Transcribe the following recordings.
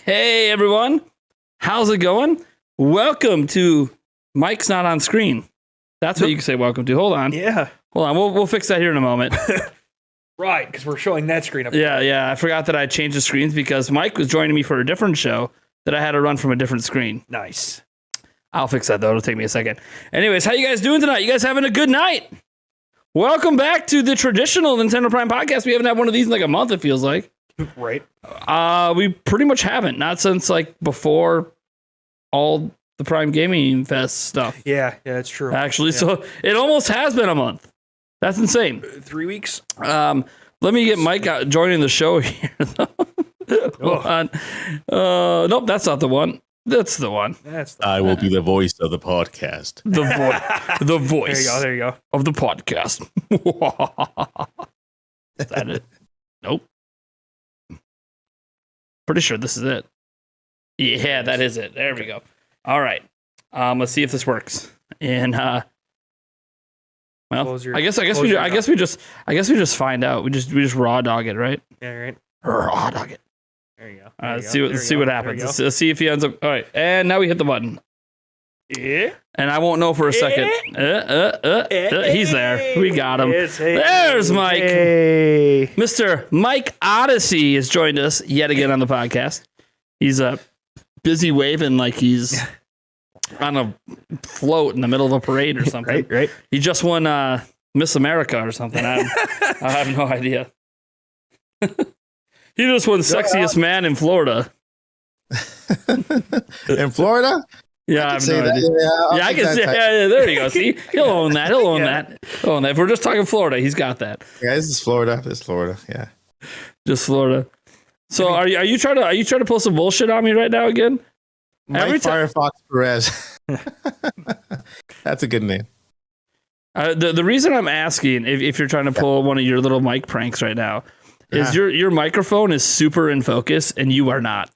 Hey, everyone. How's it going? Welcome to Mike's Not on Screen. That's what you can say welcome to. Hold on. Yeah. Hold on. We'll fix that here in a moment. Right, because we're showing that screen up. Yeah. I forgot that I changed the screens because Mike was joining me for a different show that I had to run from a different screen. Nice. I'll fix that, though. It'll take me a second. Anyways, how you guys doing tonight? You guys having a good night? Welcome back to the traditional Nintendo Prime podcast. We haven't had one of these in like a month, it feels like. Right. We pretty much haven't. Not since like before all the Prime Gaming Fest stuff. Yeah, that's true. Actually, Yeah. so it almost has been a month. That's insane. 3 weeks. Let me get Mike out joining the show here. Hold on. Nope, that's not the one. That's the one. I will be the voice of the podcast. The voice. There you go. Of the podcast. Is that it? Nope. Pretty sure this is it. Yeah, that is it. There we go. All right. Let's see if this works. And well, I guess we just find out. We just raw dog it, right? Yeah, right. Raw dog it. There you go. Let's see what happens. Let's see if he ends up. All right, and now we hit the button. Yeah. And I won't know for a second. He's there. We got him. There's Mike. Hey. Mr. Mike Odyssey has joined us yet again on the podcast. He's busy waving like he's on a float in the middle of a parade or something. Right. He just won Miss America or something. I have no idea. He just won sexiest man in Florida. In Florida? Yeah, I have no idea. I can say. Yeah, there you go. See, he'll own that. He'll own that. If we're just talking Florida, he's got that. Yeah, this is Florida. Yeah. Just Florida. So are you trying to pull some bullshit on me right now again? Mike Firefox Perez. That's a good name. The reason I'm asking if you're trying to pull one of your little mic pranks right now is your microphone is super in focus and you are not.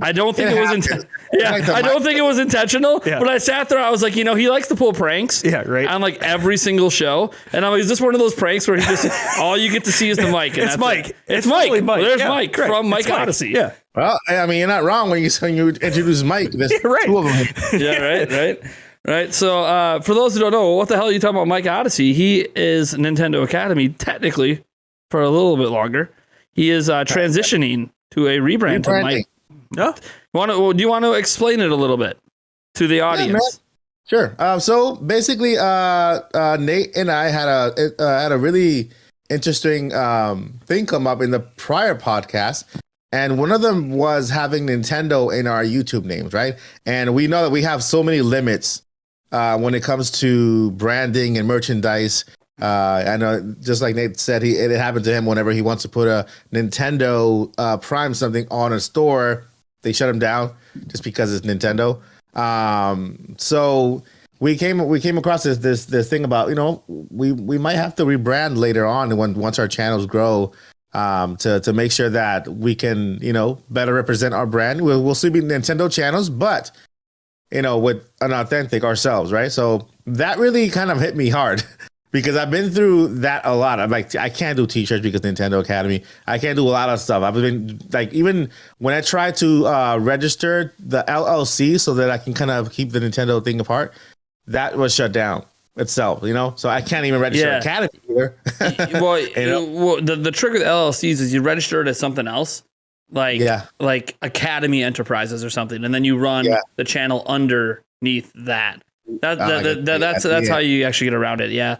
I don't think I don't think it was intentional. Yeah. But I sat there, I was like, he likes to pull pranks. Yeah, right. On like every single show, and I'm like, is this one of those pranks where he just all you get to see is the mic? And it's Mike. It's Mike. Totally Mike. There's Mike from Mike Odyssey. Yeah. Well, I mean, you're not wrong when you introduce Mike. There's two of them. Yeah, right. So for those who don't know, what the hell are you talking about, Mike Odyssey? He is Nintendo Academy technically for a little bit longer. He is transitioning to a rebrand to Mike. No. Do you want to explain it a little bit to the audience? Sure. So basically, Nate and I had a really interesting thing come up in the prior podcast, and one of them was having Nintendo in our YouTube names, right? And we know that we have so many limits when it comes to branding and merchandise. I know, just like Nate said, it happened to him whenever he wants to put a Nintendo Prime something on a store. They shut him down just because it's Nintendo. So we came across this thing about, we might have to rebrand later on once our channels grow, to make sure that we can, better represent our brand. We'll still be Nintendo channels, but with an authentic ourselves, right? So that really kind of hit me hard. Because I've been through that a lot. I'm like, I can't do t-shirts because Nintendo Academy. I can't do a lot of stuff. I've been like, even when I tried to register the LLC so that I can kind of keep the Nintendo thing apart, that was shut down itself, So I can't even register Academy either. Well, the trick with LLCs is you register it as something else, like Academy Enterprises or something, and then you run the channel underneath that. That's how you actually get around it. Yeah.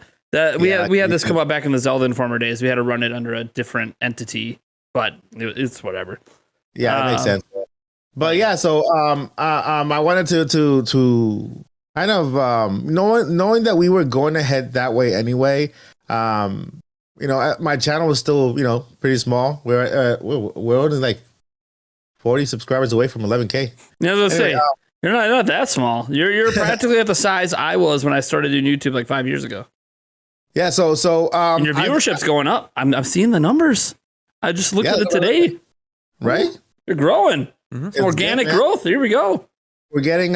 We had this come up back in the Zelda Informer days. We had to run it under a different entity, but it's whatever. Yeah, that makes sense. But yeah, so I wanted to kind of knowing that we were going to head that way anyway. My channel was still pretty small. We're only like 40 subscribers away from 11K. Yeah, I was gonna say you're not that small. You're practically at the size I was when I started doing YouTube like 5 years ago. Yeah, so and your viewership's going up. I'm seeing the numbers. I just looked at it today. Right? You're growing. Mm-hmm. Organic growth. Here we go. We're getting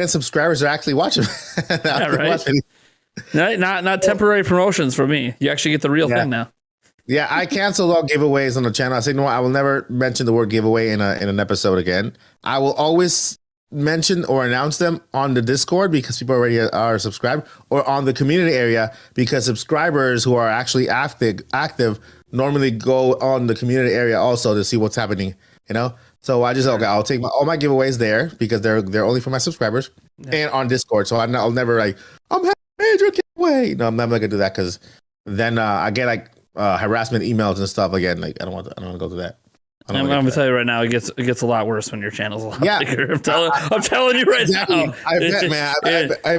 subscribers that are actually watching. Yeah, right. Not temporary promotions for me. You actually get the real thing now. Yeah, I canceled all giveaways on the channel. I said, no, I will never mention the word giveaway in an episode again. I will always mention or announce them on the Discord because people already are subscribed, or on the community area because subscribers who are actually active normally go on the community area also to see what's happening, you know? So I just, okay, I'll take all my giveaways there because they're only for my subscribers and on Discord. So I'll never like, I'm having a major giveaway. No, I'm never gonna do that because then I get like harassment emails and stuff again. Like I don't want to go through that. I'm gonna tell you right now, it gets a lot worse when your channel's a lot bigger. I'm telling you right now. I bet, man.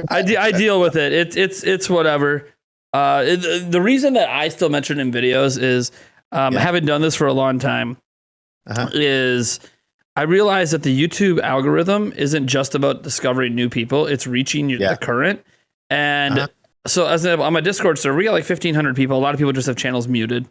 I deal with it. It's whatever. The reason that I still mention in videos is having done this for a long time is I realize that the YouTube algorithm isn't just about discovering new people; it's reaching the current. And so, as an example, on my Discord server, we got like 1,500 people. A lot of people just have channels muted,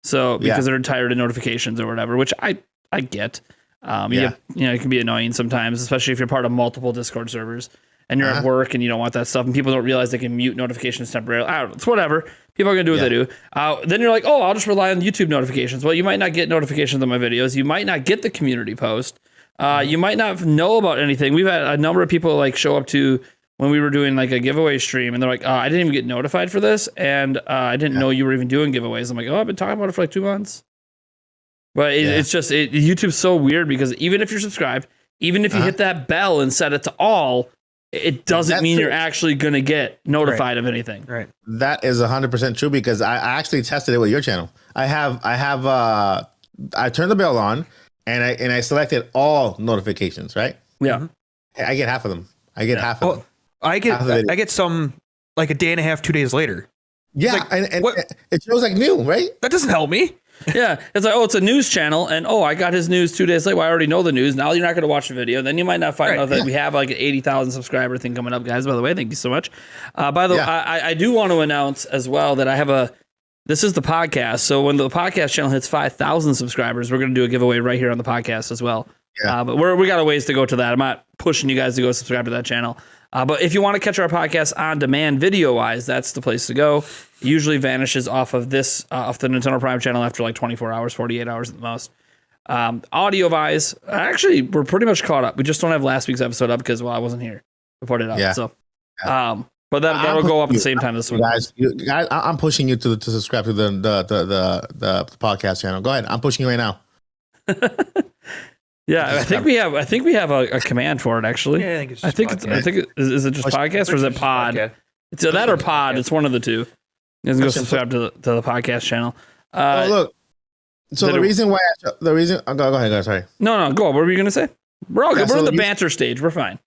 so because they're tired of notifications or whatever, which I get. It can be annoying sometimes, especially if you're part of multiple Discord servers and you're at work and you don't want that stuff, and people don't realize they can mute notifications temporarily. I don't know, it's whatever. People are gonna do what they do. Then you're like, oh, I'll just rely on YouTube notifications. Well, you might not get notifications on my videos. You might not get the community post. You might not know about anything. We've had a number of people like show up to when we were doing like a giveaway stream, and they're like, I didn't even get notified for this, and I didn't know you were even doing giveaways. I'm like, I've been talking about it for like 2 months. But it's just YouTube's so weird because even if you're subscribed, even if you hit that bell and set it to all, it doesn't mean you're actually going to get notified of anything. Right. That is 100% true because I actually tested it with your channel. I turned the bell on and I selected all notifications, right? Yeah. I get half of them. I get half of them. I get some like a day and a half, 2 days later. Yeah. Like, and it shows like new, right? That doesn't help me. Yeah, it's like, it's a news channel, and I got his news 2 days later. Well, I already know the news. Now you're not going to watch the video. Then you might not find out that we have like an 80,000 subscriber thing coming up, guys. By the way, thank you so much. By the way, I do want to announce as well that I have this is the podcast. So when the podcast channel hits 5,000 subscribers, we're going to do a giveaway right here on the podcast as well. Yeah. But we got a ways to go to that. I'm not pushing you guys to go subscribe to that channel. But if you want to catch our podcast on demand video-wise, that's the place to go. It usually vanishes off of off the Nintendo Prime channel after like 24 hours, 48 hours at the most. Audio-wise, actually, we're pretty much caught up. We just don't have last week's episode up because, I wasn't here to put it up. Yeah. So, but that'll go up at the same time this week. Guys, I'm pushing you to subscribe to the podcast channel. Go ahead. I'm pushing you right now. Yeah, I think we have a command for it actually. Yeah, I think is it just podcast or is it pod? It's that or pod. It's one of the two. You guys go subscribe to the podcast channel. Look. So the reason, go ahead, sorry. No, go on. What were you gonna say? We're all good. We're in the banter stage. We're fine.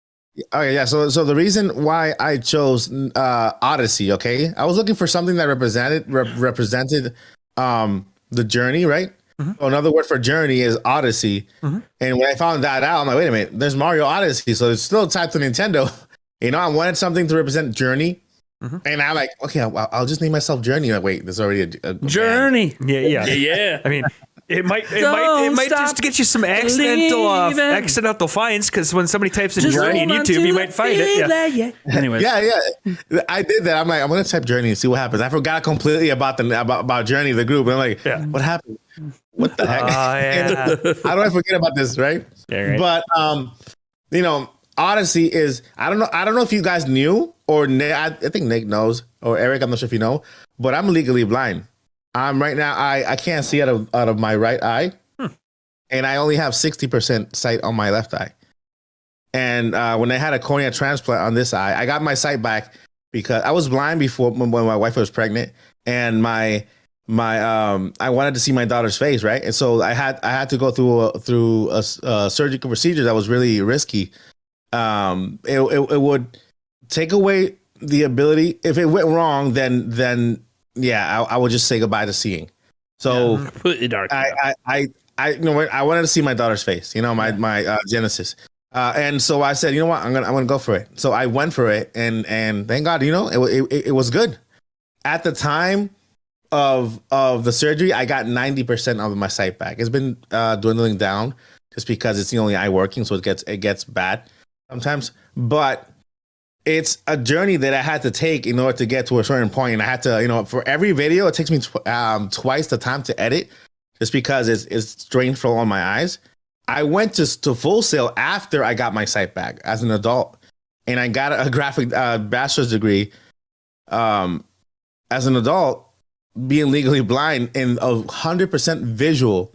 Okay, yeah. So the reason why I chose Odyssey, okay, I was looking for something that represented the journey, right? So another word for journey is Odyssey. And when I found that out, I'm like, wait a minute, there's Mario Odyssey. So it's still tied to Nintendo. I wanted something to represent journey. And I'm like, okay, I'll just name myself Journey. Like, wait, there's already a Journey. Yeah. I mean, it might just get you some accidental finds because when somebody types in Journey in YouTube, you might find it. Yeah. Anyway. Yeah. I did that. I'm like, I'm gonna type Journey and see what happens. I forgot completely about Journey, the group. And I'm like, what happened? What the heck? How do I forget about this? Right. Yeah, right. But Odyssey is, I don't know if you guys knew, or I think Nick knows, or Eric, I'm not sure if you know, but I'm legally blind. Right now, I can't see out of my right eye, and I only have 60% sight on my left eye. And when I had a cornea transplant on this eye, I got my sight back because I was blind before when my wife was pregnant, and I wanted to see my daughter's face, right? And so I had to go through a surgical procedure that was really risky. It would take away the ability. If it went wrong, then I would just say goodbye to seeing. So completely dark. I wanted to see my daughter's face. My Genesis. And so I said, you know what, I'm gonna go for it. So I went for it, and thank God, it was good. At the time of the surgery, I got 90% of my sight back. It's been dwindling down just because it's the only eye working, so it gets bad sometimes. But it's a journey that I had to take in order to get to a certain point. And I had to, for every video, it takes me twice the time to edit just because it's strainful on my eyes. I went to Full Sail after I got my sight back as an adult, and I got a graphic bachelor's degree as an adult, being legally blind, in 100% visual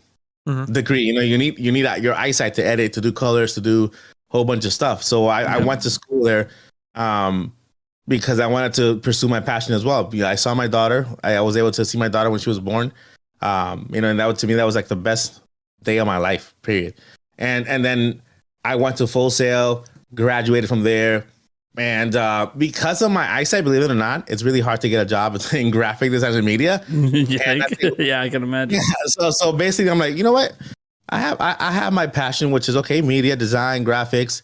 degree. You need your eyesight to edit, to do colors, to do a whole bunch of stuff. So I went to school there because I wanted to pursue my passion as well. I saw my daughter. I was able to see my daughter when she was born. And to me, that was like the best day of my life, period. And then I went to Full Sail, graduated from there. And because of my eyesight, believe it or not, it's really hard to get a job in graphic design and media. I can imagine. Yeah, so basically, I'm like, you know what? I have my passion, which is media, design, graphics,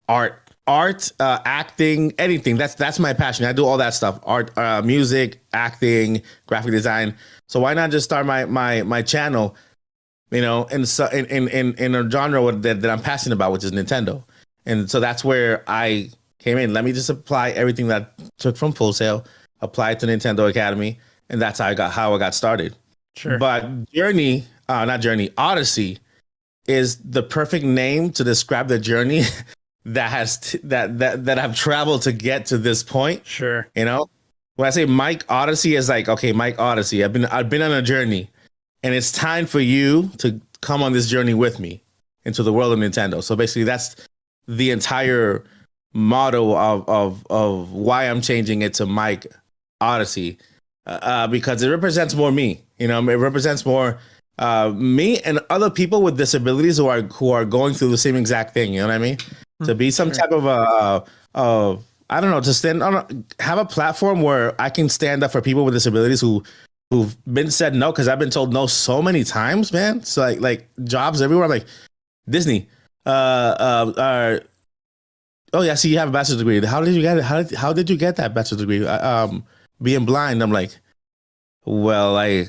art, acting, anything. That's my passion. I do all that stuff: art, music, acting, graphic design. So why not just start my channel, in a genre that I'm passionate about, which is Nintendo. And so that's where I came in. Let me just apply everything that I took from Full Sail, apply it to Nintendo Academy, and that's how I got started. Sure. But Odyssey is the perfect name to describe the journey that I've traveled to get to this point. Sure. When I say Mike Odyssey, is like, okay, Mike Odyssey. I've been on a journey, and it's time for you to come on this journey with me into the world of Nintendo. So basically, that's the entire motto of why I'm changing it to Mike Odyssey, because it represents more me. It represents more me and other people with disabilities who are going through the same exact thing. You know what I mean? To be some type of I don't know, to stand on, have a platform where I can stand up for people with disabilities who've been said no, because I've been told no so many times, man. So like jobs everywhere. I'm like, Disney, oh yeah, see, you have a bachelor's degree. How did you get it? How did you get that bachelor's degree? Being blind. I'm like, well, I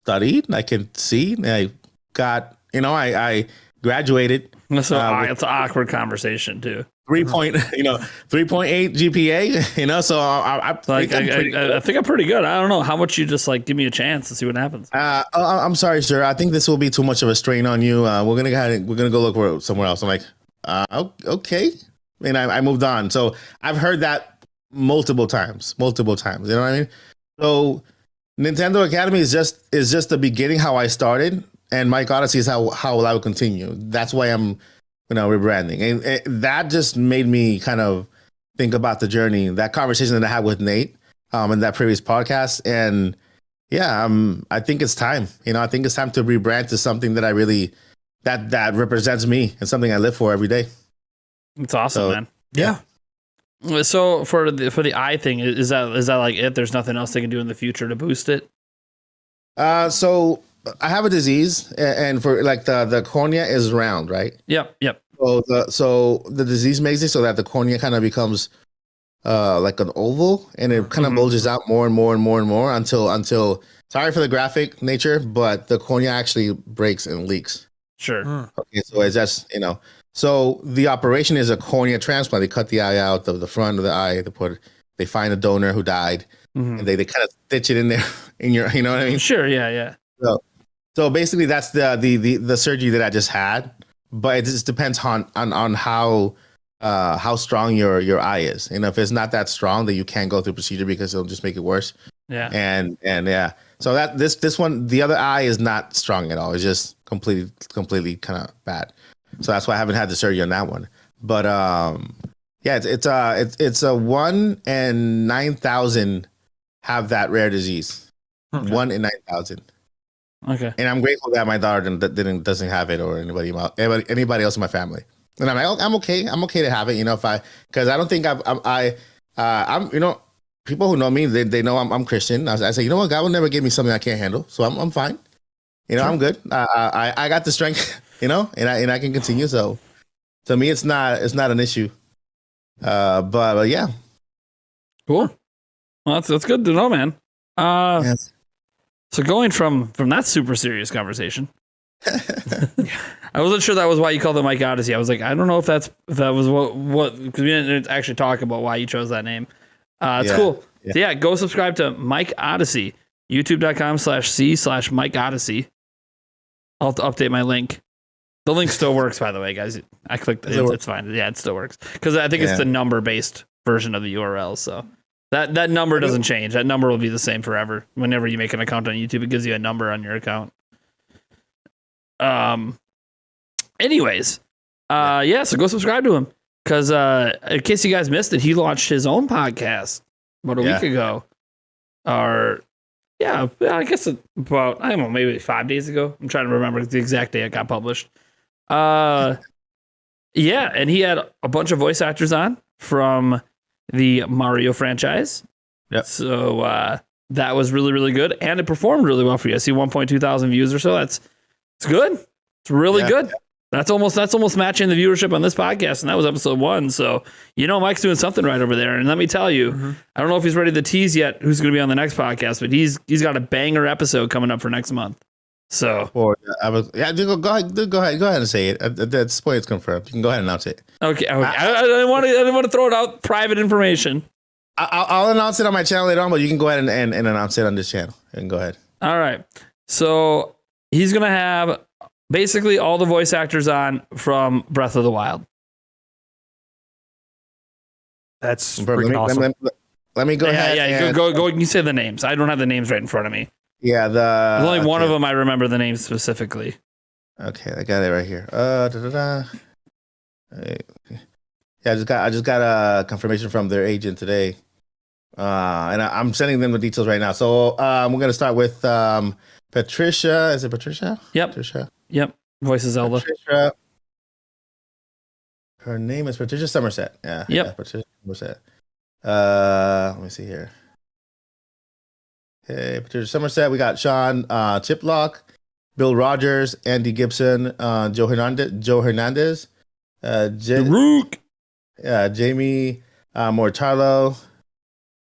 studied. I can see. I got, I graduated. So it's an awkward conversation too. 3.8 GPA. So I think I'm pretty good. I don't know how much you just give me a chance to see what happens. I'm sorry, sir. I think this will be too much of a strain on you. We're gonna go look somewhere else. I'm like, okay, and I moved on. So I've heard that multiple times. You know what I mean? So Nintendo Academy is just the beginning, how I started, and Mike Odyssey is how I will continue. That's why I'm rebranding, and that just made me kind of think about the journey, that conversation that I had with Nate in that previous podcast. And yeah, I think it's time. I think it's time to rebrand to something that I really that represents me and something I live for every day. It's awesome, man. Yeah. So for the eye thing, is that like it? There's nothing else they can do in the future to boost it? So I have a disease, and for the cornea is round, right? Yep. So the disease makes it so that the cornea kind of becomes like an oval, and it kind of bulges out more and more and more and more until sorry for the graphic nature, but the cornea actually breaks and leaks. Sure. Okay, so it's just so the operation is a cornea transplant. They cut the eye out, the front of the eye. They find a donor who died, and they kind of stitch it in there in your, you know what I mean? Sure. Yeah. So basically, that's the surgery that I just had, but it just depends on how strong your eye is. If it's not that strong, then you can't go through procedure because it'll just make it worse. Yeah. And yeah. So that this one, the other eye is not strong at all. It's just completely kind of bad. So that's why I haven't had the surgery on that one. But yeah, it's a 1 in 9,000 have that rare disease. Okay. 1 in 9,000. Okay. And I'm grateful that my daughter doesn't have it, or anybody else in my family. And I'm like, I'm okay to have it, because I don't think I'm people who know me, they know I'm Christian. I say, God will never give me something I can't handle, so I'm fine. Sure. I'm good. I got the strength, and I can continue. So to me, it's not an issue. But yeah. Cool. Well, that's good to know, man. Yes. So going from that super serious conversation, I wasn't sure that was why you called it Mike Odyssey. I was like, I don't know if that was what because we didn't actually talk about why you chose that name. It's cool. Yeah. So yeah, go subscribe to Mike Odyssey, youtube.com/c/Mike Odyssey. I'll have to update my link. The link still works, by the way, guys. I clicked it. It's fine. Yeah, it still works. Because I think it's the number-based version of the URL. So that number doesn't change. That number will be the same forever. Whenever you make an account on YouTube, it gives you a number on your account. Anyways, so go subscribe to him. Because in case you guys missed it, he launched his own podcast about a week ago. I guess about, I don't know, maybe 5 days ago. I'm trying to remember the exact day it got published. And he had a bunch of voice actors on from the Mario franchise. Yep. So that was really, really good. And it performed really well for you. I see 1.2 thousand views or so. It's good. It's really good. That's almost matching the viewership on this podcast, and that was episode 1. So Mike's doing something right over there. And let me tell you, I don't know if he's ready to tease yet who's going to be on the next podcast, but he's got a banger episode coming up for next month. So go ahead and say it. At this point, it's confirmed. You can go ahead and announce it. Okay. I didn't want to throw it out. Private information. I'll announce it on my channel later on, but you can go ahead and announce it on this channel. And go ahead. All right. So he's going to have basically all the voice actors on from Breath of the Wild. That's freaking awesome. Let me go ahead. Yeah, go. You say the names. I don't have the names right in front of me. Yeah, there's only one of them I remember the names specifically. Okay, I got it right here. Yeah, I just got a confirmation from their agent today, and I'm sending them the details right now. So we're gonna start with Patricia. Is it Patricia? Yep. Patricia. Yep. Voice of Zelda. Patricia. Her name is Patricia Somerset. Yeah. Yep. Yeah, Patricia Somerset. Let me see here. Hey, Patricia Somerset. We got Sean Chiplock, Bill Rogers, Andy Gibson, Joe Hernandez, Jamie Mortarlo.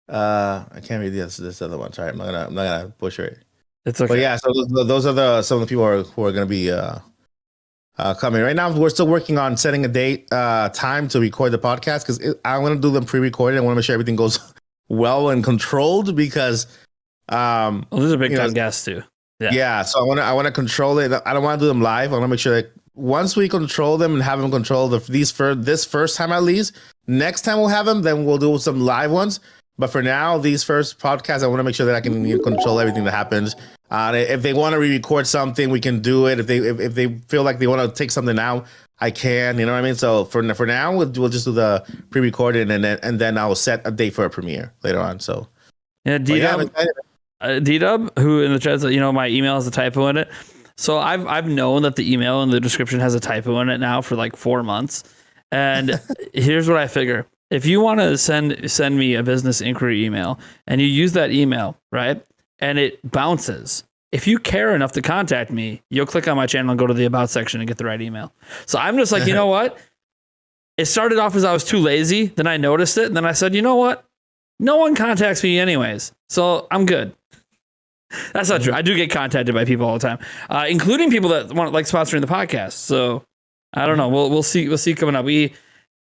I can't read this other one. Sorry, I'm not gonna butcher it. It's okay. But yeah, so those are some of the people who are going to be coming. Right now, we're still working on setting a date, time to record the podcast because I want to do them pre-recorded. I want to make sure everything goes well and controlled because these are big time guests too. Yeah. So I want to control it. I don't want to do them live. I want to make sure that once we control them and have them control this first time at least, next time we'll have them, then we'll do some live ones. But for now, these first podcasts, I want to make sure that I can control everything that happens. If they want to re-record something, we can do it. If they feel like they want to take something out, I can. You know what I mean? So for now, we'll just do the pre-recorded, and then I'll set a date for a premiere later on. So D-Dub, who in the chat said, my email has a typo in it. So I've known that the email in the description has a typo in it now for like 4 months. And here's what I figure. If you want to send me a business inquiry email and you use that email, right, and it bounces, if you care enough to contact me, you'll click on my channel and go to the About section and get the right email. So I'm just like, you know what? It started off as I was too lazy. Then I noticed it. And then I said, you know what? No one contacts me anyways. So I'm good. That's not true. I do get contacted by people all the time, including people that want like sponsoring the podcast. So I don't know. We'll see. We'll see coming up.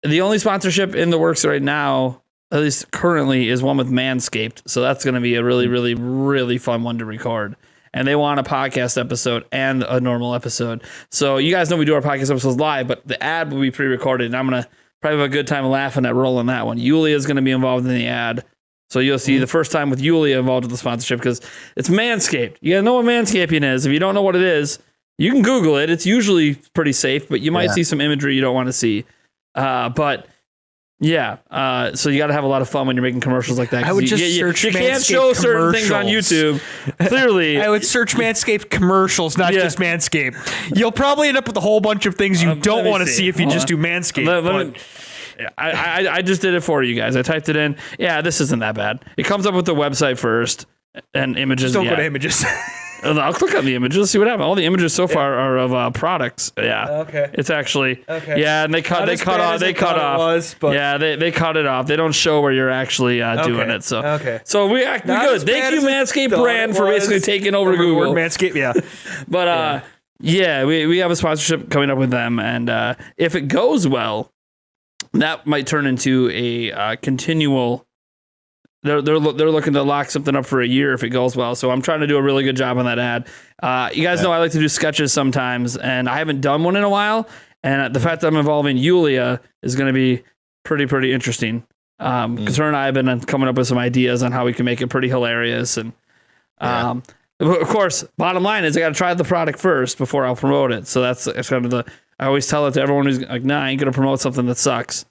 The only sponsorship in the works right now, at least currently, is one with Manscaped. So that's going to be a really, really, really fun one to record. And they want a podcast episode and a normal episode. So you guys know we do our podcast episodes live, but the ad will be pre-recorded. And I'm going to probably have a good time laughing at rolling that one. Yulia is going to be involved in the ad. So you'll see the first time with Yulia involved with the sponsorship because it's Manscaped. You got to know what manscaping is. If you don't know what it is, you can Google it. It's usually pretty safe, but you might see some imagery you don't want to see. But yeah, so you got to have a lot of fun when you're making commercials like that. I would just search you can't show certain things on YouTube. Clearly, I would search Manscaped commercials, not just Manscaped. You'll probably end up with a whole bunch of things you don't want to see if you just do Manscaped. I just did it for you guys. I typed it in. Yeah, this isn't that bad. It comes up with the website first and images. Just don't go to images. I'll click on the images. Let's see what happens. All the images so far are of products. Yeah. Okay. It's actually. Okay. Yeah, and they cut off. They cut off. Yeah, they cut it off. They don't show where you're actually doing it. So. Okay. So we good. Thank you, Manscaped brand, for basically taking over Google. Manscaped. Yeah. But Yeah, we have a sponsorship coming up with them, and if it goes well, that might turn into a continual. They're looking to lock something up for a year if it goes well. So I'm trying to do a really good job on that ad. You guys know I like to do sketches sometimes, and I haven't done one in a while. And the fact that I'm involving Yulia is going to be pretty interesting. Because her and I have been coming up with some ideas on how we can make it pretty hilarious. And of course, bottom line is I got to try the product first before I'll promote it. So that's kind of I always tell it to everyone who's like, nah, I ain't going to promote something that sucks.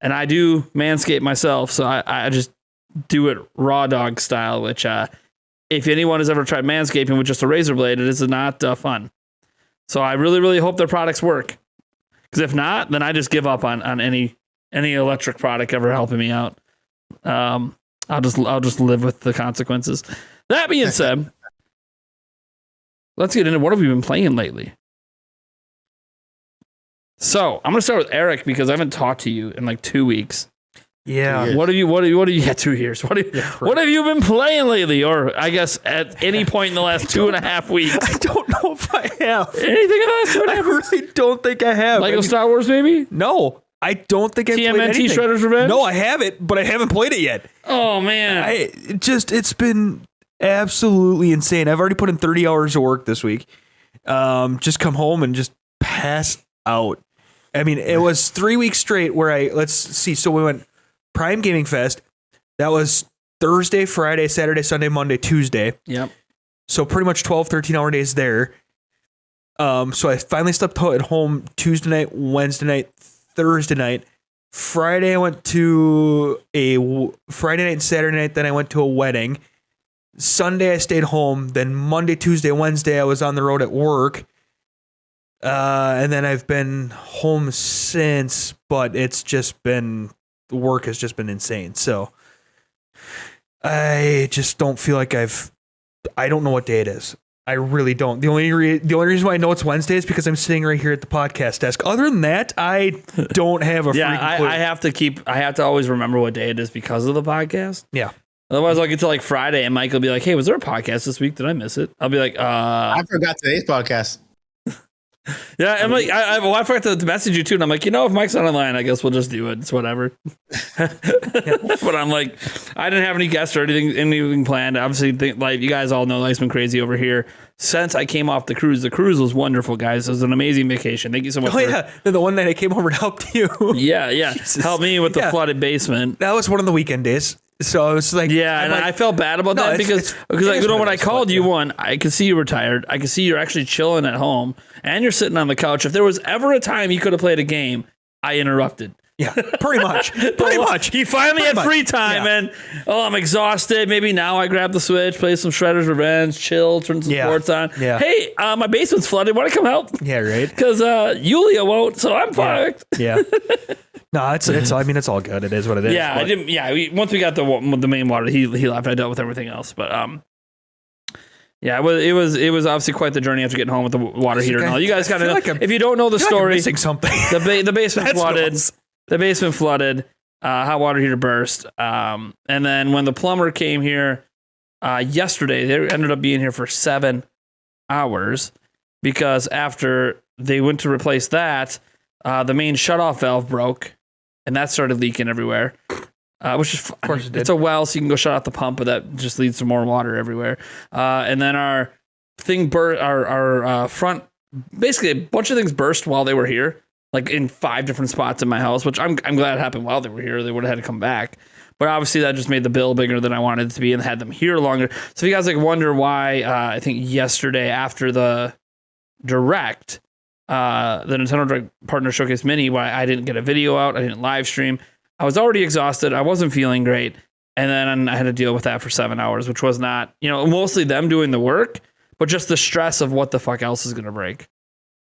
And I do manscape myself. So I just do it raw dog style, which if anyone has ever tried manscaping with just a razor blade, it is not fun. So I really hope their products work. Because if not, then I just give up on any electric product ever helping me out. I'll just live with the consequences. That being said, let's get into what have we been playing lately. So I'm gonna start with Eric because I haven't talked to you in like 2 weeks. Yeah. What have you? Yeah, 2 years. What have you been playing lately? Or I guess at any point in the last 2.5 weeks. I don't know if I have anything in the last 2.5 weeks. I really don't think I have. Lego Star Wars, maybe? No. I don't think I've played anything. TMNT Shredder's Revenge? No, I haven't, but I haven't played it yet. Oh, man. It's been absolutely insane. I've already put in 30 hours of work this week. Just come home and just pass out. I mean, it was 3 weeks straight where let's see. So we went Prime Gaming Fest. That was Thursday, Friday, Saturday, Sunday, Monday, Tuesday. Yep. So pretty much 12, 13-hour days there. So I finally slept at home Tuesday night, Wednesday night, Thursday night. Friday I went to Friday night and Saturday night. Then I went to a wedding. Sunday I stayed home. Then Monday, Tuesday, Wednesday I was on the road at work. And then I've been home since, but it's just been, the work has just been insane. So I just don't feel like I don't know what day it is. I really don't. The only reason why I know it's Wednesday is because I'm sitting right here at the podcast desk. Other than that, I don't have a freaking clue. I have to always remember what day it is because of the podcast. Yeah. Otherwise, I'll get to like Friday and Mike will be like, "Hey, was there a podcast this week? Did I miss it?" I'll be like, I forgot today's podcast." Yeah, I'm like, I forgot to message you too, and I'm like, if Mike's not online, I guess we'll just do it. It's whatever. But I'm like, I didn't have any guests or anything planned. Obviously, like you guys all know, life's been crazy over here since I came off the cruise. The cruise was wonderful, guys. It was an amazing vacation. Thank you so much. Oh yeah, then the one night I came over and helped you. Yeah, Jesus. Helped me with the flooded basement. That was one of the weekend days. So I was like, I felt bad about that because when I called you I could see you were tired. I could see you're actually chilling at home and you're sitting on the couch. If there was ever a time you could have played a game, I interrupted. Yeah, pretty much. Pretty much. He finally had free time and I'm exhausted. Maybe now I grab the Switch, play some Shredder's Revenge, chill, turn some sports on. Yeah. Hey, my basement's flooded. Want to come help? Yeah, right. Because Yulia won't, so I'm fucked. Yeah. No, it's I mean, it's all good. It is what it is. Yeah, but once we got the main water, he left. I dealt with everything else, but yeah, it was obviously quite the journey after getting home with the water heater and all. You guys kind of, if you don't know the story, missing something. The basement flooded. The basement flooded. Hot water heater burst. And then when the plumber came here yesterday, they ended up being here for 7 hours because after they went to replace that, the main shutoff valve broke. And that started leaking everywhere, which is, of course, it's a well, so you can go shut off the pump, but that just leads to more water everywhere. And then our thing burst, our front, basically a bunch of things burst while they were here, like in 5 different spots in my house, which I'm glad it happened while they were here. They would have had to come back. But obviously that just made the bill bigger than I wanted it to be and had them here longer. So if you guys wonder why, I think yesterday after the Direct, the Nintendo Direct Partner Showcase Mini, why I didn't get a video out, I didn't live stream. I was already exhausted. I wasn't feeling great. And then I had to deal with that for 7 hours, which was not, mostly them doing the work, but just the stress of what the fuck else is going to break.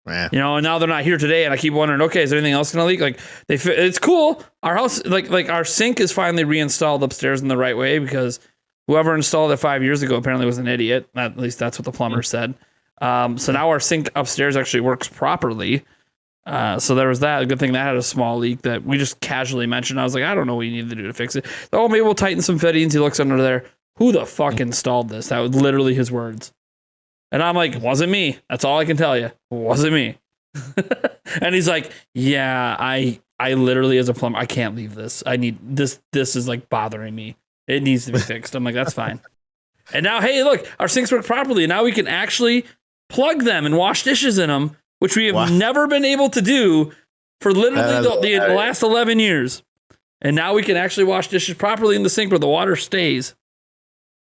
Man. And now they're not here today. And I keep wondering, okay, is there anything else going to leak? Like it's cool. Our house, like our sink is finally reinstalled upstairs in the right way because whoever installed it 5 years ago apparently was an idiot. At least that's what the plumber said. So now our sink upstairs actually works properly. So there was that. A good thing that had a small leak that we just casually mentioned. I was like, I don't know what you need to do to fix it. Oh, maybe we'll tighten some fittings. He looks under there. Who the fuck installed this? That was literally his words. And I'm like, wasn't me. That's all I can tell you. Wasn't me. And he's like, yeah, I literally, as a plumber, I can't leave this. I need this. This is like bothering me. It needs to be fixed. I'm like, that's fine. And now, hey, look, our sinks work properly. And now we can actually plug them and wash dishes in them, which we have never been able to do for literally the last 11 years. And now we can actually wash dishes properly in the sink where the water stays.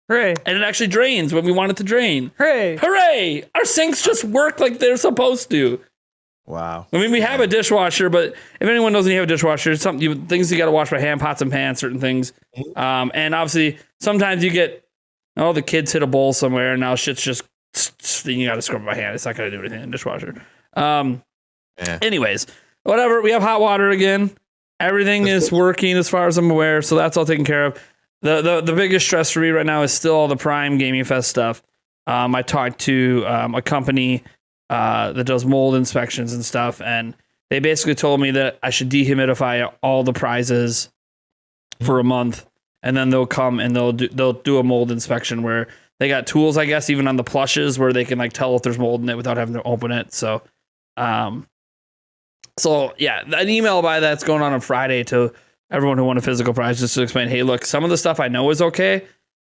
Hooray. And it actually drains when we want it to drain. Hooray. Hooray. Our sinks just work like they're supposed to. Wow. I mean, we have a dishwasher, but if anyone knows you have a dishwasher, it's something things you got to wash by hand, pots and pans, certain things. And obviously, sometimes you get, the kids hit a bowl somewhere, and now shit's just, you got to scrub it by hand. It's not going to do anything in the dishwasher. Anyways, whatever. We have hot water again. Everything is working as far as I'm aware, so that's all taken care of. The biggest stress for me right now is still all the Prime Gaming Fest stuff. I talked to a company that does mold inspections and stuff, and they basically told me that I should dehumidify all the prizes for a month, and then they'll come and they'll do a mold inspection where they got tools, I guess, even on the plushes where they can like tell if there's mold in it without having to open it. So, an email by that's going on Friday to everyone who won a physical prize just to explain, hey, look, some of the stuff I know is okay,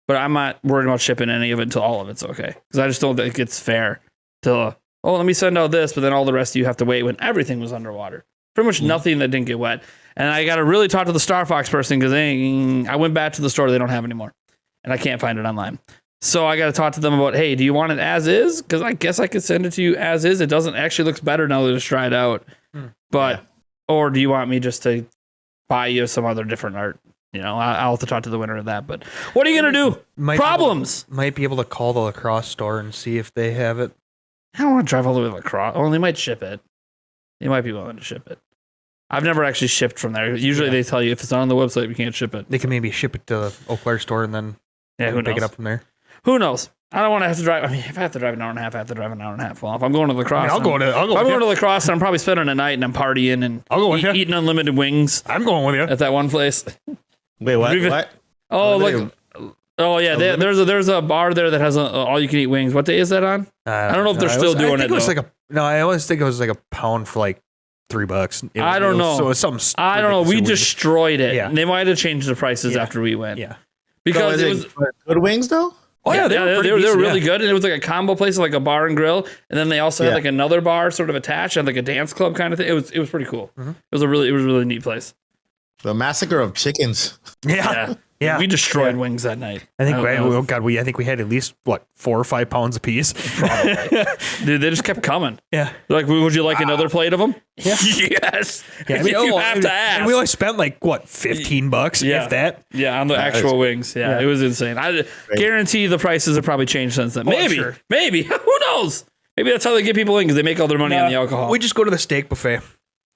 but I'm not worried about shipping any of it until all of it's okay. Because I just don't think it's fair to, let me send out this, but then all the rest of you have to wait when everything was underwater. Pretty much nothing that didn't get wet. And I got to really talk to the Star Fox person because I went back to the store. They don't have it anymore. And I can't find it online. So I got to talk to them about, hey, do you want it as is? Because I guess I could send it to you as is. It doesn't actually looks better now that it's dried out. But, or do you want me just to buy you some other different art? I'll have to talk to the winner of that. But what are you going to do? Problems. Might be able to call the lacrosse store and see if they have it. I don't want to drive all the way to lacrosse. Oh, they might ship it. They might be willing to ship it. I've never actually shipped from there. Usually they tell you if it's not on the website, we can't ship it. They can maybe ship it to the Eau Claire store and then pick it up from there. Who knows? I don't want to have to drive. I mean, if I have to drive an hour and a half, I have to drive an hour and a half. Well, if I'm going to lacrosse, I'll go to lacrosse, I'm probably spending a night and I'm partying and I'll go with eating unlimited wings. I'm going with you at that one place. Wait, what? Oh, look. Oh yeah, there's a bar there that has all you can eat wings. What day is that on? I don't know if they're still doing it. I always think it was like a pound for like $3. I don't know. So it's something. I don't know. We destroyed it. Yeah. They might have changed the prices after we went. Yeah. Because it was good wings though. Oh yeah, they were really good, and it was like a combo place, like a bar and grill, and then they also had like another bar sort of attached, and like a dance club kind of thing. It was pretty cool. Mm-hmm. It was a really neat place. The massacre of chickens. Yeah. We destroyed wings that night. I think I think we had at least 4 or 5 pounds a piece. Probably. Dude, they just kept coming. Yeah. They're like, would you like another plate of them? Yeah. Yes. Yeah, you have to ask. And we only spent $15 if that. Yeah, on the actual wings. Yeah, it was insane. I guarantee the prices have probably changed since then. Maybe. Who knows? Maybe that's how they get people in because they make all their money on the alcohol. We just go to the steak buffet.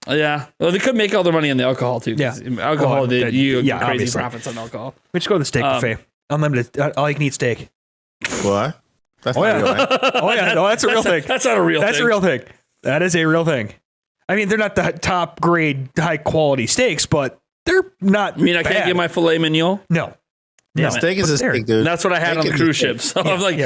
Yeah. Well, they could make all their money on the alcohol too. Yeah. Alcohol, crazy obviously. profits on alcohol. We just go to the steak buffet. Unlimited. All you can eat steak. What? That's not real. Oh yeah. No, that's a real thing. That's not a real thing. That's a real thing. That is a real thing. I mean, they're not the top grade, high quality steaks, but they're not. I mean, I can't get my filet mignon. No. Steak is a steak, dude. That's what I had on the cruise ship. So I'm like,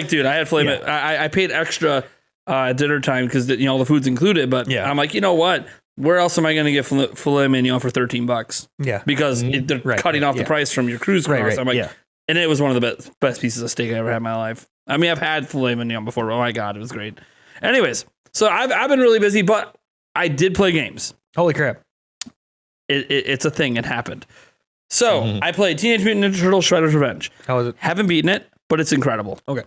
dude, I had filet mignon. I paid extra at dinner time because the food's included. But I'm like, you know what? Where else am I going to get filet mignon for $13? Yeah, because they're cutting off the price from your cruise cost. Right. I'm like, and it was one of the best pieces of steak I ever had in my life. I mean, I've had filet mignon before. Oh my god, it was great. Anyways, so I've been really busy, but I did play games. Holy crap! It's a thing. It happened. So I played Teenage Mutant Ninja Turtles: Shredder's Revenge. How was it? Haven't beaten it, but it's incredible. Okay.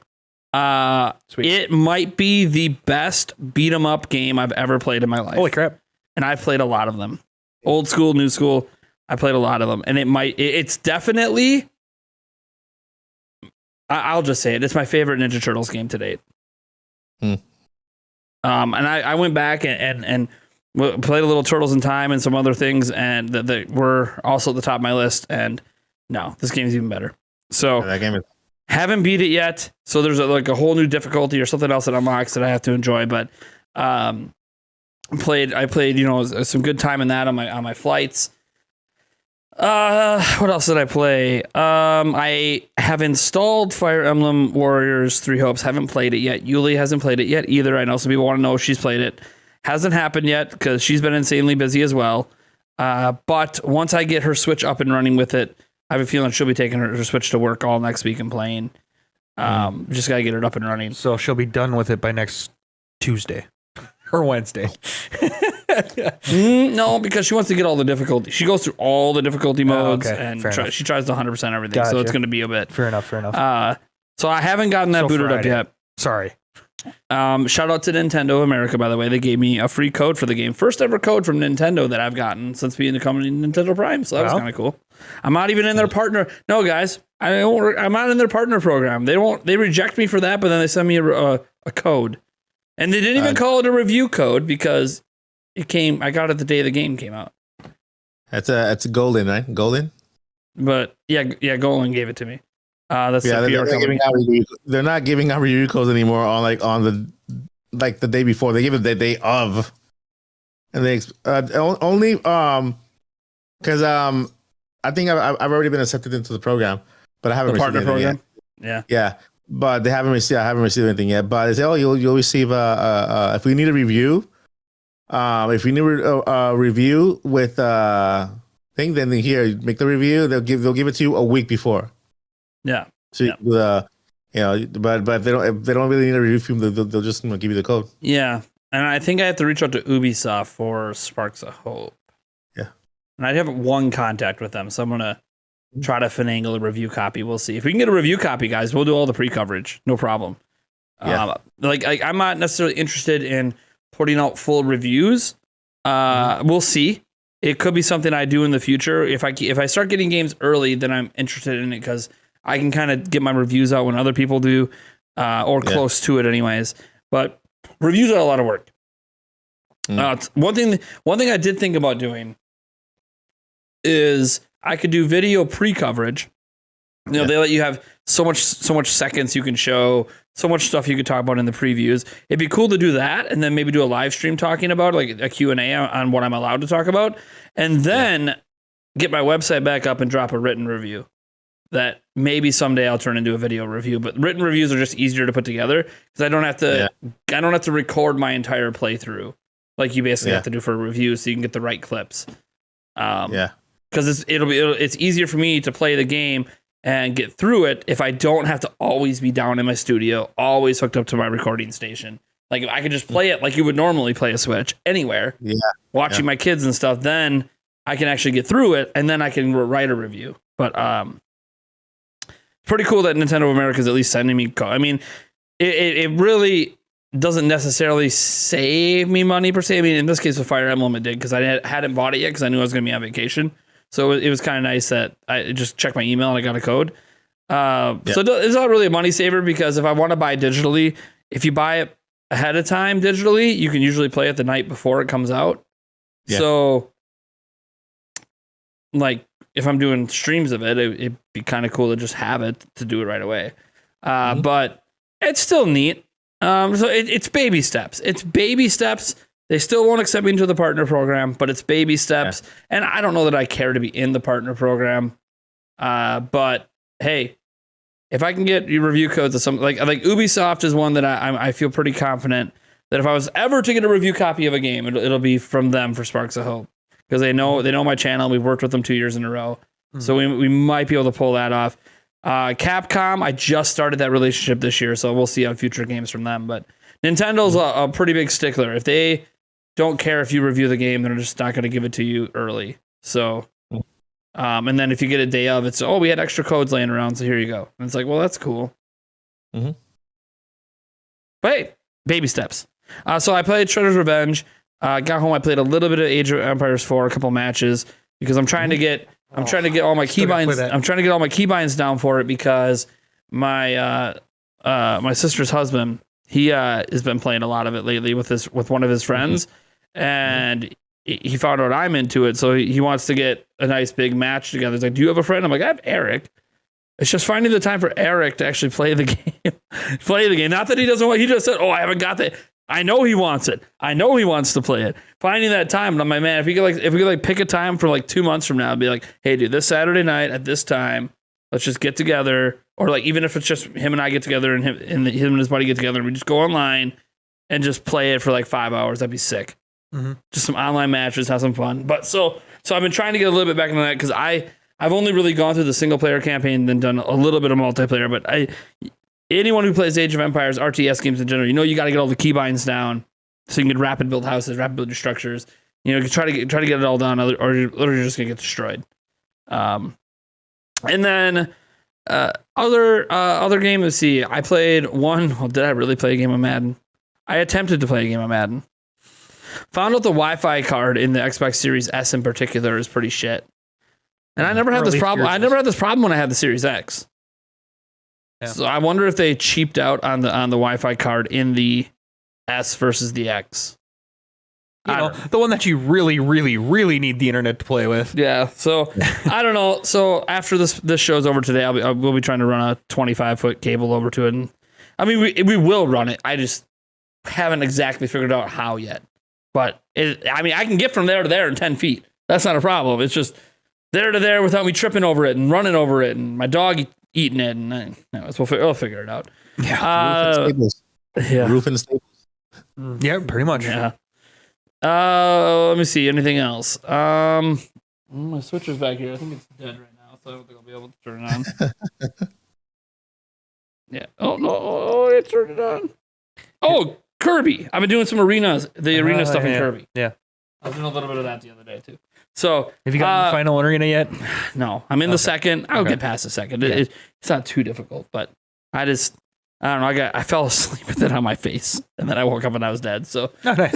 Sweet. It might be the best beat 'em up game I've ever played in my life. Holy crap! And I've played a lot of them. Old school, new school. I played a lot of them. And it's definitely, I'll just say it. It's my favorite Ninja Turtles game to date. And I went back and played a little Turtles in Time and some other things. And that were also at the top of my list. And no, this game is even better. So that game is. Haven't beat it yet. So there's a whole new difficulty or something else that unlocks that I have to enjoy. But, I played, some good time in that on my flights. What else did I play? I have installed Fire Emblem Warriors 3 Hopes. Haven't played it yet. Yuli hasn't played it yet either. I know some people want to know if she's played it. Hasn't happened yet because she's been insanely busy as well. But once I get her Switch up and running with it, I have a feeling she'll be taking her Switch to work all next week and playing. Just gotta get it up and running. So she'll be done with it by next Tuesday or Wednesday. No, because she wants to get all the difficulty. She goes through all the difficulty modes and she tries to 100% everything. Gotcha. So it's going to be a bit. Fair enough. So I haven't gotten that booted up yet. Sorry. Shout out to Nintendo America, by the way. They gave me a free code for the game. First ever code from Nintendo that I've gotten since being the company Nintendo Prime. So that was kind of cool. I'm not even in their partner. No, guys, I'm not in their partner program. They reject me for that, but then they send me a code. And they didn't even call it a review code because I got it the day the game came out. That's a Golden, right? Golden? But yeah, Golden gave it to me. That's they're not giving out review codes anymore on the day before. They give it the day of, and they only because I think I've already been accepted into the program, but I haven't received partner program. Yet. Yeah, but they haven't received. I haven't received anything yet. But they say, you'll receive if we need a review, if we need a review with thing, then here make the review. They'll give it to you a week before. Yeah. So but if they don't really need a review from they'll just give you the code. Yeah, and I think I have to reach out to Ubisoft for Sparks of Hope. Yeah, and I haven't one contact with them, so I'm gonna try to finagle a review copy. We'll see if we can get a review copy, guys. We'll do all the pre-coverage, no problem. Yeah. I'm not necessarily interested in putting out full reviews. We'll see. It could be something I do in the future. If I start getting games early, then I'm interested in it because I can kind of get my reviews out when other people do, or close to it anyways. But reviews are a lot of work. One thing I did think about doing is I could do video pre-coverage. They let you have so much seconds you can show, so much stuff you could talk about in the previews. It'd be cool to do that and then maybe do a live stream talking about it, like a Q&A on what I'm allowed to talk about, and then get my website back up and drop a written review. That maybe someday I'll turn into a video review, but written reviews are just easier to put together because I don't have to record my entire playthrough like you basically have to do for a review, so you can get the right clips. Because it's easier for me to play the game and get through it if I don't have to always be down in my studio, always hooked up to my recording station. Like I could just play it like you would normally play a Switch anywhere, watching my kids and stuff. Then I can actually get through it, and then I can write a review. But pretty cool that Nintendo America is at least sending me code. I mean, it really doesn't necessarily save me money per se. I mean, in this case with Fire Emblem it did because I hadn't bought it yet because I knew I was going to be on vacation. So it was kind of nice that I just checked my email and I got a code. So it's not really a money saver because if I want to buy digitally, if you buy it ahead of time digitally, you can usually play it the night before it comes out. Yeah. So like if I'm doing streams of it, it'd be kind of cool to just have it to do it right away. But it's still neat. So it's baby steps. It's baby steps. They still won't accept me into the partner program, but it's baby steps. Yeah. And I don't know that I care to be in the partner program. But hey, if I can get you review codes of something like Ubisoft is one that I feel pretty confident that if I was ever to get a review copy of a game, it'll be from them for Sparks of Hope. Because they know my channel. We've worked with them 2 years in a row. So we might be able to pull that off. Capcom, I just started that relationship this year, so we'll see on future games from them. But Nintendo's a pretty big stickler. If they don't care if you review the game, they're just not going to give it to you early. So, and then if you get a day of, it's, we had extra codes laying around, so here you go. And it's like, well, that's cool. But hey, baby steps. So I played Shredder's Revenge. Got home. I played a little bit of Age of Empires 4, a couple matches because I'm trying to get all my keybinds. I'm trying to get all my keybinds down for it because my sister's husband, he has been playing a lot of it lately with one of his friends, and he found out I'm into it, so he wants to get a nice big match together. He's like, "Do you have a friend?" I'm like, "I have Eric." It's just finding the time for Eric to actually play the game. Not that he doesn't want. He just said, "Oh, I haven't got that." I know he wants it. I know he wants to play it. Finding that time, and I'm like, man, if we could pick a time for like 2 months from now, and be like, hey, dude, this Saturday night at this time, let's just get together, or like even if it's just him and I get together, and him and his buddy get together, and we just go online and just play it for like 5 hours. That'd be sick. Mm-hmm. Just some online matches, have some fun. But so I've been trying to get a little bit back into that because I've only really gone through the single player campaign and then done a little bit of multiplayer. But anyone who plays Age of Empires, RTS games in general, you got to get all the keybinds down so you can rapid build houses, rapid build your structures. Try to get it all done, or you're just gonna get destroyed. And then other game. Let's see. I played one. Well, did I really play a game of Madden? I attempted to play a game of Madden. Found out the Wi-Fi card in the Xbox Series S in particular is pretty shit. And I never had this problem. I never had this problem when I had the Series X. Yeah. So I wonder if they cheaped out on the Wi-Fi card in the S versus the X. The one that you really, really, really need the internet to play with. Yeah. So I don't know. So after this show's over today, we'll be trying to run a 25-foot cable over to it. And I mean, we will run it. I just haven't exactly figured out how yet. But I can get from there to there in 10 feet. That's not a problem. It's just there to there without me tripping over it and running over it and my dog eating it. And we'll figure it out. Yeah. Roof and stables. Yeah, pretty much. Yeah. Let me see. Anything else? My switcher's back here. I think it's dead right now, so I don't think I'll be able to turn it on. Yeah. Oh no! It turned it on. Oh, Kirby. I've been doing some arena stuff in Kirby. Yeah. I was doing a little bit of that the other day too. So have you got the final arena yet? No, I'm in the second. I'll get past the second. Yeah. It's not too difficult, but I don't know. I fell asleep with it on my face, and then I woke up and I was dead. So, nice.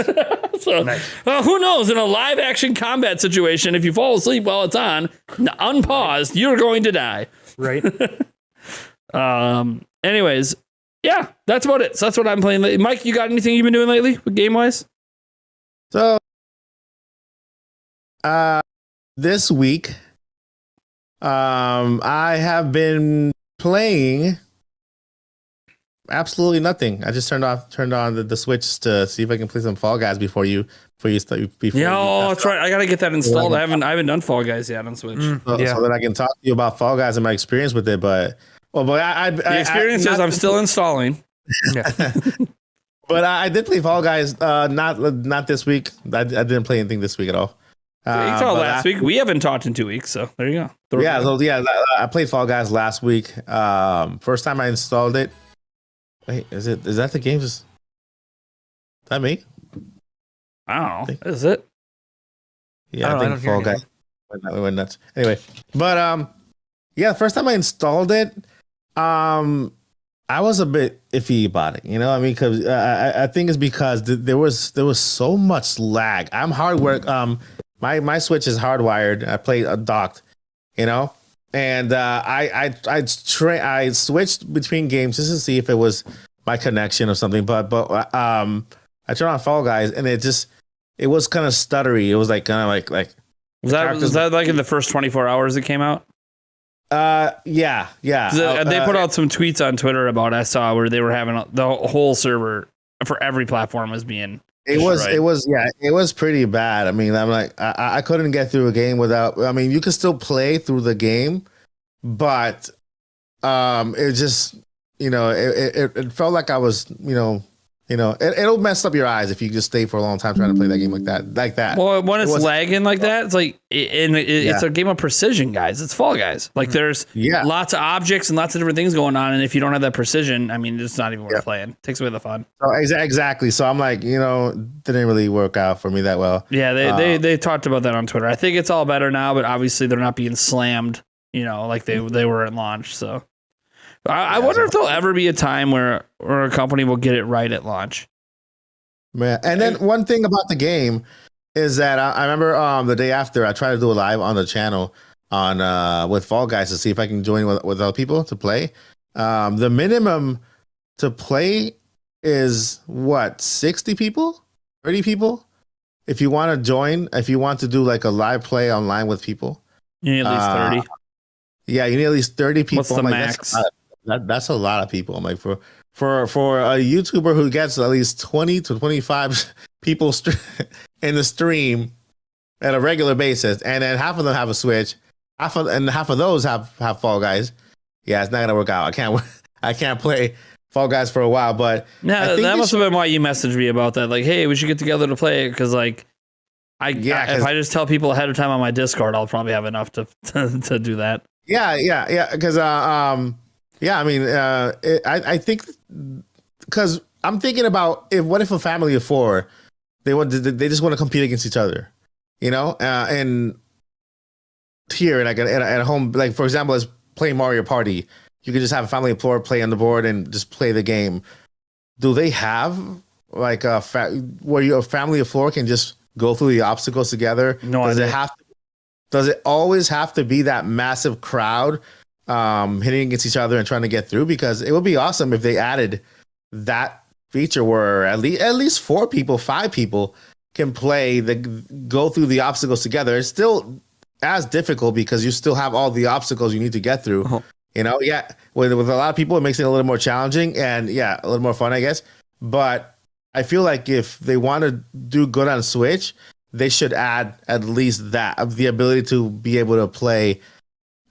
Nice. Who knows? In a live action combat situation, if you fall asleep while it's on, unpaused, you're going to die. Right. Anyways, yeah, that's about it. So that's what I'm playing lately. Mike, you got anything you've been doing lately with game wise? So, this week, I have been playing absolutely nothing. I just turned on the Switch to see if I can play some Fall Guys before you start. Yeah, that's right. I gotta get that installed. I haven't done Fall Guys yet on Switch. So that I can talk to you about Fall Guys and my experience with it. But the experience is I'm still installing. Yeah. But I did play Fall Guys. Not this week. I didn't play anything this week at all. You talked last week. We haven't talked in 2 weeks, so there you go. I played Fall Guys last week. First time I installed it. Wait, is that the game? Is that me? I don't know. Is it? Yeah, I think Fall Guys went nuts. Anyway, but first time I installed it, I was a bit iffy about it. Because I think it's because there was so much lag. I'm hardwired. My Switch is hardwired. I play docked. And I switched between games just to see if it was my connection or something. But I turned on Fall Guys and it was kind of stuttery. It was like kind of like was that like in the first 24 hours it came out? Yeah. They put out some tweets on Twitter about I saw where they were having the whole server for every platform was being. It was pretty bad. I mean, I'm like, I couldn't get through a game without. I mean, you could still play through the game, but it just, it felt like I was, it'll mess up your eyes if you just stay for a long time trying to play that game like that. Well, when it's lagging like that, it's like, it's a game of precision, guys. It's Fall Guys. Like there's lots of objects and lots of different things going on, and if you don't have that precision, I mean, it's not even worth playing. It takes away the fun. So, exactly. So I'm like, didn't really work out for me that well. Yeah, they talked about that on Twitter. I think it's all better now, but obviously they're not being slammed, like they were at launch. So. I wonder if there'll ever be a time where a company will get it right at launch. Man, and then one thing about the game is that I remember the day after I tried to do a live on the channel on with Fall Guys to see if I can join with other people to play. The minimum to play is 60 people, 30 people. If you want to join, if you want to do like a live play online with people, you need at least 30. Yeah, you need at least 30 people. What's the max? That's a lot of people. I'm like, for for a YouTuber who gets at least 20 to 25 people in the stream at a regular basis, and then half of them have a Switch, half of those have Fall Guys. Yeah, it's not gonna work out. I can't play Fall Guys for a while, but yeah, that must have been why you messaged me about that. Like, hey, we should get together to play it, because like, if I just tell people ahead of time on my Discord, I'll probably have enough to do that. Yeah, because I mean, I think, because I'm thinking about what if a family of 4, they just want to compete against each other, and here like at home, like for example, let's play Mario Party. You could just have a family of 4 play on the board and just play the game. Do they have like where a family of 4 can just go through the obstacles together? No, does it always have to be that massive crowd hitting against each other and trying to get through? Because it would be awesome if they added that feature where at least 4 people, 5 people can go through the obstacles together. It's still as difficult because you still have all the obstacles you need to get through. Uh-huh. With a lot of people, it makes it a little more challenging and a little more fun, I guess. But I feel like if they want to do good on Switch, they should add at least the ability to be able to play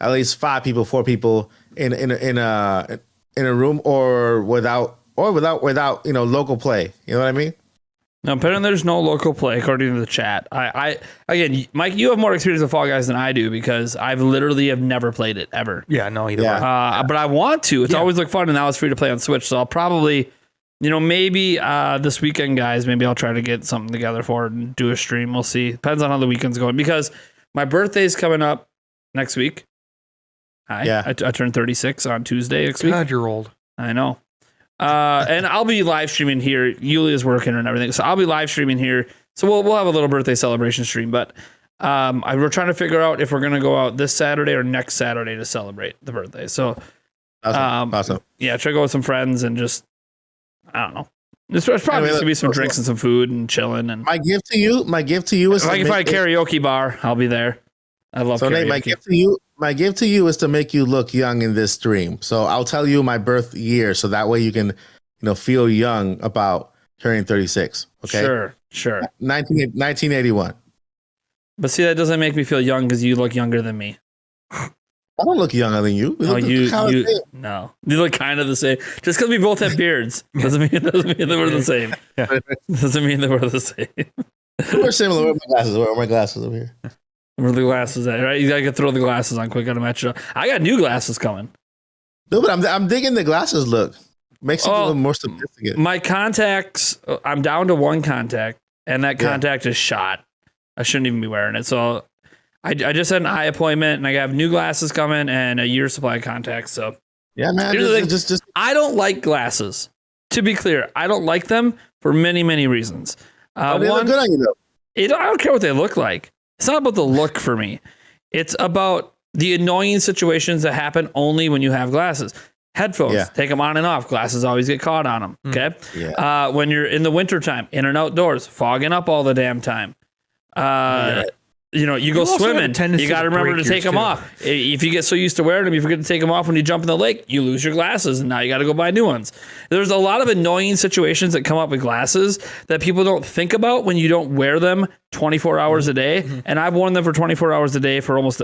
at least 5 people, 4 people in a room or without local play. You know what I mean? No, apparently there's no local play according to the chat. I again, Mike, you have more experience with Fall Guys than I do because I've literally have never played it ever. Yeah, no, either. But I want to. It's always looked fun, and now it's free to play on Switch. So I'll probably, maybe this weekend, guys, maybe I'll try to get something together for it and do a stream. We'll see. Depends on how the weekend's going because my birthday's coming up next week. I turned 36 on Tuesday next week. God, you're old. I know. And I'll be live streaming here. Yulia's working and everything, so I'll be live streaming here. So we'll have a little birthday celebration stream. But we're trying to figure out if we're gonna go out this Saturday or next Saturday to celebrate the birthday. So, awesome. Yeah, try to go with some friends and just I don't know. There's probably gonna be some drinks and some food and chilling. And my gift to you is if I can find a karaoke bar, I'll be there. I love karaoke. Nate, my gift to you is to make you look young in this stream. So I'll tell you my birth year, so that way you can, feel young about turning 36. Okay. Sure. 1981. But see, that doesn't make me feel young because you look younger than me. I don't look younger than you. No, no, you look kind of the same. Just because we both have beards doesn't mean that we're the same. Yeah. Doesn't mean that we're the same. We're similar. Where are my glasses? Where are my glasses over here? Where are the glasses at? Right, you gotta throw the glasses on quick. Gotta match it up. I got new glasses coming. No, but I'm digging the glasses look. Makes it a little more sophisticated. My contacts, I'm down to 1 contact, and that contact is shot. I shouldn't even be wearing it. So I just had an eye appointment, and I have new glasses coming and a year's supply of contacts. So yeah, man. Just I don't like glasses. To be clear, I don't like them for many, many reasons. They look good on you though. I don't care what they look like. It's not about the look for me. It's about the annoying situations that happen only when you have glasses. Headphones, take them on and off. Glasses always get caught on them. Okay. Yeah. When you're in the wintertime, in and outdoors, fogging up all the damn time. You go swimming, you got to remember to take them off. If you get so used to wearing them, you forget to take them off when you jump in the lake, you lose your glasses, and now you got to go buy new ones. There's a lot of annoying situations that come up with glasses that people don't think about when you don't wear them 24 hours a day. Mm-hmm. And I've worn them for 24 hours a day for almost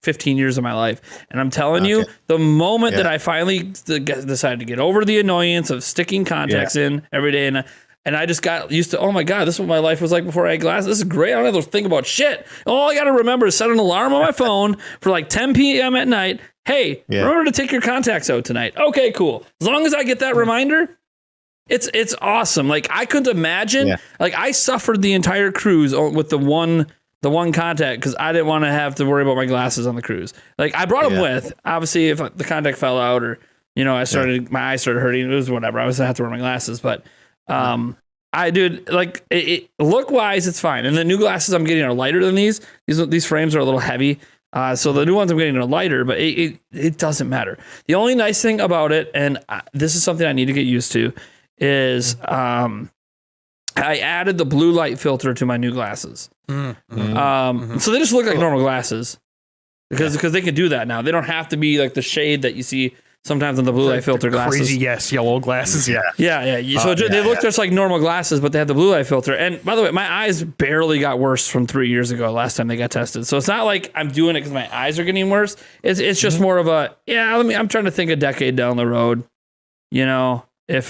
15 years of my life. And I'm telling you, the moment that I finally decided to get over the annoyance of sticking contacts in every day, and I just got used to, oh my God, this is what my life was like before I had glasses. This is great. I don't have to think about shit. All I got to remember is set an alarm on my phone for like 10 p.m. at night. Hey, remember to take your contacts out tonight. Okay, cool. As long as I get that reminder, it's awesome. Like I couldn't imagine, like I suffered the entire cruise with the one contact because I didn't want to have to worry about my glasses on the cruise. Like I brought them with, obviously if the contact fell out or, my eyes started hurting, it was whatever. I was going to have to wear my glasses, but look wise, it's fine. And the new glasses I'm getting are lighter than these. These frames are a little heavy. So the new ones I'm getting are lighter, but it doesn't matter. The only nice thing about it, and this is something I need to get used to, is I added the blue light filter to my new glasses. So they just look like normal glasses because they can do that now. They don't have to be like the shade that you see sometimes on the blue light filter glasses. Crazy, yes, yellow glasses, yeah. Yeah. So they look just like normal glasses, but they have the blue light filter. And by the way, my eyes barely got worse from 3 years ago, last time they got tested. So it's not like I'm doing it because my eyes are getting worse. It's just more of a, I'm trying to think a decade down the road, you know, if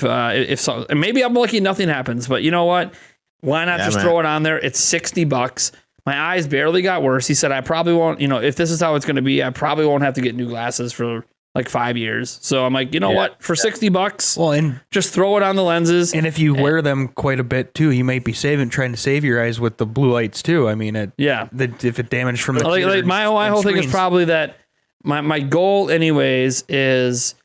so, and maybe I'm lucky nothing happens, but you know what? Why not throw it on there? It's $60. My eyes barely got worse. He said, I probably won't, you know, if this is how it's going to be, I probably won't have to get new glasses for like 5 years. So I'm like, you know what? For $60, well, and just throw it on the lenses. And if you wear them quite a bit too, you might be trying to save your eyes with the blue lights too. I mean, if it damaged from the like my whole thing is probably that my goal anyways is,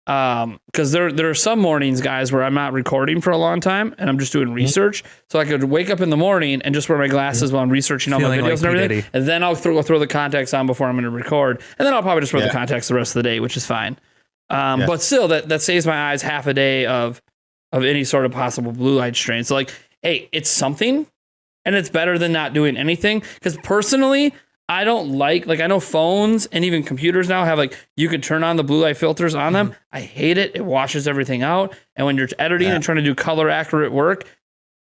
because there are some mornings, guys, where I'm not recording for a long time and I'm just doing research. So I could wake up in the morning and just wear my glasses while I'm researching all my videos and everything. And then I'll throw the contacts on before I'm going to record. And then I'll probably just wear the contacts the rest of the day, which is fine. But still, that saves my eyes half a day of any sort of possible blue light strain. So like, hey, it's something and it's better than not doing anything. Because personally, I don't like I know phones and even computers now have you can turn on the blue light filters on them. I hate it. It washes everything out. And when you're editing and trying to do color accurate work,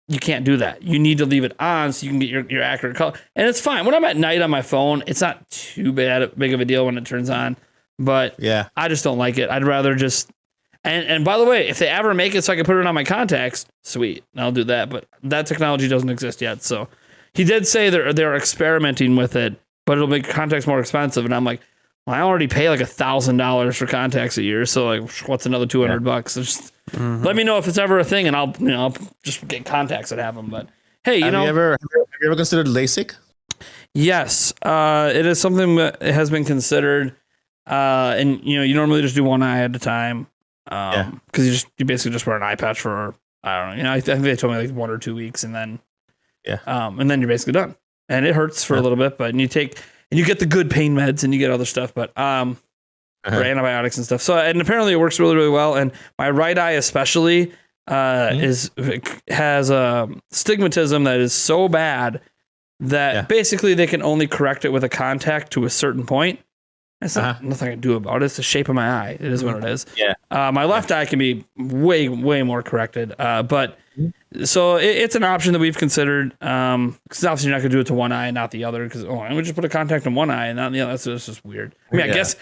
you can't do that. You need to leave it on so you can get your accurate color. And it's fine. When I'm at night on my phone, it's not too big of a deal when it turns on. But I just don't like it. I'd rather just, and by the way, if they ever make it so I can put it on my contacts, sweet. I'll do that. But that technology doesn't exist yet. So he did say they're experimenting with it, but it'll make contacts more expensive. And I'm like, well, I already pay like $1,000 for contacts a year. So like, what's another $200? So just let me know if it's ever a thing, and I'll just get contacts that have them. But hey, have you ever considered LASIK? Yes, it is something that has been considered. And you normally just do one eye at a time. Because you basically just wear an eye patch for, I don't know. I think they told me like 1 or 2 weeks, and then and then you're basically done. And it hurts for a little bit, but you get the good pain meds and you get other stuff, but for antibiotics and stuff. So, and apparently it works really, really well. And my right eye especially has stigmatism that is so bad that basically they can only correct it with a contact to a certain point. That's nothing I can do about it. It's the shape of my eye. It is what it is. Yeah. My left eye can be way, way more corrected. But so it's an option that we've considered. Because obviously you're not going to do it to one eye and not the other. Because I would just put a contact in one eye and not the other. That's just weird. I mean, I guess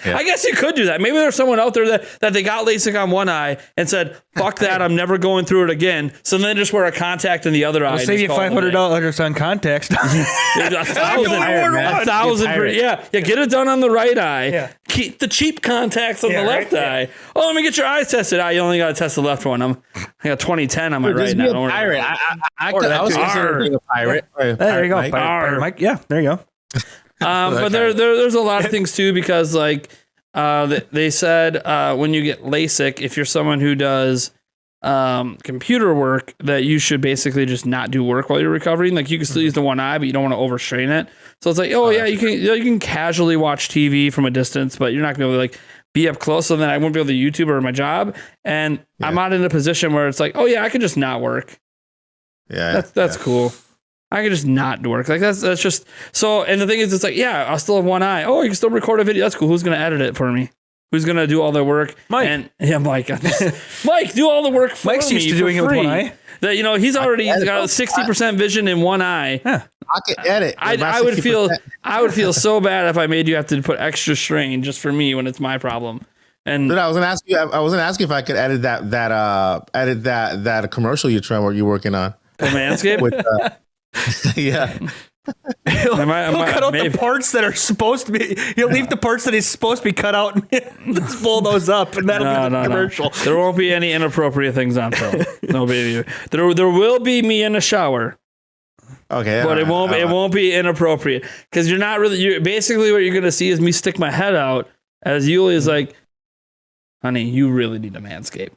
you could do that. Maybe there's someone out there that they got LASIK on one eye and said, "Fuck that! I'm never going through it again." So then they just wear a contact in the other eye. We'll save you $500 on contacts. $1,000. Yeah. Get it done on the right eye. Yeah. Keep the cheap contacts on the left eye. Oh, let me get your eyes tested. You only got to test the left one. I got 20/10 on my right now. Pirate. I was considering a pirate. There you go. Pirate Mike. Yeah, there you go. But there's a lot of things too, because they said when you get LASIK, if you're someone who does computer work, that you should basically just not do work while you're recovering. Like you can still use the one eye, but you don't want to overstrain it. So it's like, you can casually watch TV from a distance, but you're not gonna be able to be up close. So then I won't be able to YouTube or my job, and I'm not in a position where it's like, I can just not work. Yeah, that's cool. I can just not work. That's just so. And the thing is, it's like, I'll still have one eye. Oh, you can still record a video. That's cool. Who's gonna edit it for me? Who's gonna do all the work? Mike. Mike. Mike, do all the work for me. Mike's used to doing it with one eye. That he's already got 60% vision in one eye. Yeah. I can edit. I would feel so bad if I made you have to put extra strain just for me when it's my problem. And I was gonna ask you. I was gonna ask you if I could edit that commercial you're working on. For Manscaped. He'll cut out the parts that are supposed to be. He'll leave the parts that he's supposed to be cut out and just pull those up, and that'll be the commercial. No. There won't be any inappropriate things on film. No baby. There will be me in a shower. Okay, but it won't be inappropriate, because you're not really. You're basically what you're gonna see is me stick my head out as Yuli is like, "Honey, you really need a Manscaped,"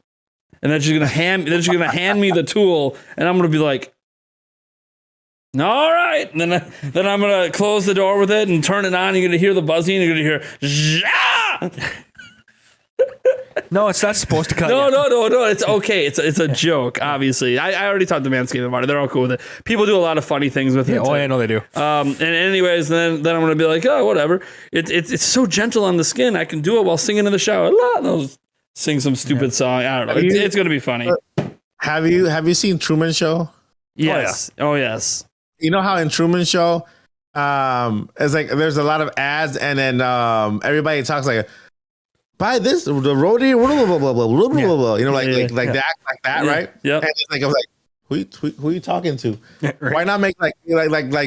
and then she's gonna hand me the tool, and I'm gonna be like, all right. And then I'm going to close the door with it and turn it on. You're going to hear the buzzing. You're going to hear, Zah! No, it's not supposed to cut. No. It's okay. It's a joke, obviously. I already talked to Manscaped about it. They're all cool with it. People do a lot of funny things with it. Oh, I know they do. And anyways, then I'm going to be like, oh, whatever. It's so gentle on the skin. I can do it while singing in the shower. sing some stupid song. I don't know. It's going to be funny. Have you seen Truman Show? Yes. Oh, yes. You know how in Truman Show, it's like there's a lot of ads, and then everybody talks like, buy this, the roadie, blah blah blah blah blah blah blah. You know, like that, right? Yeah. And it's like I was like, who are you talking to? Right. Why not make like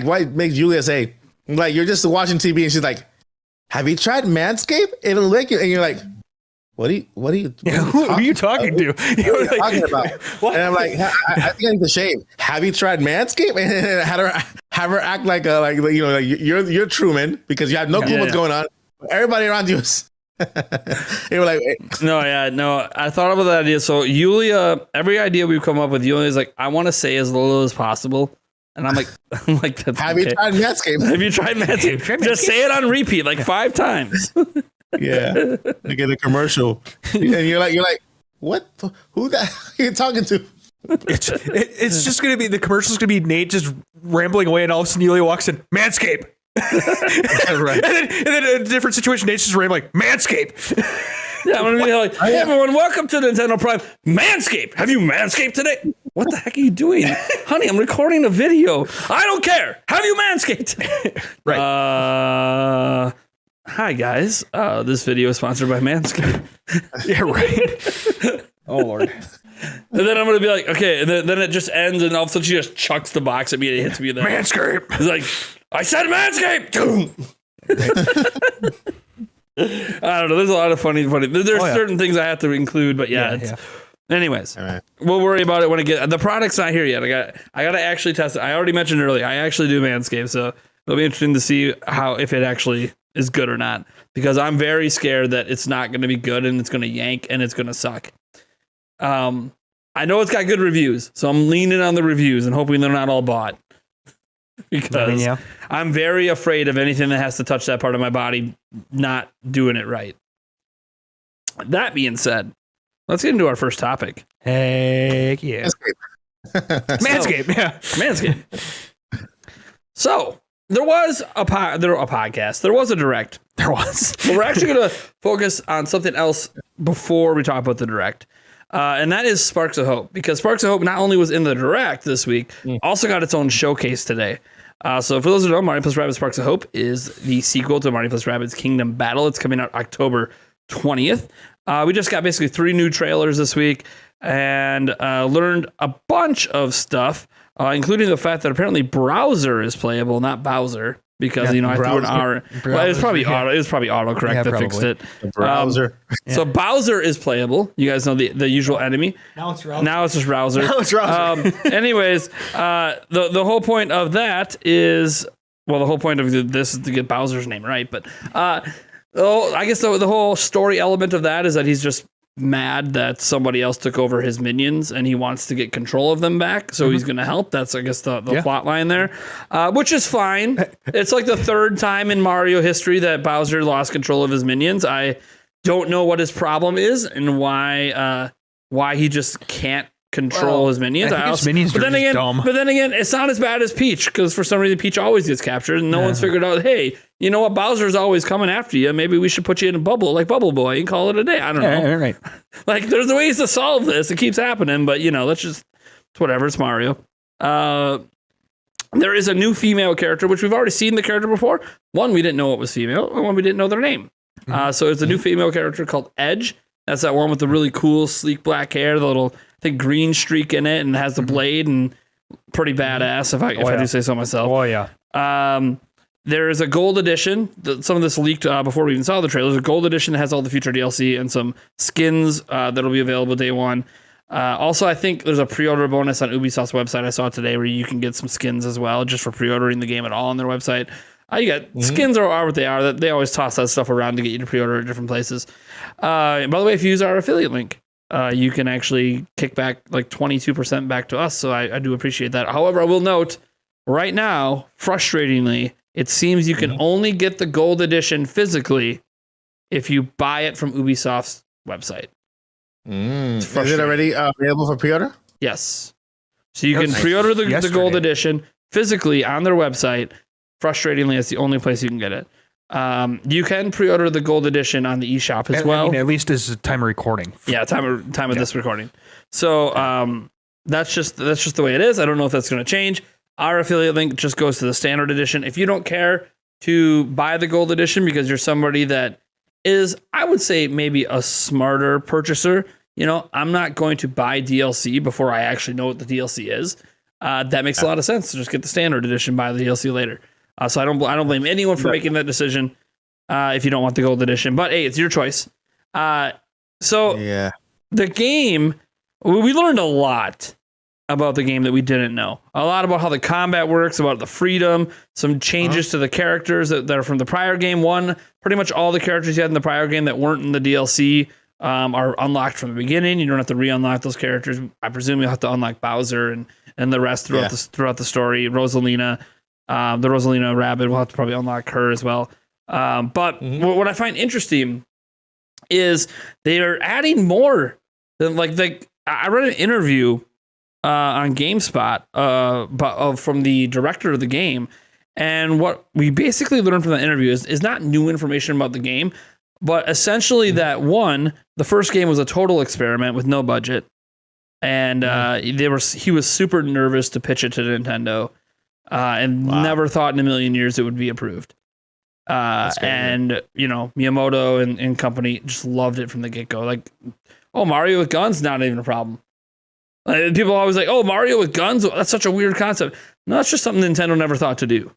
why make Julia say like you're just watching TV and she's like, have you tried Manscaped? It'll lick you, and you're like, What are you who are you talking to? What are you talking about? What? And I'm like, I think I need to shave. Have you tried Manscaped? And have her act like you're Truman because you have no clue what's going on. Everybody around you is. You were like, no. I thought about that idea. So Yulia, every idea we've come up with, Yulia's like, I want to say as little as possible. And I'm like, that's have you tried Manscaped? Have you tried Manscaped? Just say it on repeat like 5 times. Yeah, you get a commercial, and you're like, what? Who that are you talking to? It's just gonna be the commercial's gonna be Nate just rambling away, and all of a sudden Yulia walks in, Manscaped. Right. and then a different situation, Nate's just rambling, Manscaped. Yeah, I'm gonna be like, hey everyone, welcome to Nintendo Prime. Manscaped. Have you Manscaped today? What the heck are you doing, honey? I'm recording a video. I don't care. Have you Manscaped? Right. Hi guys, this video is sponsored by Manscaped. Yeah, right. Oh Lord. And then I'm gonna be like, okay, and then it just ends, and all of a sudden she just chucks the box at me and it hits me in the Manscaped. It's like, I said Manscaped. I don't know. There's a lot of funny. There's certain things I have to include, but anyways, right. We'll worry about it when it gets. The product's not here yet. I got to actually test it. I already mentioned earlier. I actually do Manscaped, so it'll be interesting to see if it actually is good or not, because I'm very scared that it's not going to be good and it's going to yank and it's going to suck. I know it's got good reviews, so I'm leaning on the reviews and hoping they're not all bought, because I'm very afraid of anything that has to touch that part of my body not doing it right. That being said, let's get into our first topic. Heck yeah. Manscaped. Manscaped. So there was a podcast. There was a direct. There was. But we're actually going to focus on something else before we talk about the direct. And that is Sparks of Hope, because Sparks of Hope not only was in the direct this week, also got its own showcase today. So for those who don't know, Mario + Rabbids Sparks of Hope is the sequel to Mario + Rabbids Kingdom Battle. It's coming out October 20th. We just got basically 3 new trailers this week and learned a bunch of stuff, including the fact that apparently Browser is playable, not Bowser. Because I threw an R. Well, it was probably autocorrect that fixed it. Browser. So Bowser is playable. You guys know the usual enemy. Now it's Rouser. Now it's just Rouser. Anyways, the whole point of that is, well, the whole point of this is to get Bowser's name right. But I guess the whole story element of that is that he's just mad that somebody else took over his minions and he wants to get control of them back, so he's going to help. That's, I guess, the plot line there, which is fine. It's like the 3rd time in Mario history that Bowser lost control of his minions. I don't know what his problem is and why he just can't control his minions. But then again, it's not as bad as Peach, because for some reason Peach always gets captured and no one's figured out, hey, you know what, Bowser's always coming after you. Maybe we should put you in a bubble like Bubble Boy and call it a day. I don't know. Right. Like, there's ways to solve this. It keeps happening, but it's whatever. It's Mario. There is a new female character, which we've already seen the character before. One, we didn't know it was female, and one, we didn't know their name. So it's a new female character called Edge. That's that one with the really cool, sleek black hair, the little, I think, green streak in it, and has the blade, and pretty badass, if I do say so myself. Oh, yeah. There is a gold edition. Some of this leaked before we even saw the trailer. There's a gold edition that has all the future DLC and some skins that'll be available day one. Also, I think there's a pre-order bonus on Ubisoft's website I saw today where you can get some skins as well, just for pre-ordering the game at all on their website. You got skins are what they are. They always toss that stuff around to get you to pre-order at different places. And by the way, if you use our affiliate link, you can actually kick back like 22% back to us. So I do appreciate that. However, I will note right now, frustratingly, it seems you can only get the gold edition physically if you buy it from Ubisoft's website. Is it already available for pre-order? Yes. So you can pre-order the gold edition physically on their website. Frustratingly, it's the only place you can get it. You can pre-order the gold edition on the eShop as well. I mean, at least as a time of recording. Yeah, time of this recording. So that's just the way it is. I don't know if that's going to change. Our affiliate link just goes to the standard edition. If you don't care to buy the gold edition because you're somebody that is, I would say, maybe a smarter purchaser, I'm not going to buy DLC before I actually know what the DLC is. That makes a lot of sense to just get the standard edition, buy the DLC later. So I don't blame anyone for making that decision if you don't want the gold edition. But hey, it's your choice. The game, we learned a lot about the game that we didn't know. A lot about how the combat works, about the freedom, some changes to the characters that are from the prior game. Pretty much all the characters you had in the prior game that weren't in the DLC are unlocked from the beginning. You don't have to re-unlock those characters. I presume you'll have to unlock Bowser and the rest throughout the story. Rosalina, the Rosalina Rabbid, we'll have to probably unlock her as well. But what I find interesting is they are adding more than I read an interview on GameSpot from the director of the game, and what we basically learned from that interview is not new information about the game, but essentially that the first game was a total experiment with no budget, and he was super nervous to pitch it to Nintendo, and never thought in a million years it would be approved. And Miyamoto and company just loved it from the get-go. Mario with guns, not even a problem. People are always like, oh, Mario with guns? That's such a weird concept. No, that's just something Nintendo never thought to do.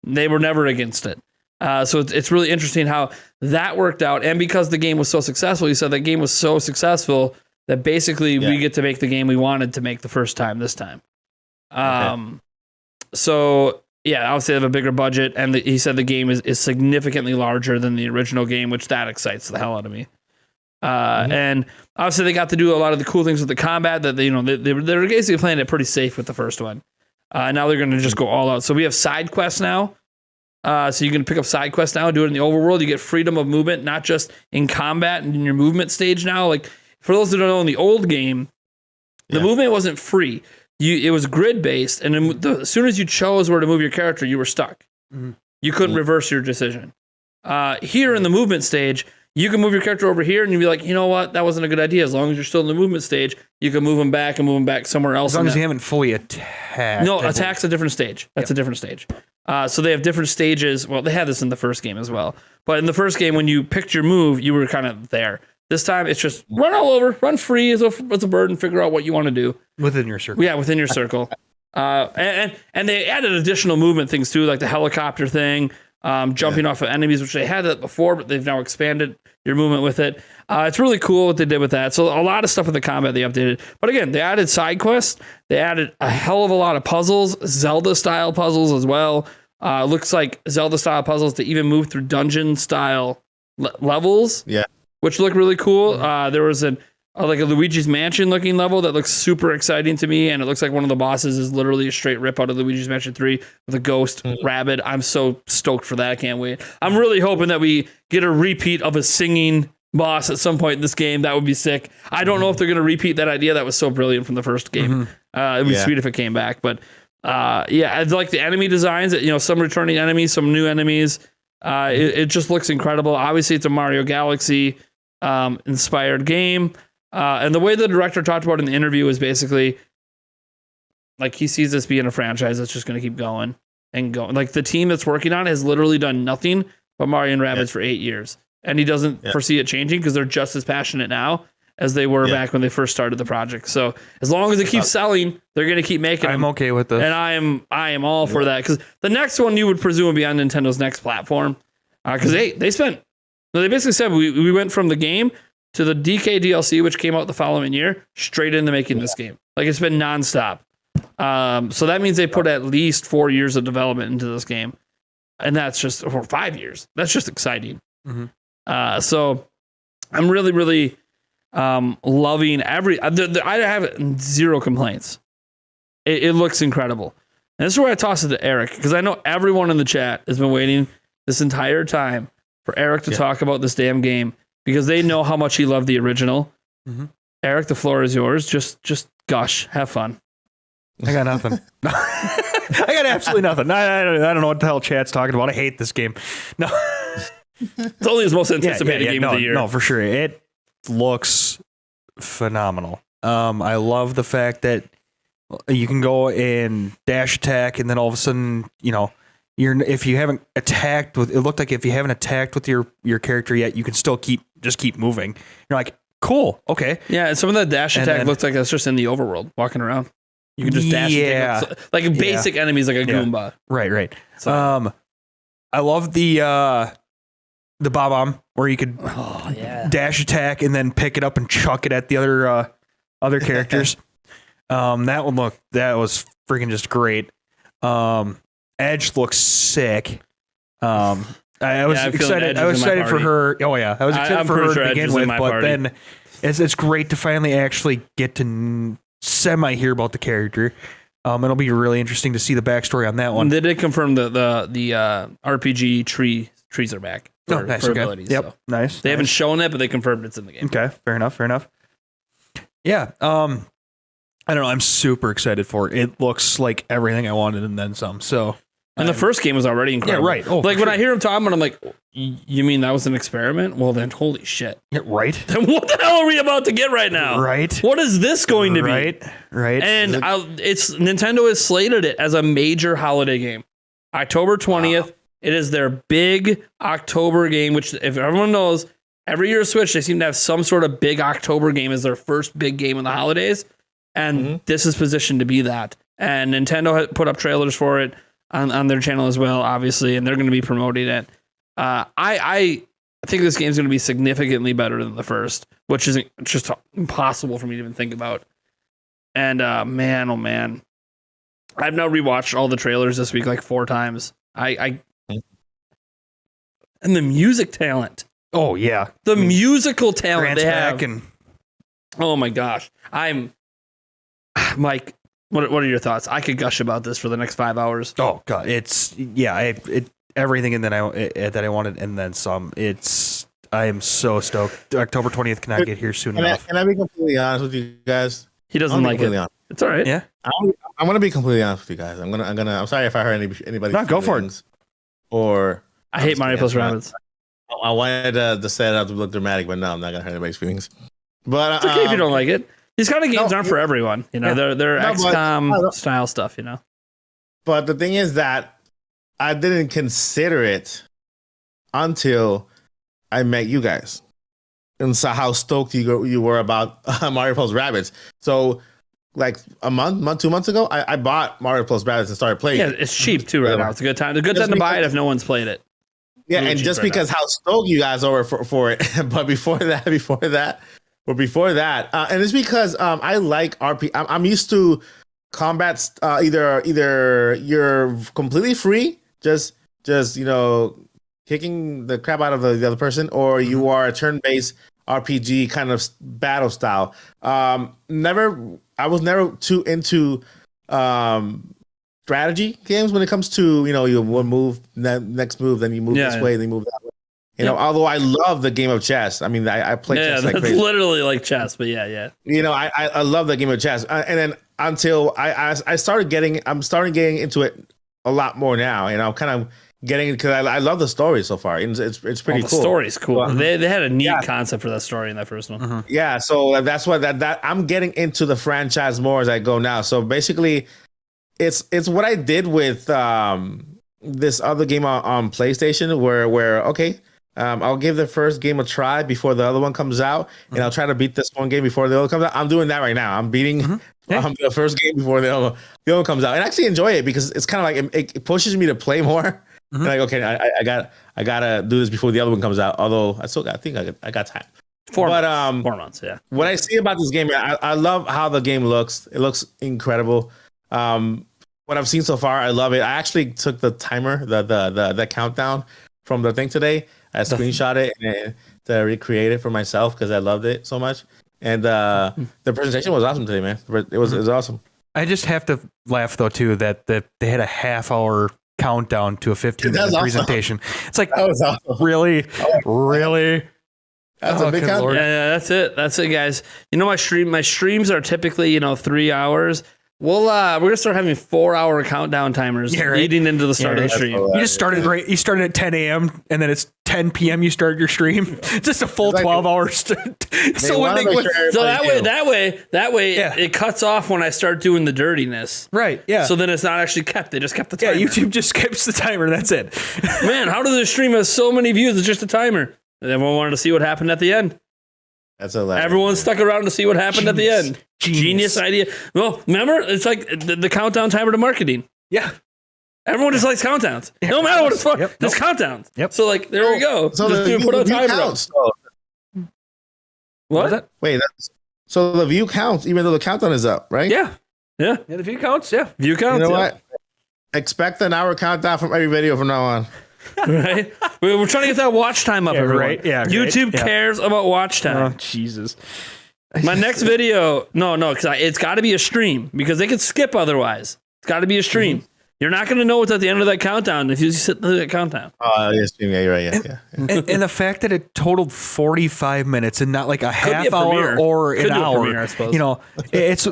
They were never against it. So it's really interesting how that worked out. And because the game was so successful, you said that game was so successful that basically we get to make the game we wanted to make the first time this time. So, yeah, obviously they have a bigger budget. And he said the game is significantly larger than the original game, which that excites the hell out of me. And obviously they got to do a lot of the cool things with the combat that they were basically playing it pretty safe with the first one. Now they're going to just go all out. So we have side quests now. So you can pick up side quests now, do it in the overworld. You get freedom of movement, not just in combat and in your movement stage now. For those that don't know, in the old game, the movement wasn't free. It was grid based, and as soon as you chose where to move your character, you were stuck. You couldn't reverse your decision. Here in the movement stage, you can move your character over here and you'd be like, you know what? That wasn't a good idea. As long as you're still in the movement stage, you can move them back and move them back somewhere else. As long as you haven't fully attacked. No, attack's a different stage. That's a different stage. So they have different stages. Well, they had this in the first game as well. But in the first game, when you picked your move, you were kind of there. This time, it's just run all over, run free as a bird and figure out what you want to do. Within your circle. Yeah, within your circle. And they added additional movement things too, like the helicopter thing. Jumping off of enemies, which they had that before, but they've now expanded your movement with it. It's really cool what they did with that. So a lot of stuff with the combat they updated. But again, they added side quests. They added a hell of a lot of puzzles, Zelda-style puzzles as well. Looks like Zelda-style puzzles to even move through dungeon-style levels, which look really cool. There was a Luigi's Mansion looking level that looks super exciting to me, and it looks like one of the bosses is literally a straight rip out of Luigi's Mansion 3 with a ghost rabbit. I'm so stoked for that. I can't wait. I'm really hoping that we get a repeat of a singing boss at some point in this game. That would be sick. I don't know if they're going to repeat that idea. That was so brilliant from the first game. It would be sweet if it came back. But I like the enemy designs. Some returning enemies, some new enemies. It just looks incredible. Obviously, it's a Mario Galaxy inspired game. And the way the director talked about it in the interview is basically he sees this being a franchise that's just going to keep going and going. The team that's working on it has literally done nothing but Mario and Rabbids for 8 years. And he doesn't foresee it changing because they're just as passionate now as they were back when they first started the project. So as long as it keeps selling, they're going to keep making them. I'm okay with this. And I am all for that, because the next one you would presume would be on Nintendo's next platform. Because they basically said we went from the game to the DK DLC, which came out the following year, straight into making this game. It's been nonstop. So that means they put at least 4 years of development into this game. And that's just, or 5 years. That's just exciting. So I'm really, really loving I have zero complaints. It looks incredible. And this is where I toss it to Eric, because I know everyone in the chat has been waiting this entire time for Eric to talk about this damn game, because they know how much he loved the original. Eric, the floor is yours. Just gush. Have fun. I got nothing. I got absolutely nothing. I don't know what the hell chat's talking about. I hate this game. No. It's only his most anticipated game of the year. No, for sure. It looks phenomenal. I love the fact that you can go and dash attack, and then all of a sudden, if you haven't attacked with, it looked like if you haven't attacked with your character yet, you can still keep moving. You're like, cool, okay. Yeah, and some of the dash attack looks like it's just in the overworld, walking around. You can just dash. Yeah, like basic enemies, like a Goomba. Right. So. I love the bomb where you could dash attack and then pick it up and chuck it at the other characters. That was freaking just great. Edge looks sick. I was excited. I was excited for her. Oh yeah, I was excited for her to begin with, but then it's great to finally actually get to semi hear about the character. It'll be really interesting to see the backstory on that one. They did confirm the RPG trees are back. For abilities. Yep. So. Nice. They haven't shown it, but they confirmed it's in the game. Okay. Fair enough. Yeah. I don't know. I'm super excited for it. It looks like everything I wanted and then some. So. And the first game was already incredible. Yeah, right. Oh, like when I hear him talking, I'm like, you mean that was an experiment? Well, then holy shit. Yeah, right. Then what the hell are we about to get right now? Right. What is this going to be? Right. And Nintendo has slated it as a major holiday game. October 20th. Wow. It is their big October game, which if everyone knows, every year Switch, they seem to have some sort of big October game as their first big game in the holidays. And this is positioned to be that. And Nintendo had put up trailers for it on their channel as well, obviously, and they're going to be promoting it. I think this game's going to be significantly better than the first, which is just impossible for me to even think about. And man, oh man, I've now rewatched all the trailers this week like 4 times. And the music talent. Oh yeah, the musical talent Grant's they have. And oh my gosh, I'm Mike. What are your thoughts? I could gush about this for the next 5 hours. Oh god, it's everything and then that I wanted and then some. I am so stoked. October 20th cannot get here soon enough. Can I be completely honest with you guys? He doesn't like it. Honest. It's all right. Yeah. I'm gonna be completely honest with you guys. I'm sorry if I hurt anybody. No, go for it. Or I hate Mario plus Rabbids. I wanted to set it up to look dramatic, but no, I'm not gonna hurt anybody's feelings. But it's okay if you don't like it. These kind of games aren't for everyone, They're XCOM style stuff, But the thing is that I didn't consider it until I met you guys and saw how stoked you were about Mario plus Rabbids. So, like a month, 2 months ago, I bought Mario plus Rabbids and started playing. Yeah, it's cheap too right now. It's a good time. It's a good time to buy it if no one's played it. Yeah, really, and just because how stoked you guys are for it, but before that, and it's because I like RP. I'm used to combats. Either you're completely free, just kicking the crap out of the other person, or you are a turn-based RPG kind of battle style. I was never too into strategy games when it comes to you one move, next move, then you move this way, then you move that way. Although I love the game of chess. I mean, I play chess like crazy. Yeah, that's literally like chess, but yeah. I love the game of chess. And then until I'm starting getting into it a lot more now. And I'm kind of getting it because I love the story so far. It's pretty cool. The story's cool. They had a neat concept for that story in that first one. Mm-hmm. Yeah, so that's why that I'm getting into the franchise more as I go now. So basically, it's what I did with this other game on PlayStation where okay. I'll give the first game a try before the other one comes out, and I'll try to beat this one game before the other comes out. I'm doing that right now. I'm beating the first game before the other one comes out, and I actually enjoy it because it's kind of like it pushes me to play more. Like, okay, I gotta do this before the other one comes out. Although I think I got time. 4 months, yeah. What I see about this game, I love how the game looks. It looks incredible. What I've seen so far, I love it. I actually took the timer, the countdown from the thing today. I screenshot it and to recreate it for myself because I loved it so much. And the presentation was awesome today, man. It was awesome. I just have to laugh though too that they had a half-hour countdown to a 15-minute presentation. It's like, that was awesome. Really. That's a big countdown. Yeah, that's it, guys. My streams are typically 3 hours. we're gonna start having 4-hour countdown timers leading into the start of the stream. You just started You started at 10 a.m. and then it's 10 p.m. You started your stream. Just a full 12 hours. So that way, it cuts off when I start doing the dirtiness. Right. Yeah. So then it's not actually kept. They just kept the timer. Yeah. YouTube just skips the timer. That's it. Man, how does this stream have so many views? It's just a timer. And everyone wanted to see what happened at the end. That's hilarious. Everyone stuck around to see what happened at the end. Genius idea. Well, remember, it's like the countdown timer to marketing. Yeah. Everyone just likes countdowns. Yeah, no matter what it's for, just countdowns. Yep. So like, there we go. So just put a timer counts, up. What? Wait, so the view counts even though the countdown is up, right? Yeah. Yeah. Yeah, the view counts. Yeah. View counts. You know what? Expect an hour countdown from every video from now on. Right? We're trying to get that watch time up, everyone. Right? Yeah. YouTube cares about watch time. Oh, Jesus. My next video, no, because it's got to be a stream because they could skip otherwise. It's got to be a stream. You're not going to know what's at the end of that countdown if you sit through that countdown. Oh, yes, yeah, you're right. Yeah. And the fact that it totaled 45 minutes and not like a half hour or an hour, premiere, I suppose. You know, it's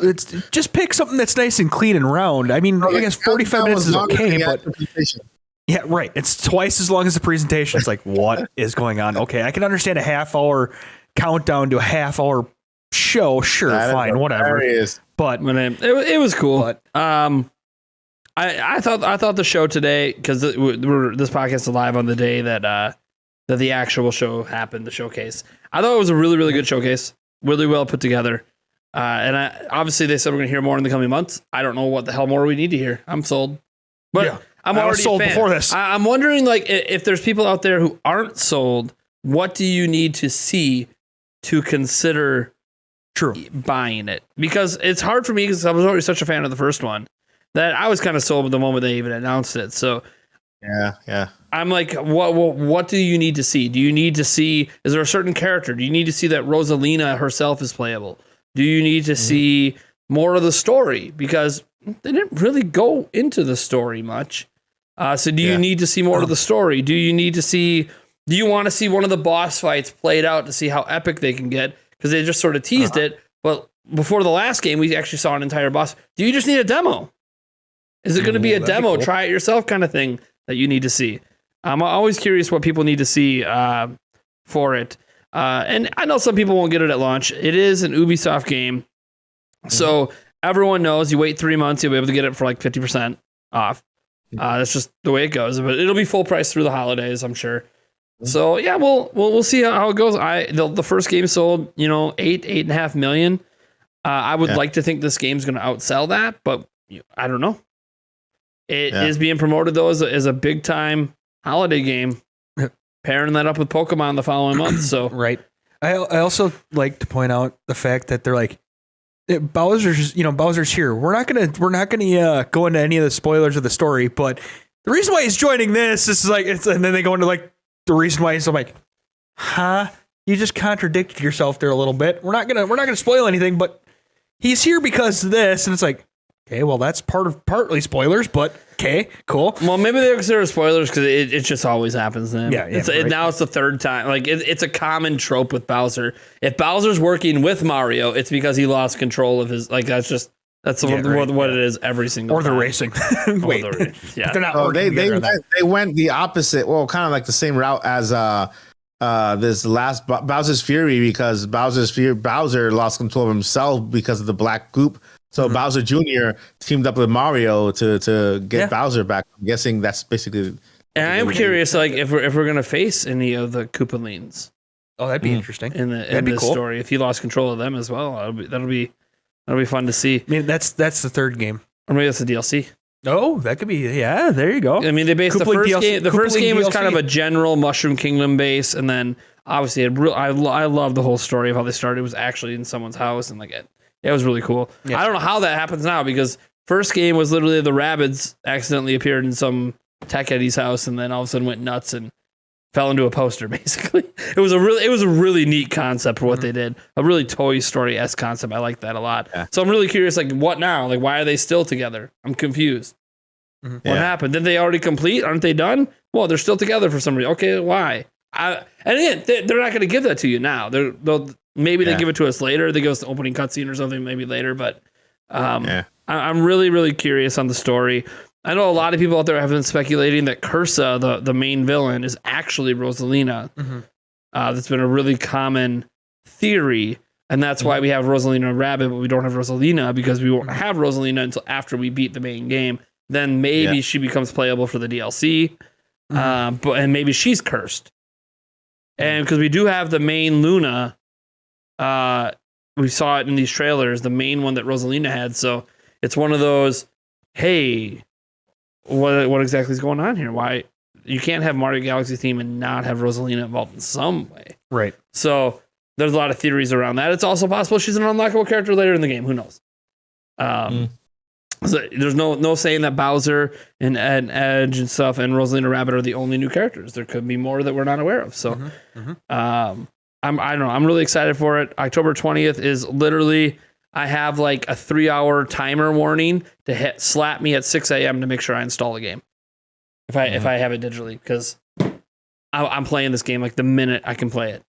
just pick something that's nice and clean and round. I mean, I guess 45 minutes is okay, but yeah, right. It's twice as long as the presentation. It's like, what is going on? Okay, I can understand a half hour countdown to a half hour show. Sure, fine, whatever. But it was cool. But, I thought the show today, because this podcast is live on the day that the actual show happened, the showcase. I thought it was a really, really good showcase, really well put together. And obviously they said we're going to hear more in the coming months. I don't know what the hell more we need to hear. I'm sold, but I'm already sold before this. I'm wondering, like, if there's people out there who aren't sold, what do you need to see to consider buying it? Because it's hard for me because I was already such a fan of the first one that I was kind of sold the moment they even announced it. So yeah. I'm like, what do you need to see? Do you need to see, is there a certain character? Do you need to see that Rosalina herself is playable? Do you need to see more of the story? Because they didn't really go into the story much. So do you need to see more of the story? Do you want to see one of the boss fights played out to see how epic they can get? Because they just sort of teased it. But before the last game, we actually saw an entire boss. Do you just need a demo? Is it going to be a demo, try it yourself kind of thing that you need to see? I'm always curious what people need to see for it. And I know some people won't get it at launch. It is an Ubisoft game. So everyone knows you wait 3 months, you'll be able to get it for like 50% off. That's just the way it goes. But it'll be full price through the holidays, I'm sure. So yeah, we'll see how it goes. The first game sold, 8.5 million. I would like to think this game's going to outsell that, but I don't know. It is being promoted though as a big time holiday game, pairing that up with Pokemon the following month. So right. I also like to point out the fact that they're like, Bowser's here. We're not gonna go into any of the spoilers of the story, but the reason why he's joining this is like, and then they go into like the reason why he's like, you just contradicted yourself there a little bit. We're not gonna spoil anything, but he's here because of this, and it's like, okay, well, that's partly spoilers, but okay, cool. Well, maybe they consider spoilers because it just always happens then. Yeah, now it's the third time. Like it's a common trope with Bowser. If Bowser's working with Mario, it's because he lost control of his. Like that's what it is every single. Or time. They're racing. Wait, they're not. Oh, they went the opposite. Well, kind of like the same route as this last Bowser's Fury, because Bowser lost control of himself because of the black goop. So Bowser Jr. teamed up with Mario to get Bowser back. I'm guessing that's basically. And I am curious, like if we're gonna face any of the Koopalings. Oh, that'd be interesting in this story. If he lost control of them as well, that'll be fun to see. I mean, that's the third game, or maybe that's the DLC. Oh, that could be. Yeah, there you go. I mean, they based the first game. The first game was kind of a general Mushroom Kingdom base, and then obviously I love the whole story of how they started. It was actually in someone's house, and like it was really cool. Yeah. I don't know how that happens now, because first game was literally the Rabbids accidentally appeared in some tech Eddie's house, and then all of a sudden went nuts and fell into a poster. Basically, it was a really neat concept for what they did. A really Toy Story-esque concept. I like that a lot. Yeah. So I'm really curious, like what now? Like why are they still together? I'm confused. What happened? Did they already complete? Aren't they done? Well, they're still together for some reason. Okay, why? And again, they're not going to give that to you now. Maybe they give it to us later. They give us the opening cutscene or something maybe later, but I'm really, really curious on the story. I know a lot of people out there have been speculating that Cursa, the main villain, is actually Rosalina. That's been a really common theory, and that's why we have Rosalina and Rabbid, but we don't have Rosalina, because we won't have Rosalina until after we beat the main game. Then maybe she becomes playable for the DLC, and maybe she's cursed. And because we do have the main Luna, we saw it in these trailers, the main one that Rosalina had. So it's one of those, hey, what exactly is going on here? Why you can't have Mario Galaxy theme and not have Rosalina involved in some way? Right. So there's a lot of theories around that. It's also possible she's an unlockable character later in the game. Who knows? So there's no saying that Bowser and Edge and stuff and Rosalina Rabbit are the only new characters. There could be more that we're not aware of. So I don't know. I'm really excited for it. October 20th is literally, I have like a 3-hour timer warning to slap me at 6 a.m. to make sure I install the game. If I have it digitally, because I'm playing this game like the minute I can play it.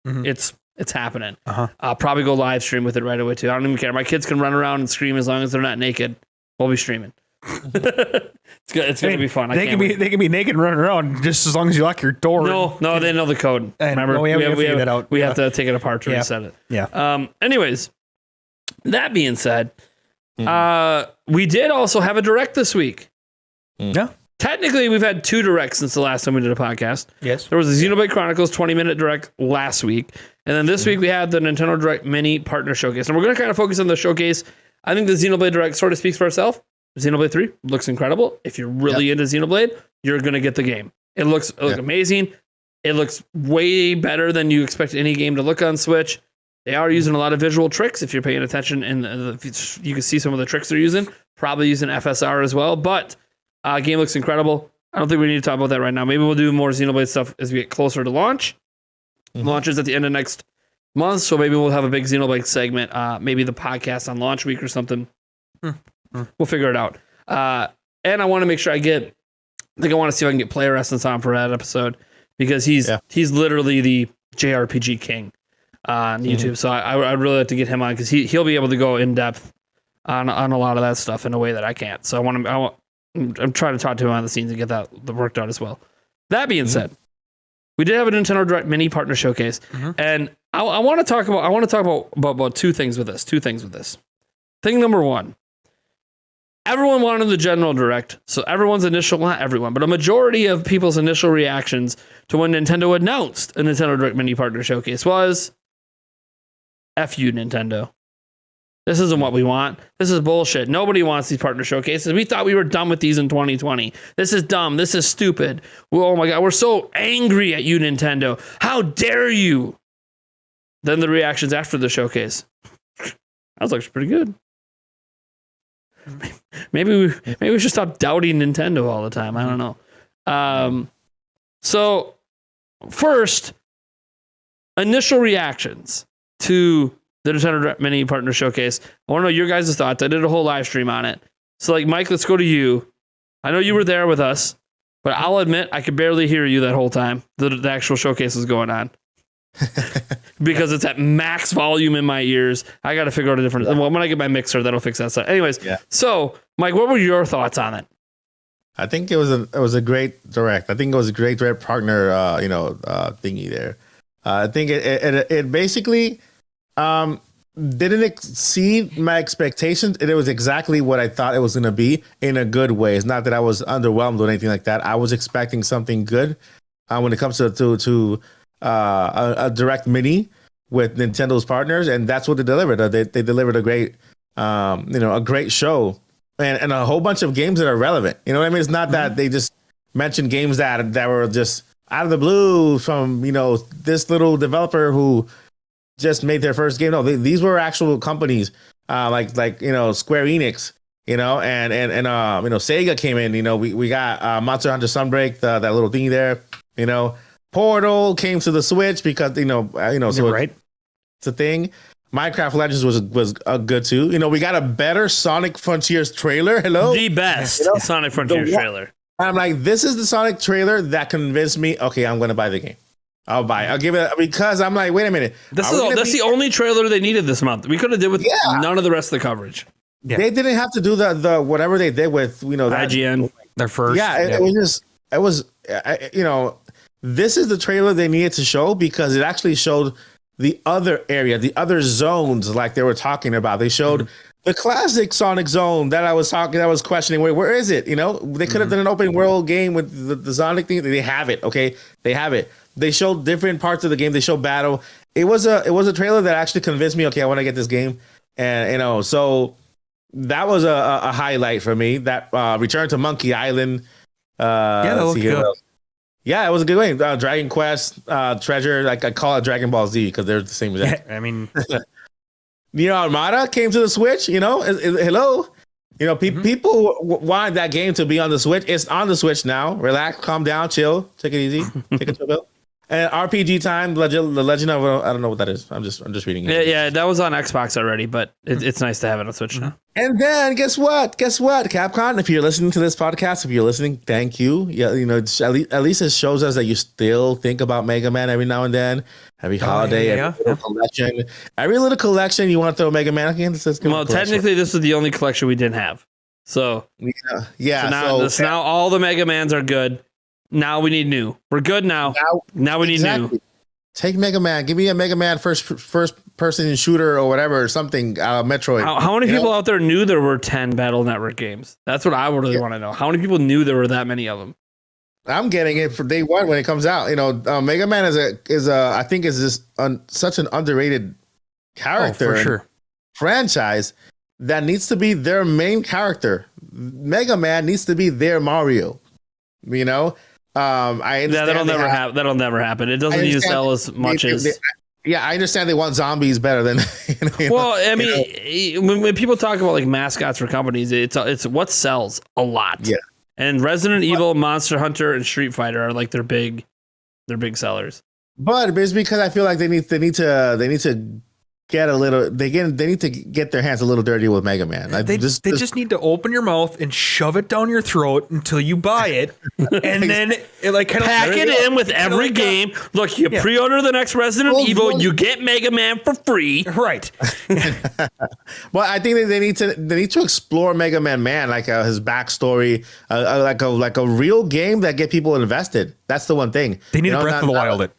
It's happening. I'll probably go live stream with it right away too. I don't even care. My kids can run around and scream as long as they're not naked. We'll be streaming. It's gonna be fun. They can be naked and running around just as long as you lock your door. No, they know the code. Remember, we have to figure that out. We have to take it apart to reset it. Yeah. Anyways, that being said, we did also have a direct this week. Yeah. Technically, we've had 2 directs since the last time we did a podcast. Yes. There was a Xenoblade Chronicles 20-minute direct last week. And then this week we had the Nintendo Direct Mini Partner Showcase. And we're going to kind of focus on the showcase. I think the Xenoblade Direct sort of speaks for itself. Xenoblade 3 looks incredible. If you're really into Xenoblade, you're going to get the game. It looks amazing. It looks way better than you expect any game to look on Switch. They are using a lot of visual tricks if you're paying attention, and you can see some of the tricks they're using. Probably using FSR as well, but game looks incredible. I don't think we need to talk about that right now. Maybe we'll do more Xenoblade stuff as we get closer to launch. Launch is at the end of next month, so maybe we'll have a big Xenoblade segment, maybe the podcast on launch week or something. We'll figure it out. And I want to make sure I want to see if I can get Player Essence on for that episode, because he's literally the JRPG king on YouTube. So I'd really like to get him on, because he'll be able to go in depth on a lot of that stuff in a way that I can't. So I'm trying to talk to him on the scenes and get that worked out as well. That being said, we did have a Nintendo Direct Mini Partner Showcase, and I want to talk about two things with this. Thing number one, everyone wanted the general direct, so not everyone, but a majority of people's initial reactions to when Nintendo announced a Nintendo Direct Mini Partner Showcase was, F you, Nintendo. This isn't what we want. This is bullshit. Nobody wants these partner showcases. We thought we were done with these in 2020. This is dumb. This is stupid. Oh my God, we're so angry at you, Nintendo. How dare you? Then the reactions after the showcase. That was actually pretty good. Maybe we should stop doubting Nintendo all the time. I don't know. So first, initial reactions to the Nintendo Direct Mini Partner Showcase. I want to know your guys' thoughts. I did a whole live stream on it. So, Mike, let's go to you. I know you were there with us, but I'll admit I could barely hear you that whole time the actual showcase was going on. Because it's at max volume in my ears. I got to figure out a different... Well, when I get my mixer, that'll fix that stuff. Anyways, So, Mike, what were your thoughts on it? I think it was a great direct. I think it was a great direct partner, thingy there. I think it basically... didn't exceed my expectations. It was exactly what I thought it was going to be, in a good way. It's not that I was underwhelmed or anything like that. I was expecting something good when it comes to a direct mini with Nintendo's partners, and that's what they delivered. They delivered a great, a great show and a whole bunch of games that are relevant. You know what I mean? It's not that they just mentioned games that were just out of the blue from this little developer who just made their first game. No, these were actual companies, like Square Enix, and Sega came in. We got Monster Hunter Sunbreak, that little thingy there. Portal came to the Switch because so right. It's a thing. Minecraft Legends was good too. We got a better Sonic Frontiers trailer. Hello, the best Sonic Frontiers trailer. I'm like, this is the Sonic trailer that convinced me. Okay, I'm going to buy the game. I'll give it, because I'm like, wait a minute. That's the only trailer they needed this month. We could have did with none of the rest of the coverage. They didn't have to do the whatever they did with that IGN. Their first. Yeah, it was this is the trailer they needed to show because it actually showed the other area, the other zones, like they were talking about. They showed the classic Sonic Zone that I was questioning. Where is it? They could have done an open world game with the Sonic thing. They have it. Okay, they have it. They showed different parts of the game. They showed battle. It was a trailer that actually convinced me. Okay, I want to get this game, and so that was a highlight for me. That Return to Monkey Island. That looked good. Yeah, it was a good game. Dragon Quest, Treasure. Like I call it Dragon Ball Z because they're the same as that. I mean, Nier Automata came to the Switch. Hello. People wanted that game to be on the Switch. It's on the Switch now. Relax, calm down, chill, take it easy, take a chill pill. And RPG Time, the Legend of I don't know what that is. I'm just reading it. Yeah, that was on Xbox already, but it's nice to have it on Switch now. And then guess what? Capcom, if you're listening to this podcast, thank you. Yeah, at least it shows us that you still think about Mega Man every now and then, every holiday, every little collection. Every little collection you want to throw Mega Man again. Well, technically, this is the only collection we didn't have. So So now all the Mega Mans are good. Now we need new. We're good now. Now we need new. Take Mega Man. Give me a Mega Man first person shooter or whatever, or something. Metroid. How many people out there knew there were 10 Battle Network games? That's what I really want to know. How many people knew there were that many of them? I'm getting it for day one when it comes out. Mega Man is I think is just such an underrated character for sure. Franchise that needs to be their main character. Mega Man needs to be their Mario. I understand that'll never happen. It doesn't need to sell as much as. I understand they want zombies better than. Well, I mean, when people talk about like mascots for companies, it's what sells a lot. Yeah. And Resident Evil, Monster Hunter, and Street Fighter are like their big sellers. But it's because I feel like they need to get a little. They need to get their hands a little dirty with Mega Man. They just need to open your mouth and shove it down your throat until you buy it, and then it pack it in with every game. Look, you pre-order the next Resident Evil, you get Mega Man for free. Right. Well, I think they need to explore Mega Man, like his backstory, like a real game that get people invested. That's the one thing. They need Breath of the Wild it.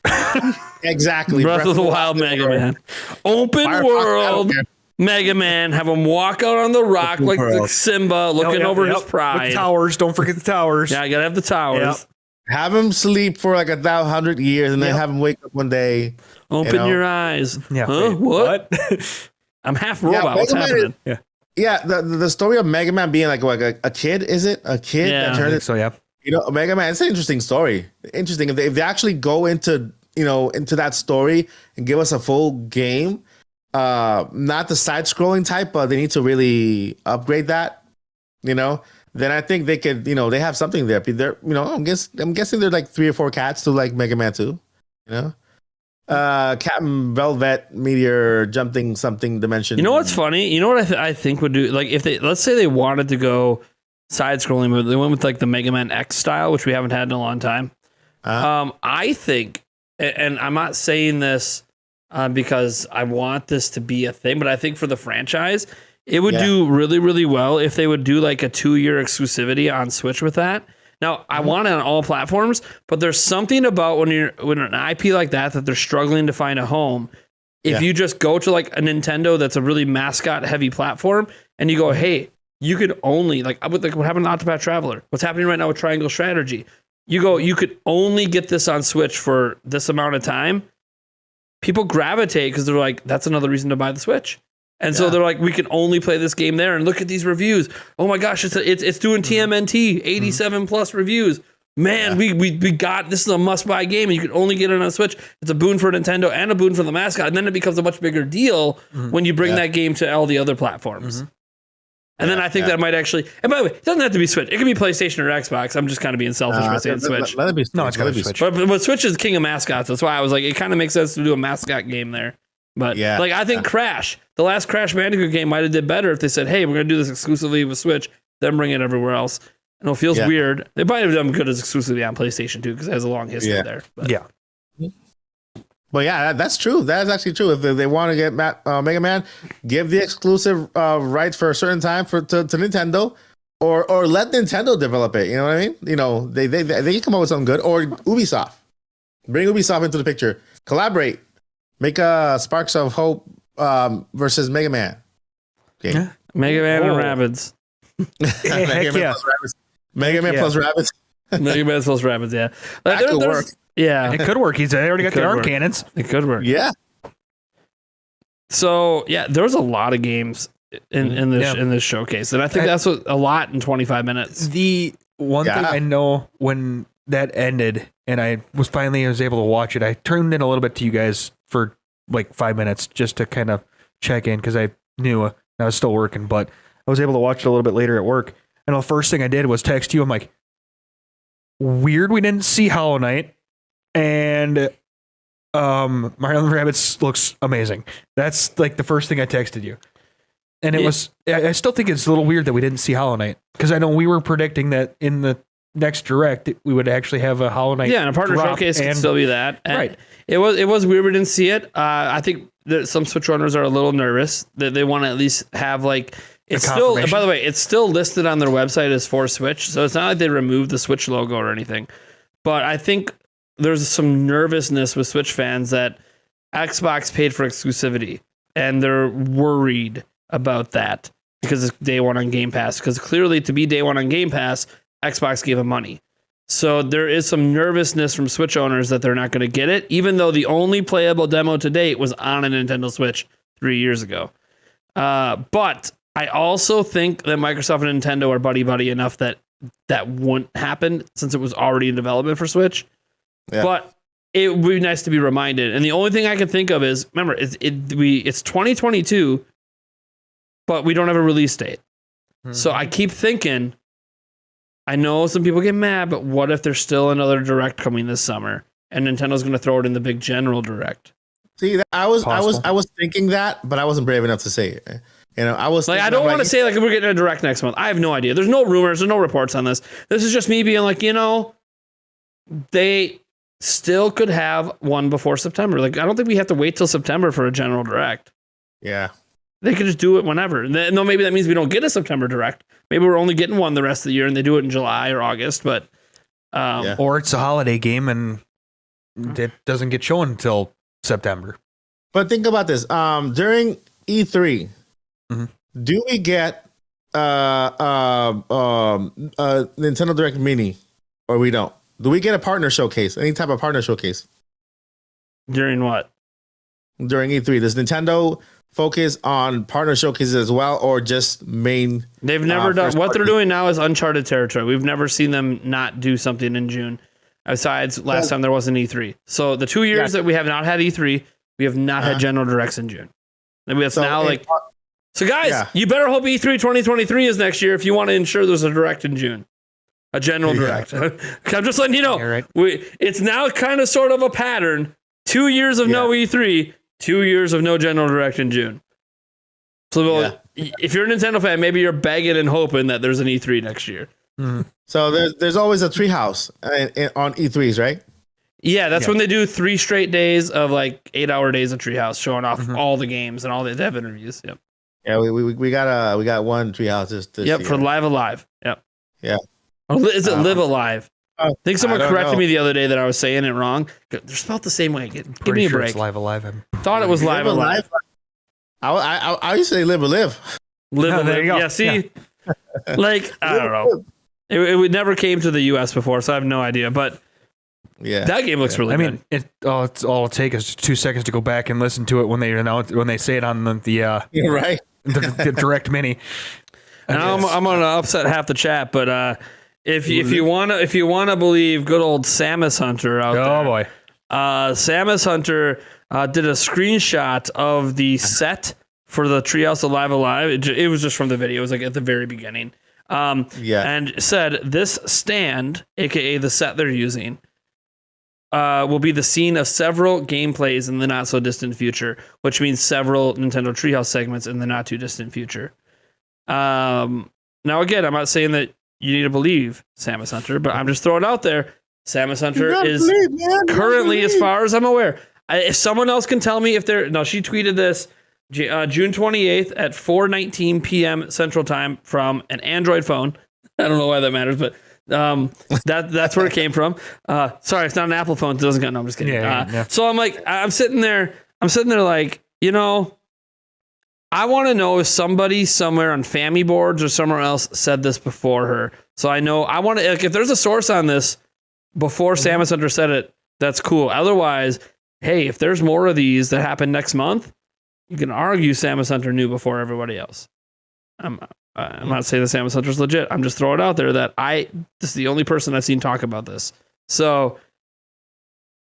Exactly. Breath of the Wild Mega Man. Open world Mega Man. Have him walk out on the rock like Simba looking over his pride. With towers. Don't forget the towers. Yeah, I gotta have the towers. Yep. Have him sleep for like 100 years and then have him wake up one day. Open your eyes. Yeah. Huh? What? I'm half robot. What's happening? Yeah. The story of Mega Man being like a kid, is it? A kid that turned it? So yeah. Mega Man, it's an interesting story. Interesting. If they actually go into that story and give us a full game, not the side-scrolling type, but they need to really upgrade that, then I think they could, they have something there. I'm guessing there's like 3 or 4 cats to like Mega Man 2, Captain Velvet Meteor jumping something dimension. You know what's funny? You know what I think would do, like if let's say they wanted to go side-scrolling, but they went with like the Mega Man X style, which we haven't had in a long time. I think, and I'm not saying this because I want this to be a thing, but I think for the franchise, it would do really, really well if they would do like a 2-year exclusivity on Switch with that. Now, I want it on all platforms, but there's something about when an IP like that they're struggling to find a home. If you just go to like a Nintendo that's a really mascot-heavy platform, and you go, hey, you could only, like what happened to Octopath Traveler, what's happening right now with Triangle Strategy, you could only get this on Switch for this amount of time. People gravitate because they're like, that's another reason to buy the Switch. And so they're like, we can only play this game there. And look at these reviews. Oh my gosh, it's doing TMNT, 87 plus reviews. Man, we got, this is a must buy game, and you can only get it on Switch. It's a boon for Nintendo and a boon for the mascot. And then it becomes a much bigger deal when you bring that game to all the other platforms. And then I think that might actually, and by the way, it doesn't have to be Switch. It can be PlayStation or Xbox. I'm just kind of being selfish by saying Switch. Let it be Switch. No, it's got to be Switch. But Switch is king of mascots. That's why I was like, it kind of makes sense to do a mascot game there. But like, I think Crash, the last Crash Bandicoot game might have did better if they said, hey, we're going to do this exclusively with Switch, then bring it everywhere else. And it feels weird. They might have done good as exclusively on PlayStation too, because it has a long history there. But. Yeah. But yeah, that's true. That is actually true. If they want to get Mega Man, give the exclusive rights for a certain time to Nintendo, or let Nintendo develop it. You know what I mean? You know, they can come up with something good, or Ubisoft. Bring Ubisoft into the picture. Collaborate. Make a Sparks of Hope versus Mega Man game. Yeah. Mega Man and Rabbids. Mega Man plus Rabbids. Mega Man plus Rabbids. Mega Man plus Rabbids, yeah. That could work. Yeah. It could work. He's already got the arm cannons. It could work. Yeah. So, yeah, there was a lot of games in this showcase. And I think that's a lot in 25 minutes. The one thing I know when that ended and I was able to watch it, I turned in a little bit to you guys for like 5 minutes just to kind of check in because I knew I was still working, but I was able to watch it a little bit later at work. And the first thing I did was text you. I'm like, weird we didn't see Hollow Knight. And Mario and the Rabbids looks amazing. That's like the first thing I texted you. And it was, I still think it's a little weird that we didn't see Hollow Knight. Because I know we were predicting that in the next Direct, we would actually have a Hollow Knight. Yeah, and a partner showcase could still be that. And right. It was weird we didn't see it. I think that some Switch owners are a little nervous that they want to at least have like, it's still, by the way, it's still listed on their website as for Switch. So it's not like they removed the Switch logo or anything. But I think there's some nervousness with Switch fans that Xbox paid for exclusivity and they're worried about that because it's day one on Game Pass. Because clearly to be day one on Game Pass, Xbox gave them money. So there is some nervousness from Switch owners that they're not going to get it, even though the only playable demo to date was on a Nintendo Switch 3 years ago. But I also think that Microsoft and Nintendo are buddy-buddy enough that wouldn't happen since it was already in development for Switch. Yeah. But it would be nice to be reminded. And the only thing I can think of is, remember, it's 2022, but we don't have a release date. Mm-hmm. So I keep thinking, I know some people get mad, but what if there's still another Direct coming this summer and Nintendo's going to throw it in the big general Direct? See, I was thinking that, but I wasn't brave enough to say it. You know, I was like, I don't want to say like we're getting a Direct next month. I have no idea. There's no rumors, there's no reports on this. This is just me being like, you know, they still could have one before September. Like, I don't think we have to wait till September for a general Direct. Yeah. They could just do it whenever. No, maybe that means we don't get a September Direct. Maybe we're only getting one the rest of the year and they do it in July or August, but or it's a holiday game and it doesn't get shown until September. But think about this. During E3, do we get Nintendo Direct Mini or we don't? Do we get a partner showcase? Any type of partner showcase? During what? During E3. Does Nintendo focus on partner showcases as well, or just main? They've never done. What they're doing now is uncharted territory. We've never seen them not do something in June. Besides last time there was an E3. So the 2 years that we have not had E3, we have not had general directs in June. And we have So guys, you better hope E3 2023 is next year if you want to ensure there's a direct in June. A general direct. I'm just letting you know. Right. It's now kind of sort of a pattern. 2 years of no E3, 2 years of no general direct in June. So if you're a Nintendo fan, maybe you're begging and hoping that there's an E3 next year. Mm-hmm. So there's always a treehouse on E3s, right? Yeah, that's when they do 3 straight days of like 8-hour days of treehouse, showing off all the games and all the dev interviews. Yep. Yeah, we got one treehouse this year. For Live Alive. Yep. Yeah. Or is it Live Alive? I think someone corrected me the other day that I was saying it wrong. They're spelled the same way. Give me a break. It's Live Alive. Thought it was Live Alive. I used to say Live Alive. Live Alive. Yeah, see? Yeah. Like, I don't know. It never came to the US before, so I have no idea. But that game looks really good. I mean, all it'll take is 2 seconds to go back and listen to it when they say it on the Direct Mini. And I'm gonna upset half the chat, but if you wanna believe good old Samus Hunter out there. Oh boy. Samus Hunter did a screenshot of the set for the Treehouse of Live Alive. It was just from the video. It was like at the very beginning. And said this stand, aka the set they're using, will be the scene of several gameplays in the not so distant future, which means several Nintendo Treehouse segments in the not too distant future. Now again, I'm not saying that you need to believe Samus Hunter, but I'm just throwing it out there. Samus Hunter is currently, as far as I'm aware, If someone else can tell me if they're she tweeted this June 28th at 4:19 p.m. Central Time from an Android phone. I don't know why that matters, but that's where it came from. Sorry, it's not an Apple phone. It doesn't go. No, I'm just kidding. So I'm sitting there like, I want to know if somebody somewhere on Family boards or somewhere else said this before her. So I know I want to, if there's a source on this before Samus Hunter said it, that's cool. Otherwise, hey, if there's more of these that happen next month, you can argue Samus Hunter knew before everybody else. I'm not saying that Samus Hunter's legit. I'm just throwing it out there that this is the only person I've seen talk about this. So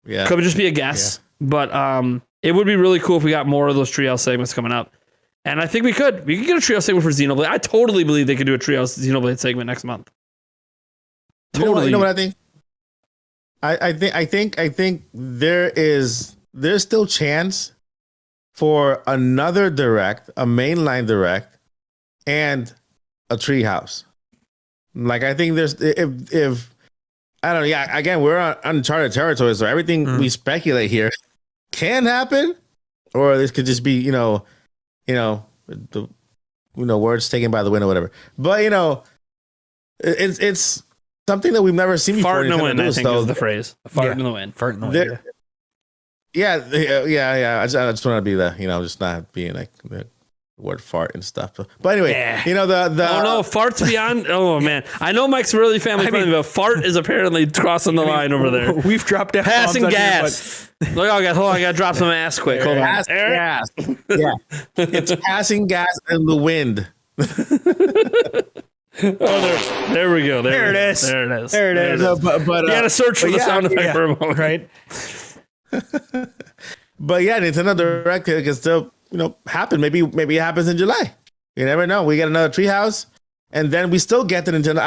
could just be a guess, but it would be really cool if we got more of those Treehouse segments coming up. And I think we could get a Treehouse segment for Xenoblade. I totally believe they could do a Treehouse Xenoblade segment next month. Totally. You know what I think? I think there's still chance for another direct, a mainline direct, and a Treehouse. Like, I think there's if I don't know. Yeah, again, we're on uncharted territory, so everything we speculate here can happen, or this could just be words taken by the wind or whatever. But it's something that we've never seen before. Fart in the wind, I think is the phrase. Fart in the wind. Fart in the wind. Yeah. I just want to be just not being like the word fart and stuff. But anyway, the oh no, fart's beyond. Oh man, I know Mike's really family friendly, but fart is apparently crossing the line over there. We've dropped that passing gas. Look, hold on, I gotta drop some ass quick. Hold on. Gas. Yeah, it's passing gas in the wind. Oh, there we go. There it is. There it is. But you gotta search for the sound effect for a moment, right? But yeah, Nintendo Direct can still happen. Maybe it happens in July. You never know. We get another Treehouse, and then we still get the Nintendo.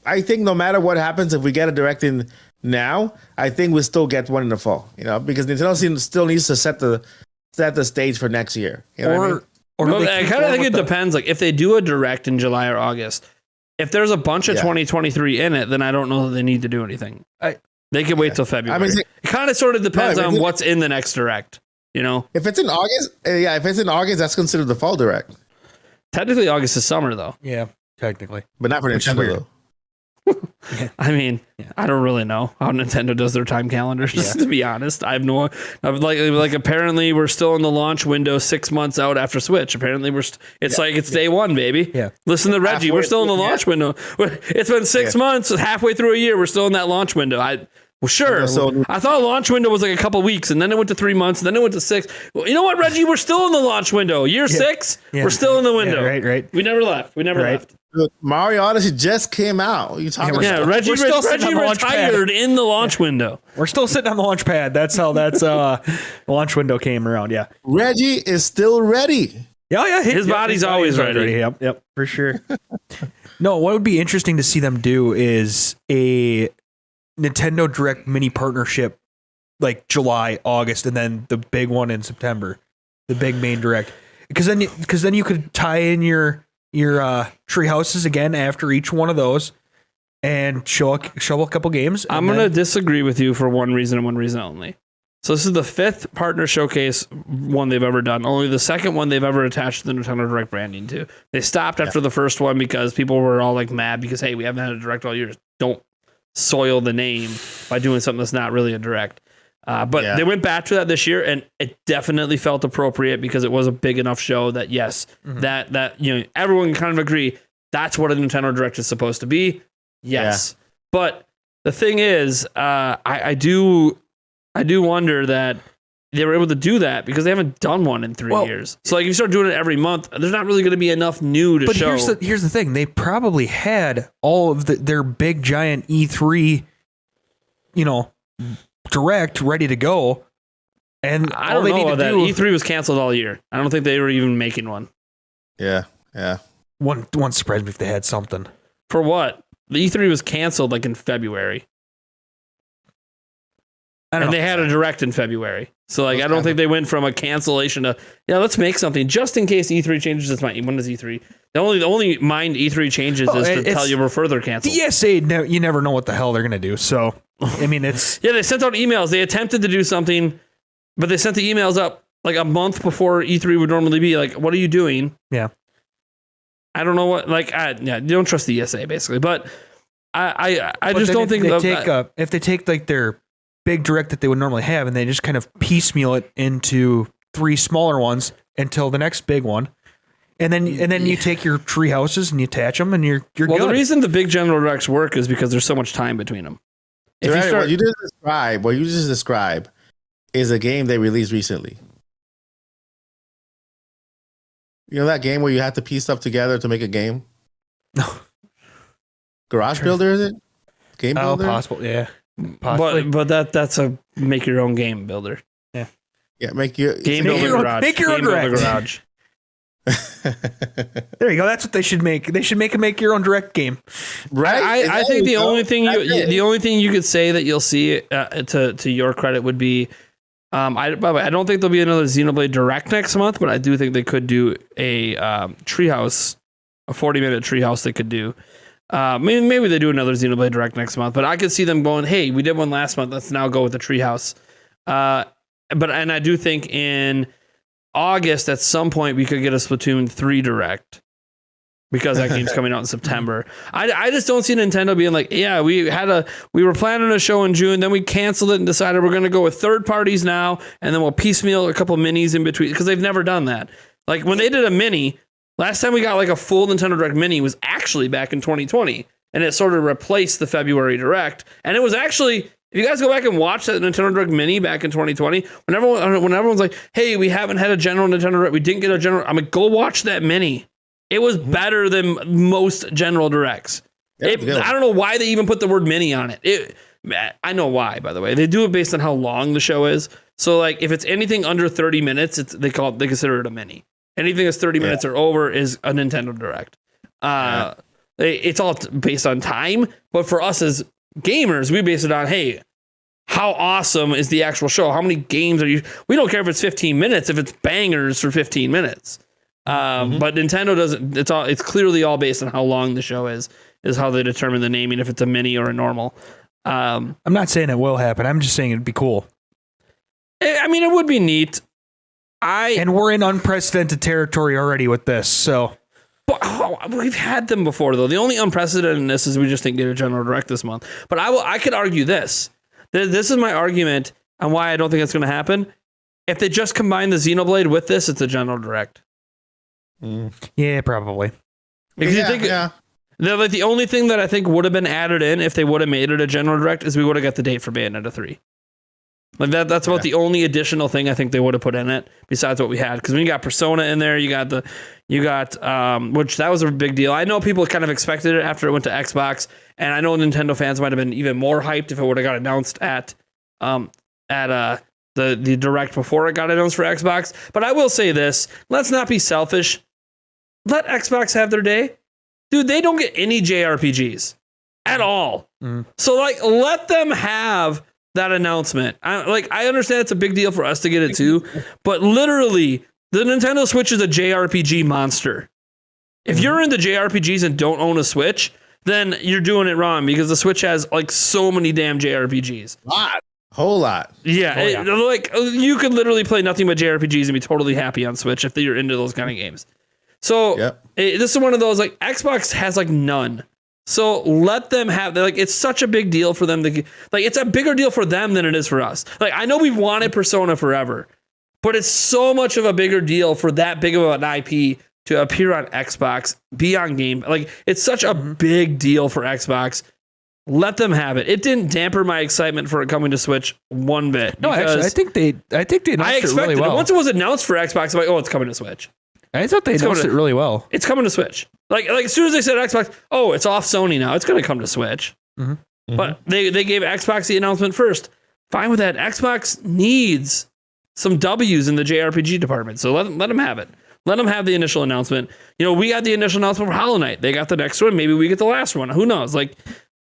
I think no matter what happens, if we get a Direct in now, I think we still get one in the fall. Because Nintendo still needs to set the stage for next year. You know what I mean? I kind of think it depends. Like if they do a Direct in July or August, if there's a bunch of 2023 in it, then I don't know that they need to do anything. They can wait till February. I mean, it kind of sort of depends on what's in the next Direct. If it's in August, if it's in August, that's considered the fall Direct. Technically, August is summer, though. Yeah, technically, but not for Nintendo though. I mean, I don't really know how Nintendo does their time calendars. To be honest, I have no. Like apparently we're still in the launch window 6 months out after Switch. Apparently it's day one, baby. Yeah. Listen to Reggie. We're still in the launch window. It's been 6 months, halfway through a year. We're still in that launch window. Sure. I thought launch window was like a couple weeks, and then it went to 3 months, and then it went to 6. Well, you know what, Reggie? We're still in the launch window. Year 6, we're still in the window. Yeah, right. We never left. left. Mario Odyssey just came out. You talking about? Yeah, Reggie retired in the launch window. We're still sitting on the launch pad. That's how the launch window came around. Yeah. Reggie is still ready. Yeah. His body's always ready. Yep, for sure. No, what would be interesting to see them do is a Nintendo Direct mini partnership, like July, August, and then the big one in September, the big main Direct, because then you could tie in your tree houses again after each one of those, and show a couple games. I'm gonna disagree with you for one reason and one reason only. So this is the 5th partner showcase one they've ever done. Only the 2nd one they've ever attached the Nintendo Direct branding to. They stopped after the first one because people were all like mad because hey, we haven't had a Direct all year. Don't soil the name by doing something that's not really a Direct. But they went back to that this year, and it definitely felt appropriate because it was a big enough show that that everyone can kind of agree that's what a Nintendo Direct is supposed to be. Yes, but the thing is, I do wonder that they were able to do that because they haven't done one in 3 years. So like if you start doing it every month, there's not really going to be enough new to show. But here's the thing: they probably had all of their big giant E3, Direct ready to go, and I don't know that E3 was canceled all year. I don't think they were even making one. Yeah. One surprised me if they had something. For what? The E3 was canceled like in February. And they had a Direct in February. So like I don't think they went from a cancellation to let's make something just in case E3 changes its mind. When does E3? The only mind E3 changes is to tell you we're further canceled. The ESA, you never know what the hell they're gonna do. So I mean, it's they sent out emails. They attempted to do something But they sent the emails up like a month before E3 would normally be. Like, what are you doing? Yeah. I don't know what. Like, you don't trust the ESA basically. But I just don't think if they take like their big direct that they would normally have and they just kind of piecemeal it into 3 smaller ones until the next big one. And then you take your tree houses and you attach them and you're good. Well, the reason the big general directs work is because there's so much time between them. What you just described is a game they released recently. You know that game where you have to piece stuff together to make a game? No. Garage Builder, is it? Game Builder? Oh, possible, yeah. Possibly. But that's a make your own game builder. Yeah. Yeah, make your garage. Make your own garage. There you go. That's what they should make. They should make a make your own direct game. Right. I think the only thing you could say that you'll see to your credit would be by the way, I don't think there'll be another Xenoblade Direct next month, but I do think they could do a treehouse, a 40-minute treehouse they could do. Maybe they do another Xenoblade Direct next month, but I could see them going, hey, we did one last month. Let's now go with the treehouse. And I do think in August at some point we could get a Splatoon 3 Direct because that game's coming out in September. I just don't see Nintendo being like, yeah, we were planning a show in June, then we canceled it and decided we're going to go with third parties now, and then we'll piecemeal a couple minis in between, because they've never done that. Like when they did a mini, last time we got like a full Nintendo Direct mini was actually back in 2020, and it sort of replaced the February Direct. And it was actually, if you guys go back and watch that Nintendo Direct mini back in 2020, when everyone's like, hey, we haven't had a general Nintendo Direct, we didn't get a general, I'm like, go watch that mini. It was better than most general directs. I don't know why they even put the word mini on it. I know why, by the way. They do it based on how long the show is. So like if it's anything under 30 minutes, they consider it a mini. Anything that's 30 minutes or over is a Nintendo Direct. It's all based on time, but for us as gamers, we base it on, hey, how awesome is the actual show? How many games are you? We don't care if it's 15 minutes, if it's bangers for 15 minutes. But Nintendo doesn't. It's clearly all based on how long the show is how they determine the naming, if it's a mini or a normal. I'm not saying it will happen. I'm just saying it'd be cool. I mean, it would be neat. And we're in unprecedented territory already with this, so. But we've had them before, though. The only unprecedented in this is we just didn't get a General Direct this month. But I could argue this. This is my argument on why I don't think it's going to happen. If they just combine the Xenoblade with this, it's a General Direct. Yeah, probably. Because like the only thing that I think would have been added in if they would have made it a General Direct is we would have got the date for Bayonetta 3. Like that's about the only additional thing I think they would have put in it besides what we had. Because when you got Persona in there, you got which that was a big deal. I know people kind of expected it after it went to Xbox, and I know Nintendo fans might have been even more hyped if it would have got announced at the Direct before it got announced for Xbox. But I will say this: let's not be selfish. Let Xbox have their day. Dude, they don't get any JRPGs at all. So like, let them have that announcement. I understand it's a big deal for us to get it too, but literally the Nintendo Switch is a JRPG monster. If you're into JRPGs and don't own a Switch, then you're doing it wrong, because the Switch has like so many damn JRPGs. Whole lot. Yeah. Like you could literally play nothing but JRPGs and be totally happy on Switch if you're into those kind of games. So this is one of those, like, Xbox has like none. So let them have, like, it's such a big deal for them to, like, it's a bigger deal for them than it is for us. Like, I know we've wanted Persona forever, but it's so much of a bigger deal for that big of an IP to appear on Xbox, be on game. Like, it's such a big deal for Xbox. Let them have it. It didn't damper my excitement for it coming to Switch one bit. No, actually, I think they announced it really well. Once it was announced for Xbox, I'm like, oh, it's coming to Switch. I thought they announced it really well. It's coming to Switch. Like as soon as they said Xbox, oh, it's off Sony now. It's going to come to Switch. But they gave Xbox the announcement first. Fine with that. Xbox needs some W's in the JRPG department, so let them have it. Let them have the initial announcement. You know, we got the initial announcement for Hollow Knight. They got the next one. Maybe we get the last one. Who knows? Like,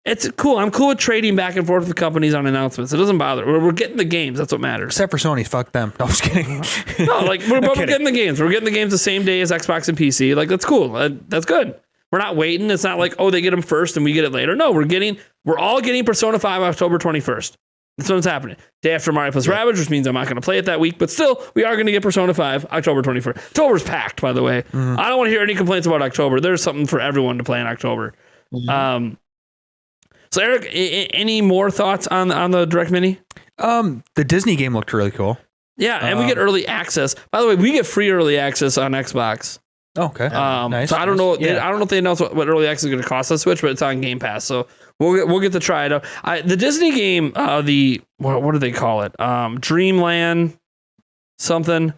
it's cool. I'm cool with trading back and forth with companies on announcements. It doesn't bother. We're getting the games. That's what matters. Except for Sony. Fuck them. No, I'm just kidding. No, like, we're getting the games. We're getting the games the same day as Xbox and PC. Like, that's cool. That's good. We're not waiting. It's not like, oh, they get them first and we get it later. No, we're all getting Persona 5 October 21st. That's what's happening. Day after Mario plus Rabbids, which means I'm not going to play it that week, but still, we are going to get Persona 5, October 21st. October's packed, by the way. I don't want to hear any complaints about October. There's something for everyone to play in October. So, Eric, any more thoughts on the Direct Mini? The Disney game looked really cool. Yeah, and we get early access. By the way, we get free early access on Xbox. Okay. Nice. So I don't know. I don't know if they announced what early access is going to cost on Switch, but it's on Game Pass, so we'll get to try it out. The Disney game, what do they call it? Dreamland something.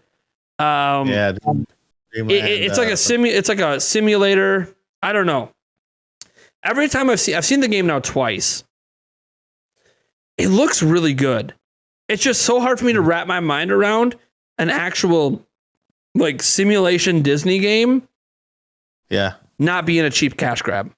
Dreamland, it's like a simulator. I don't know. Every time I've seen the game now twice. It looks really good. It's just so hard for me to wrap my mind around an actual like simulation Disney game. Yeah. Not being a cheap cash grab.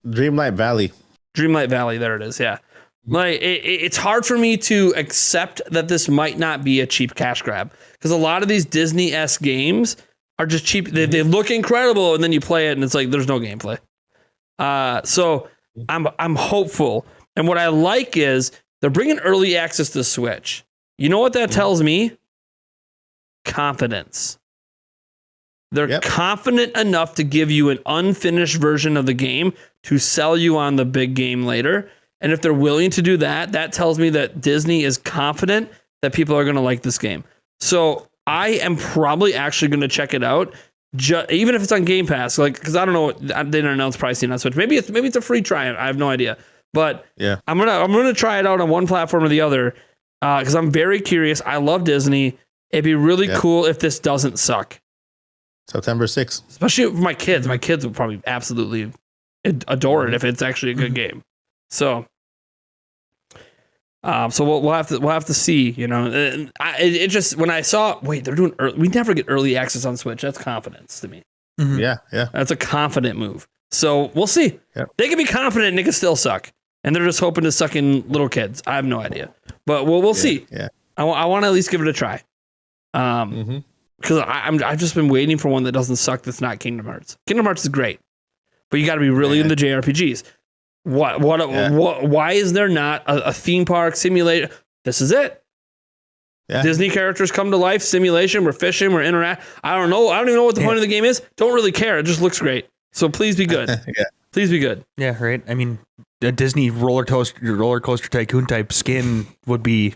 Dreamlight Valley. There it is. Yeah. Like it's hard for me to accept that this might not be a cheap cash grab because a lot of these Disney-esque games are just cheap. They look incredible and then you play it and it's like there's no gameplay. So I'm hopeful. And what I like is they're bringing early access to Switch. You know what that tells me? Confidence. They're confident enough to give you an unfinished version of the game to sell you on the big game later. And if they're willing to do that, that tells me that Disney is confident that people are going to like this game. So I am probably actually going to check it out, even if it's on Game Pass. Like, because I don't know, they didn't announce pricing on Switch. Maybe it's a free try. I have no idea. But I'm gonna try it out on one platform or the other because I'm very curious. I love Disney. It'd be really cool if this doesn't suck. September 6th. Especially for my kids. My kids would probably absolutely adore it if it's actually a good game. So, we'll have to see. You know, it just when I saw they're doing we never get early access on Switch. That's confidence to me. Mm-hmm. Yeah. That's a confident move. So we'll see. Yep. They can be confident and they can still suck. And they're just hoping to suck in little kids. I have no idea. But we'll see. Yeah. I want to at least give it a try. Because I've just been waiting for one that doesn't suck that's not Kingdom Hearts. Kingdom Hearts is great. But you got to be really into JRPGs. Why is there not a theme park simulator? This is it. Yeah. Disney characters come to life, simulation, we're fishing, we're interact. I don't know. I don't even know what the point of the game is. Don't really care. It just looks great. So please be good. Please be good. Yeah, right. I mean, a Disney roller coaster tycoon type skin would be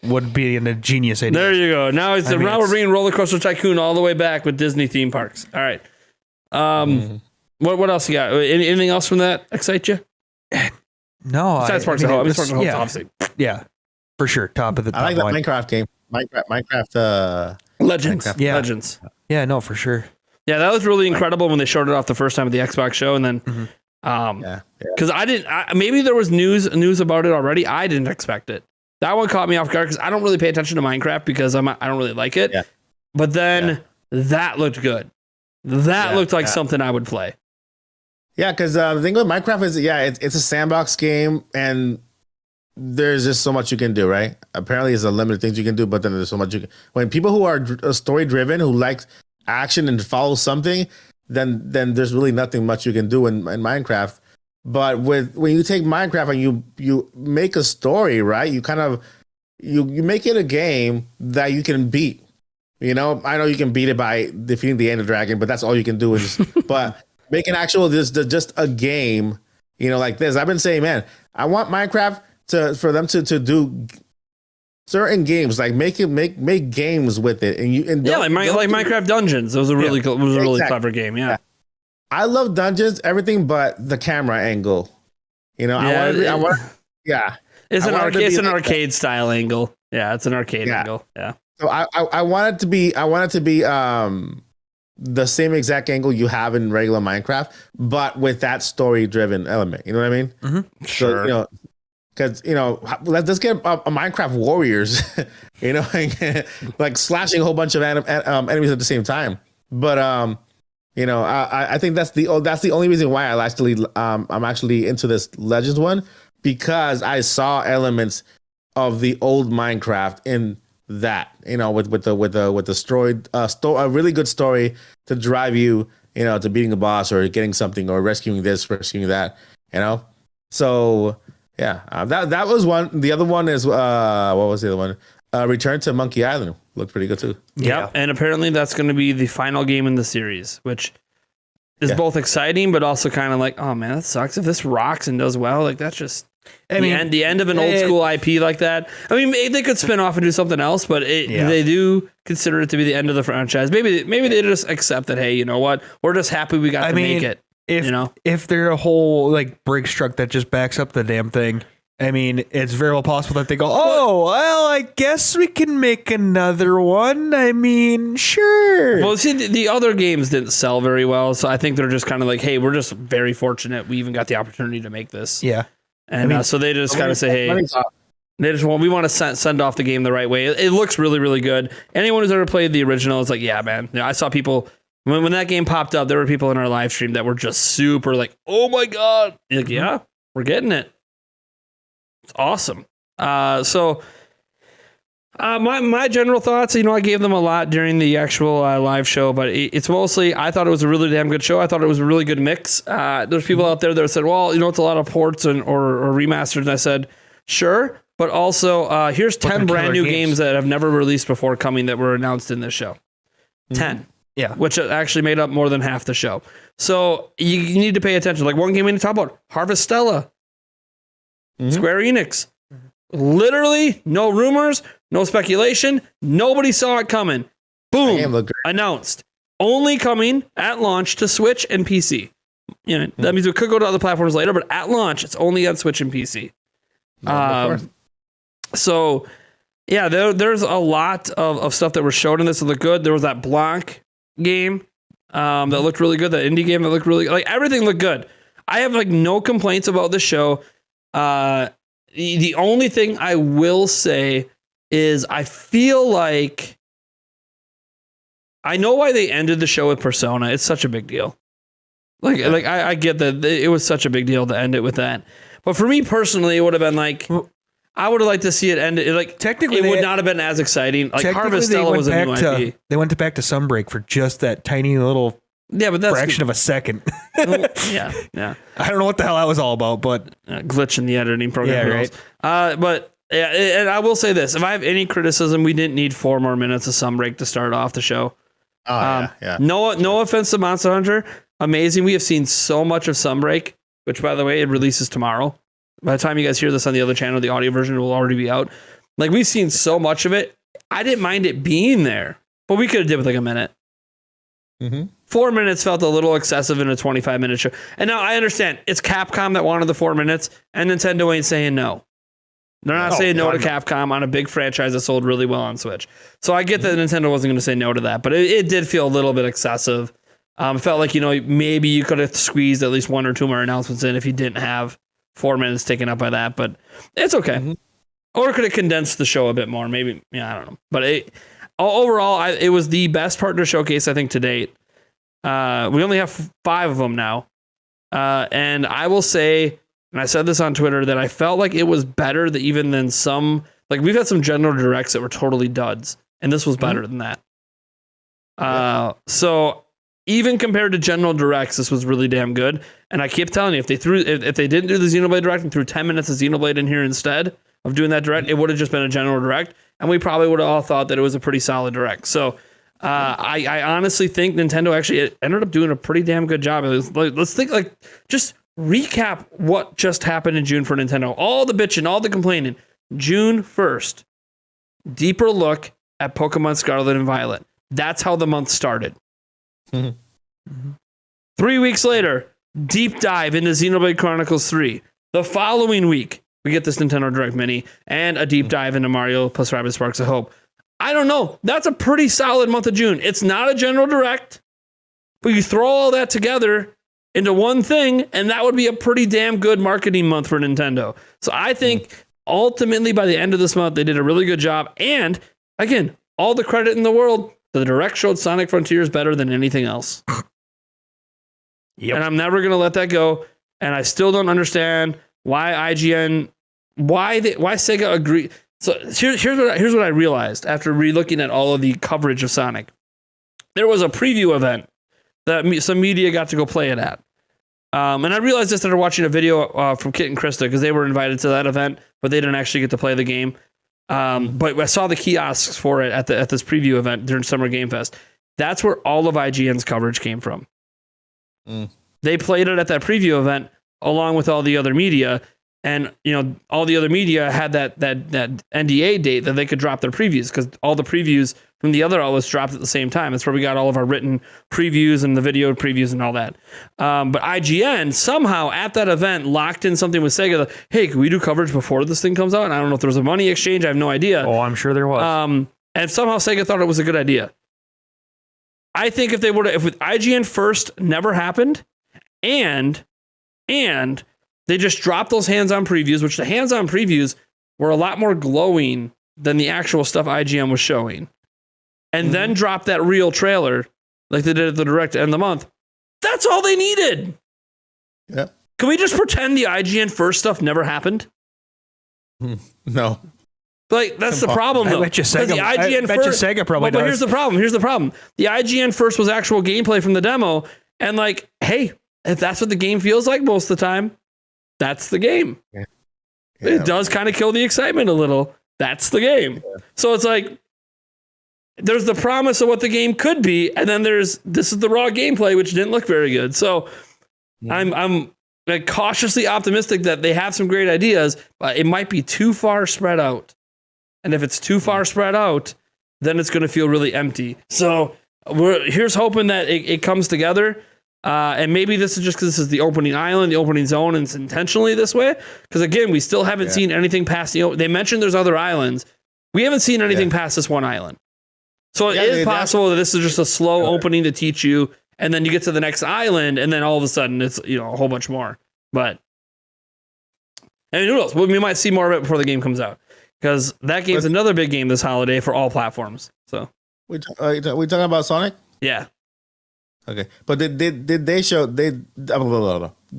a genius idea. There you go. Now we're bringing Roller Coaster Tycoon all the way back with Disney theme parks. All right. What else you got? Anything else from that excite you? No. Besides Sparks of Hope. Obviously. Yeah, for sure. Top of the top. I like that Minecraft game. Minecraft. Legends. Minecraft. Yeah. Legends. Yeah. No, for sure. Yeah, that was really incredible when they showed it off the first time at the Xbox show, and then, because maybe there was news about it already. I didn't expect it. That one caught me off guard because I don't really pay attention to Minecraft because I don't really like it. Yeah. But then that looked good. That looked like something I would play. Yeah, because the thing with Minecraft is, it's a sandbox game, and there's just so much you can do, right? Apparently, it's a limited things you can do, but then there's so much you can. When people who are story driven, who like action and follow something, then there's really nothing much you can do in Minecraft. But when you take Minecraft and you make a story, right? You kind of you make it a game that you can beat. You know, I know you can beat it by defeating the Ender Dragon, but that's all you can do. But make an actual just a game, you know, like this. I've been saying, man, I want Minecraft for them to do certain games, like make games with it, like Minecraft Dungeons. It was a really clever game. Yeah. I love dungeons, everything but the camera angle. You know, I want. It's an arcade style angle. Yeah, it's an arcade angle. Yeah. So I want it to be the same exact angle you have in regular Minecraft, but with that story driven element. You know what I mean? Mm-hmm. Sure. So, you know, because let's get a Minecraft Warriors. You know, like slashing a whole bunch of enemies at the same time. But I think that's the only reason why I'm actually into this Legends one, because I saw elements of the old Minecraft in that, you know, with the story, a really good story to drive you, you know, to beating a boss or getting something or rescuing this, rescuing that, you know. So Yeah, that was one. The other one is what was the other one? Return to Monkey Island looked pretty good too. Yeah, and apparently that's going to be the final game in the series, which is both exciting but also kind of like, oh man, that sucks. If this rocks and does well, like that's just the end of an old school IP like that. I mean, maybe they could spin off and do something else, but they do consider it to be the end of the franchise. Maybe they just accept that. Hey, you know what? We're just happy we got to make it. If they're a whole like brake truck that just backs up the damn thing, I mean, it's very well possible that they go, oh, well, I guess we can make another one. I mean, sure. Well, see, the other games didn't sell very well, so I think they're just kind of like, hey, we're just very fortunate we even got the opportunity to make this. Yeah. And so they just kind of say, hey, we want to send off the game the right way. It looks really, really good. Anyone who's ever played the original is like, yeah, man. I saw people... When that game popped up, there were people in our live stream that were just super like, oh my God. Like, yeah, we're getting it. It's awesome. So my general thoughts, I gave them a lot during the actual live show, but it's mostly, I thought it was a really damn good show. I thought it was a really good mix. There's people out there that said, well, it's a lot of ports or remasters. And I said, sure. But also, here's 10 brand new games that have never released before coming that were announced in this show. 10. Yeah. Which actually made up more than half the show. So you need to pay attention. Like one game we need to talk about, Harvestella. Square Enix. Literally, no rumors, no speculation. Nobody saw it coming. Boom. Announced. Only coming at launch to Switch and PC. That means it could go to other platforms later, but at launch, it's only on Switch and PC. So, yeah, there's a lot of stuff that was showed in this that looked good. There was that Blanc game that looked really good. That indie game that looked really like everything looked good. I have like no complaints about the show. The only thing I will say is I feel like I know why they ended the show with Persona. It's such a big deal. I get that it was such a big deal to end it with that. But for me personally, it would have been like I would have liked to see it end. Technically, it would not have been as exciting. Like Harvestella was a new IP. They went back to Sunbreak for just that tiny little but that's fraction of a second. yeah. I don't know what the hell that was all about, but glitch in the editing program. Yeah, right. But yeah, and I will say this: if I have any criticism, we didn't need 4 more minutes of Sunbreak to start off the show. Yeah. No offense to Monster Hunter, amazing. We have seen so much of Sunbreak, which by the way, it releases tomorrow. By the time you guys hear this on the other channel, the audio version will already be out. Like we've seen so much of it. I didn't mind it being there, but we could have did with like a minute. 4 minutes felt a little excessive in a 25-minute show. And now I understand it's Capcom that wanted the 4 minutes, and Nintendo ain't saying no. They're not saying no to Capcom on a big franchise that sold really well on Switch. So I get that Nintendo wasn't going to say no to that, but it did feel a little bit excessive. It felt like, maybe you could have squeezed at least 1 or 2 more announcements in if you didn't have 4 minutes taken up by that, but it's okay. Or could have condensed the show a bit more? Maybe, I don't know. But overall, it was the best partner showcase, I think, to date. We only have 5 of them now. And I will say, and I said this on Twitter, that I felt like it was better than some, like we've had some general directs that were totally duds, and this was better than that. So even compared to general directs, this was really damn good. And I keep telling you, if they didn't do the Xenoblade Direct and threw 10 minutes of Xenoblade in here instead of doing that direct, it would have just been a general direct, and we probably would have all thought that it was a pretty solid direct. So I honestly think Nintendo actually ended up doing a pretty damn good job. Let's think, just recap what just happened in June for Nintendo. All the bitching, all the complaining. June 1st, deeper look at Pokemon Scarlet and Violet. That's how the month started. 3 weeks later, deep dive into Xenoblade Chronicles 3. The following week, we get this Nintendo Direct Mini and a deep dive into Mario plus Rabbids Sparks of Hope. I don't know. That's a pretty solid month of June. It's not a general direct, but you throw all that together into one thing, and that would be a pretty damn good marketing month for Nintendo. So I think ultimately by the end of this month, they did a really good job. And again, all the credit in the world, the direct showed Sonic Frontiers better than anything else. And I'm never going to let that go. And I still don't understand why IGN, why Sega agreed. So here's what I realized after re-looking at all of the coverage of Sonic. There was a preview event that some media got to go play it at. And I realized this after watching a video from Kit and Krista because they were invited to that event, but they didn't actually get to play the game. But I saw the kiosks for it at this preview event during Summer Game Fest. That's where all of IGN's coverage came from. They played it at that preview event along with all the other media. And, all the other media had that NDA date that they could drop their previews because all the previews from the other outlets dropped at the same time. That's where we got all of our written previews and the video previews and all that. But IGN somehow at that event locked in something with Sega. Like, hey, can we do coverage before this thing comes out? And I don't know if there was a money exchange. I have no idea. Oh, I'm sure there was. And somehow Sega thought it was a good idea. I think if with IGN first never happened and they just dropped those hands-on previews, which the hands-on previews were a lot more glowing than the actual stuff IGN was showing. And then dropped that real trailer like they did at the Direct to end the month. That's all they needed. Yeah. Can we just pretend the IGN first stuff never happened? No. Like, that's the problem, though. I bet you Sega probably does. But here's the problem. The IGN first was actual gameplay from the demo. And like, hey, if that's what the game feels like most of the time, that's the game. Yeah. It does kind of kill the excitement a little. That's the game. Yeah. So it's like, there's the promise of what the game could be, and then this is the raw gameplay, which didn't look very good. So I'm like cautiously optimistic that they have some great ideas, but it might be too far spread out. And if it's too far spread out, then it's going to feel really empty. So here's hoping that it comes together. And maybe this is just because this is the opening island, the opening zone, and it's intentionally this way. Because again, we still haven't seen anything past they mentioned there's other islands. We haven't seen anything past this one island. So it is possible that this is just a slow opening to teach you, and then you get to the next island, and then all of a sudden it's a whole bunch more. But and who knows? We might see more of it before the game comes out, because that game's another big game this holiday for all platforms. So we talking about Sonic? Yeah. Okay, but did they show did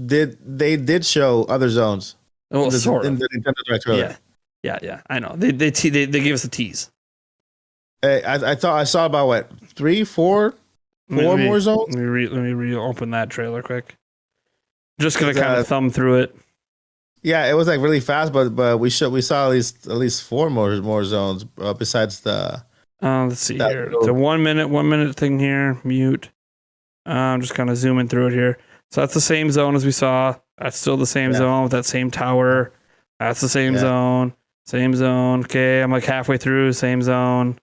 they show other zones? Well, in the Nintendo Direct trailer? Yeah. I know they gave us a tease. I thought I saw about 3, 4 more zones. Let me reopen that trailer quick. Just gonna kind of thumb through it. Yeah, it was like really fast, but we saw at least 4 more zones besides the. Let's see here. The 1 minute thing here. Mute. I'm just kind of zooming through it here. So that's the same zone as we saw. That's still the same zone with that same tower. That's the same zone. Same zone. Okay, I'm like halfway through. Same zone.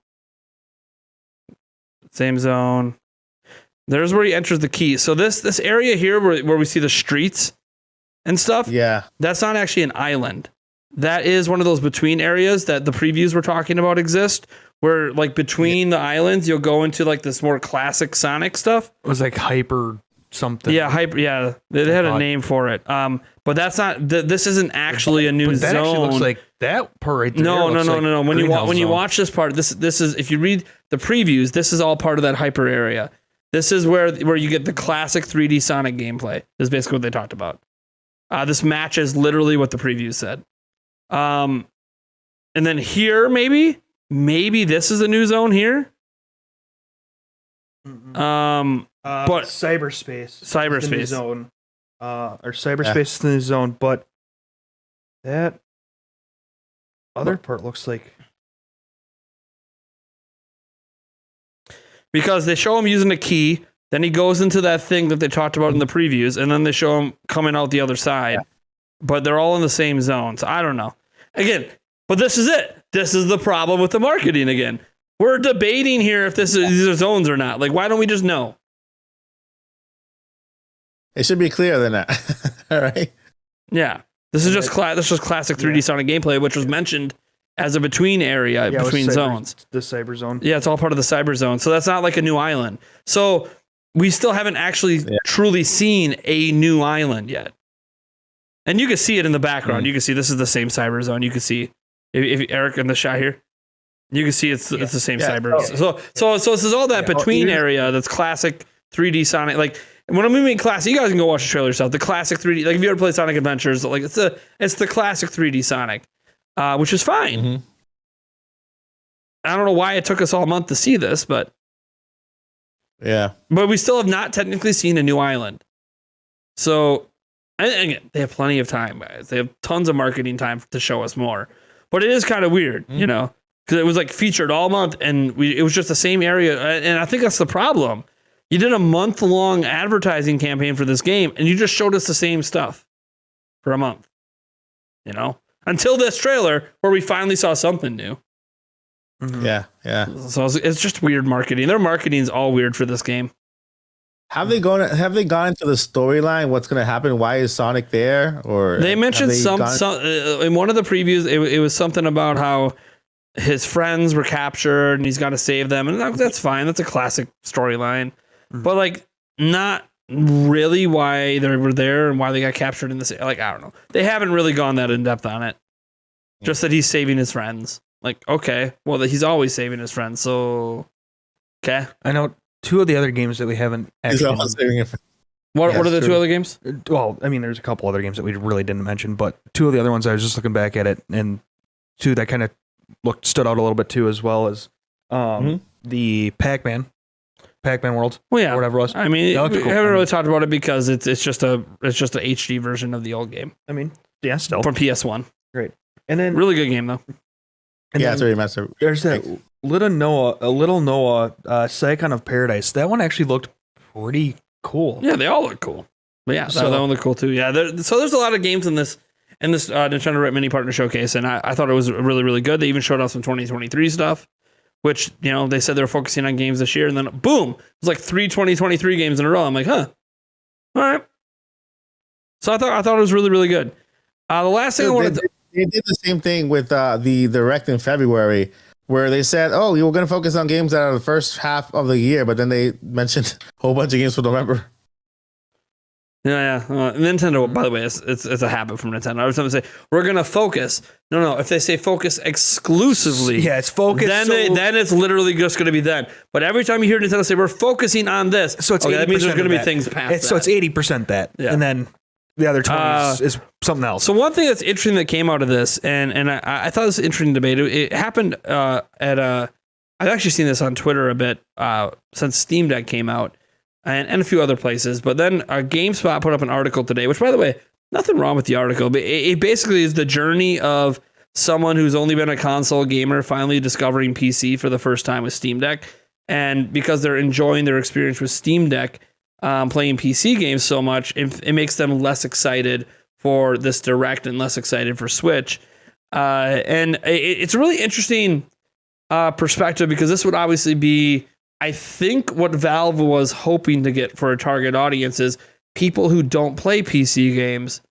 Same zone. There's where he enters the key. So this area here where we see the streets and stuff. Yeah. That's not actually an island. That is one of those between areas that the previews we're talking about exist, where like between the islands, you'll go into like this more classic Sonic stuff. It was like hyper something. Yeah, hyper. Yeah, they had a name for it. But that's not. This isn't actually a new zone. That actually looks like that part right there. No. When you watch this part, this is if you read the previews, this is all part of that hyper area. This is where you get the classic 3D Sonic gameplay. Is basically what they talked about. This matches literally what the previews said. And then here, maybe this is a new zone here. But cyberspace is the new zone. Or cyberspace is the new zone, but that other part looks like, because they show him using a key, then he goes into that thing that they talked about in the previews, and then they show him coming out the other side. But they're all in the same zone. So I don't know. Again, but this is it. This is the problem with the marketing again. We're debating here if these are zones or not. Like, why don't we just know? It should be clearer than that. All right. Yeah. This is just classic 3D Sonic gameplay, which was mentioned as a between area between zones. The cyber zone. Yeah, it's all part of the cyber zone. So that's not like a new island. So we still haven't actually truly seen a new island yet. And you can see it in the background. You can see this is the same cyber zone. You can see if Eric in the shot here, you can see it's the same cyber. So this is all that between area that's classic 3D Sonic. Like when I'm moving classic, you guys can go watch the trailer yourself. The classic 3D, like if you ever played Sonic Adventures, like it's the classic 3D Sonic, which is fine. Mm-hmm. I don't know why it took us all month to see this, but we still have not technically seen a new island. So, and again, they have plenty of time, guys. They have tons of marketing time to show us more. But it is kind of weird, you know, because it was like featured all month, and it was just the same area. And I think that's the problem. You did a month-long advertising campaign for this game, and you just showed us the same stuff for a month, you know, until this trailer where we finally saw something new. Mm-hmm. Yeah. So it's just weird marketing. Their marketing is all weird for this game. Have they gone into the storyline? What's going to happen? Why is Sonic there? Or they mentioned some in one of the previews. It was something about how his friends were captured and he's got to save them, and that's fine. That's a classic storyline, but like not really why they were there and why they got captured in this. Like I don't know. They haven't really gone that in depth on it. Just that he's saving his friends. Like okay, well he's always saving his friends. So okay, I know. 2 of the other games that we haven't actually... What are the 2 other games? Well, I mean, there's a couple other games that we really didn't mention, but 2 of the other ones, I was just looking back at it, and 2 that kind of stood out a little bit too, as well as the Pac-Man World, or whatever it was. I mean, we haven't really talked about it because it's just a HD version of the old game. I mean, yeah, still from PS1. Great, and then really good game though. Yeah, it's a remaster. There's that Little Noah, Saigon of Paradise. That one actually looked pretty cool. Yeah, they all look cool. But yeah, that one looked cool too. Yeah, so there's a lot of games in this Nintendo Direct Mini Partner Showcase, and I thought it was really, really good. They even showed off some 2023 stuff, which, you know, they said they were focusing on games this year, and then boom, it was like 3 2023 games in a row. I'm like, huh, all right. So I thought it was really, really good. The last thing I wanted to... They did the same thing with the Direct in February, where they said, "Oh, you were going to focus on games that are the first half of the year," but then they mentioned a whole bunch of games for November. Yeah. Nintendo, by the way, it's a habit from Nintendo. I was going to say we're going to focus. No. If they say focus exclusively, it's focus. Then it's literally just going to be then. But every time you hear Nintendo say we're focusing on this, so it's that means there's going to be things past that. So it's 80% that, and then the other 20 is something else. So one thing that's interesting that came out of this, and I thought this was an interesting debate. It happened I've actually seen this on Twitter a bit since Steam Deck came out, and a few other places. But then GameSpot put up an article today, which, by the way, nothing wrong with the article, but it basically is the journey of someone who's only been a console gamer finally discovering PC for the first time with Steam Deck, and because they're enjoying their experience with Steam Deck. Playing PC games so much, it makes them less excited for this Direct and less excited for Switch. And it's a really interesting perspective because this would obviously be, I think, what Valve was hoping to get for a target audience is people who don't play PC games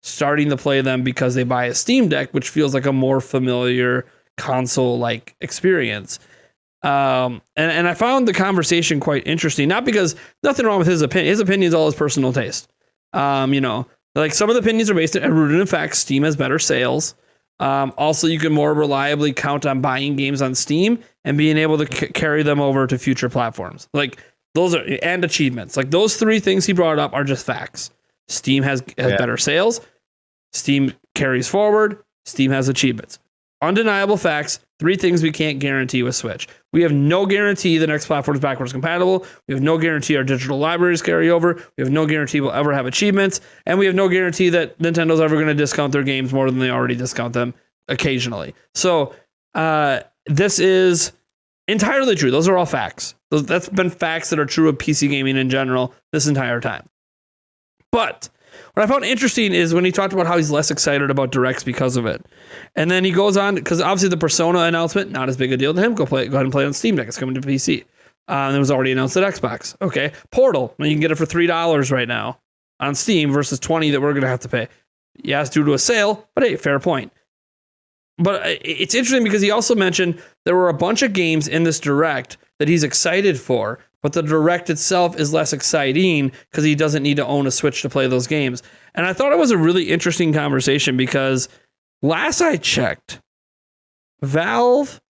starting to play them because they buy a Steam Deck, which feels like a more familiar console-like experience. And I found the conversation quite interesting, not because nothing wrong with his opinion. His opinion is all his personal taste. You know, like some of the opinions are based and rooted in fact. Steam has better sales. Also, you can more reliably count on buying games on Steam and being able to carry them over to future platforms. Like those are, and achievements. Like those 3 things he brought up are just facts. Steam has better sales. Steam carries forward. Steam has achievements. Undeniable facts. 3 things we can't guarantee with Switch. We have no guarantee the next platform is backwards compatible. We have no guarantee our digital libraries carry over. We have no guarantee we'll ever have achievements. And we have no guarantee that Nintendo's ever going to discount their games more than they already discount them occasionally. So this is entirely true. Those are all facts. That's been facts that are true of PC gaming in general this entire time. But what I found interesting is when he talked about how he's less excited about Directs because of it. And then he goes on, because obviously the Persona announcement, not as big a deal to him. Go ahead and play it on Steam Deck. It's coming to PC. It was already announced at Xbox. Okay. Portal. You can get it for $3 right now on Steam versus $20 that we're going to have to pay. Yeah, it's due to a sale, but hey, fair point. But it's interesting because he also mentioned there were a bunch of games in this Direct that he's excited for, but the Direct itself is less exciting because he doesn't need to own a Switch to play those games. And I thought it was a really interesting conversation because last I checked, Valve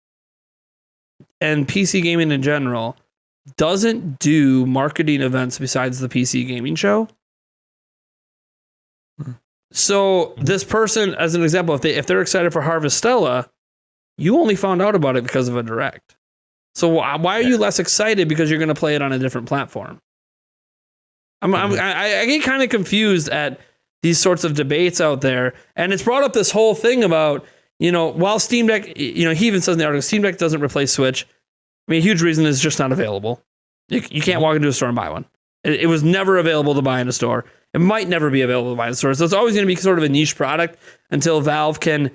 and PC gaming in general doesn't do marketing events besides the PC gaming show. So this person, as an example, if they're excited for Harvestella, you only found out about it because of a Direct. So why are you less excited because you're going to play it on a different platform? I get kind of confused at these sorts of debates out there, and it's brought up this whole thing about, while Steam Deck, he even says in the article, Steam Deck doesn't replace Switch. I mean, a huge reason is just not available. You can't walk into a store and buy one. It was never available to buy in a store. It might never be available to buy in a store. So it's always going to be sort of a niche product until Valve can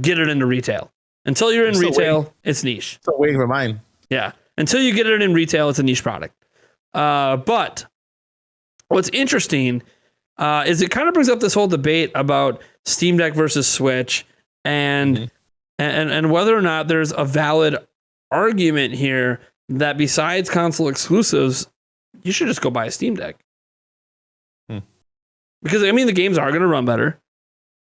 get it into retail. Until you're in retail, it's niche. Still waiting for mine. Yeah. Until you get it in retail, it's a niche product. But what's interesting is it kind of brings up this whole debate about Steam Deck versus Switch and whether or not there's a valid argument here that besides console exclusives, you should just go buy a Steam Deck. Because, I mean, the games are going to run better.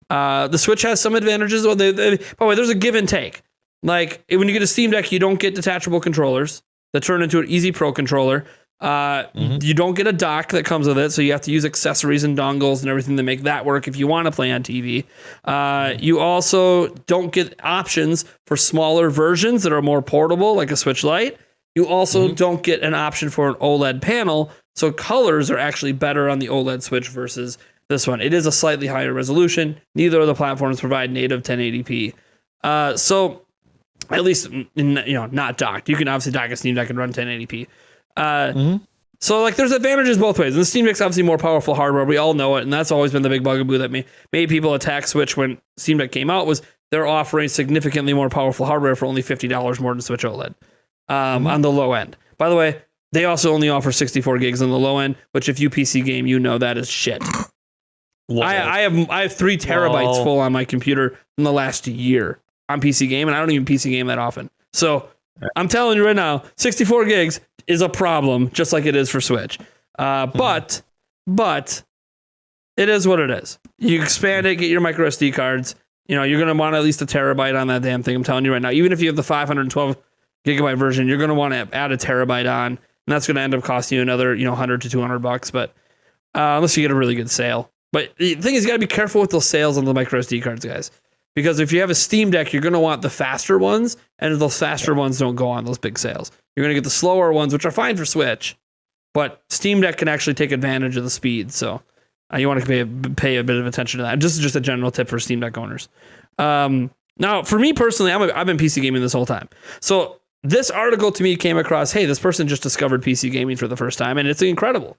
The Switch has some advantages. By the way, there's a give and take. Like, when you get a Steam Deck, you don't get detachable controllers that turn into an Easy Pro controller. You don't get a dock that comes with it, so you have to use accessories and dongles and everything to make that work if you want to play on TV. You also don't get options for smaller versions that are more portable, like a Switch Lite. You also don't get an option for an OLED panel, so colors are actually better on the OLED Switch versus this one. It is a slightly higher resolution. Neither of the platforms provide native 1080p. So at least, not docked. You can obviously dock a Steam Deck and run 1080p. So like there's advantages both ways. And the Steam Deck's obviously more powerful hardware. We all know it. And that's always been the big bugaboo that made people attack Switch when Steam Deck came out, was they're offering significantly more powerful hardware for only $50 more than Switch OLED on the low end. By the way, they also only offer 64 gigs on the low end, which if you PC game, that is shit. I have 3 terabytes full on my computer in the last year on PC game, and I don't even PC game that often. So I'm telling you right now, 64 gigs is a problem, just like it is for Switch. But it is what it is. You expand it, get your micro SD cards. You're going to want at least a terabyte on that damn thing. I'm telling you right now, even if you have the 512 gigabyte version, you're going to want to add a terabyte on, and that's going to end up costing you another, $100 to $200. But unless you get a really good sale. But the thing is, you got to be careful with those sales on the micro SD cards, guys. Because if you have a Steam Deck, you're going to want the faster ones, and those faster ones don't go on those big sales. You're going to get the slower ones, which are fine for Switch, but Steam Deck can actually take advantage of the speed. So you want to pay a bit of attention to that. Just a general tip for Steam Deck owners. Now, for me personally, I've been PC gaming this whole time. So this article to me came across, hey, this person just discovered PC gaming for the first time, and it's incredible.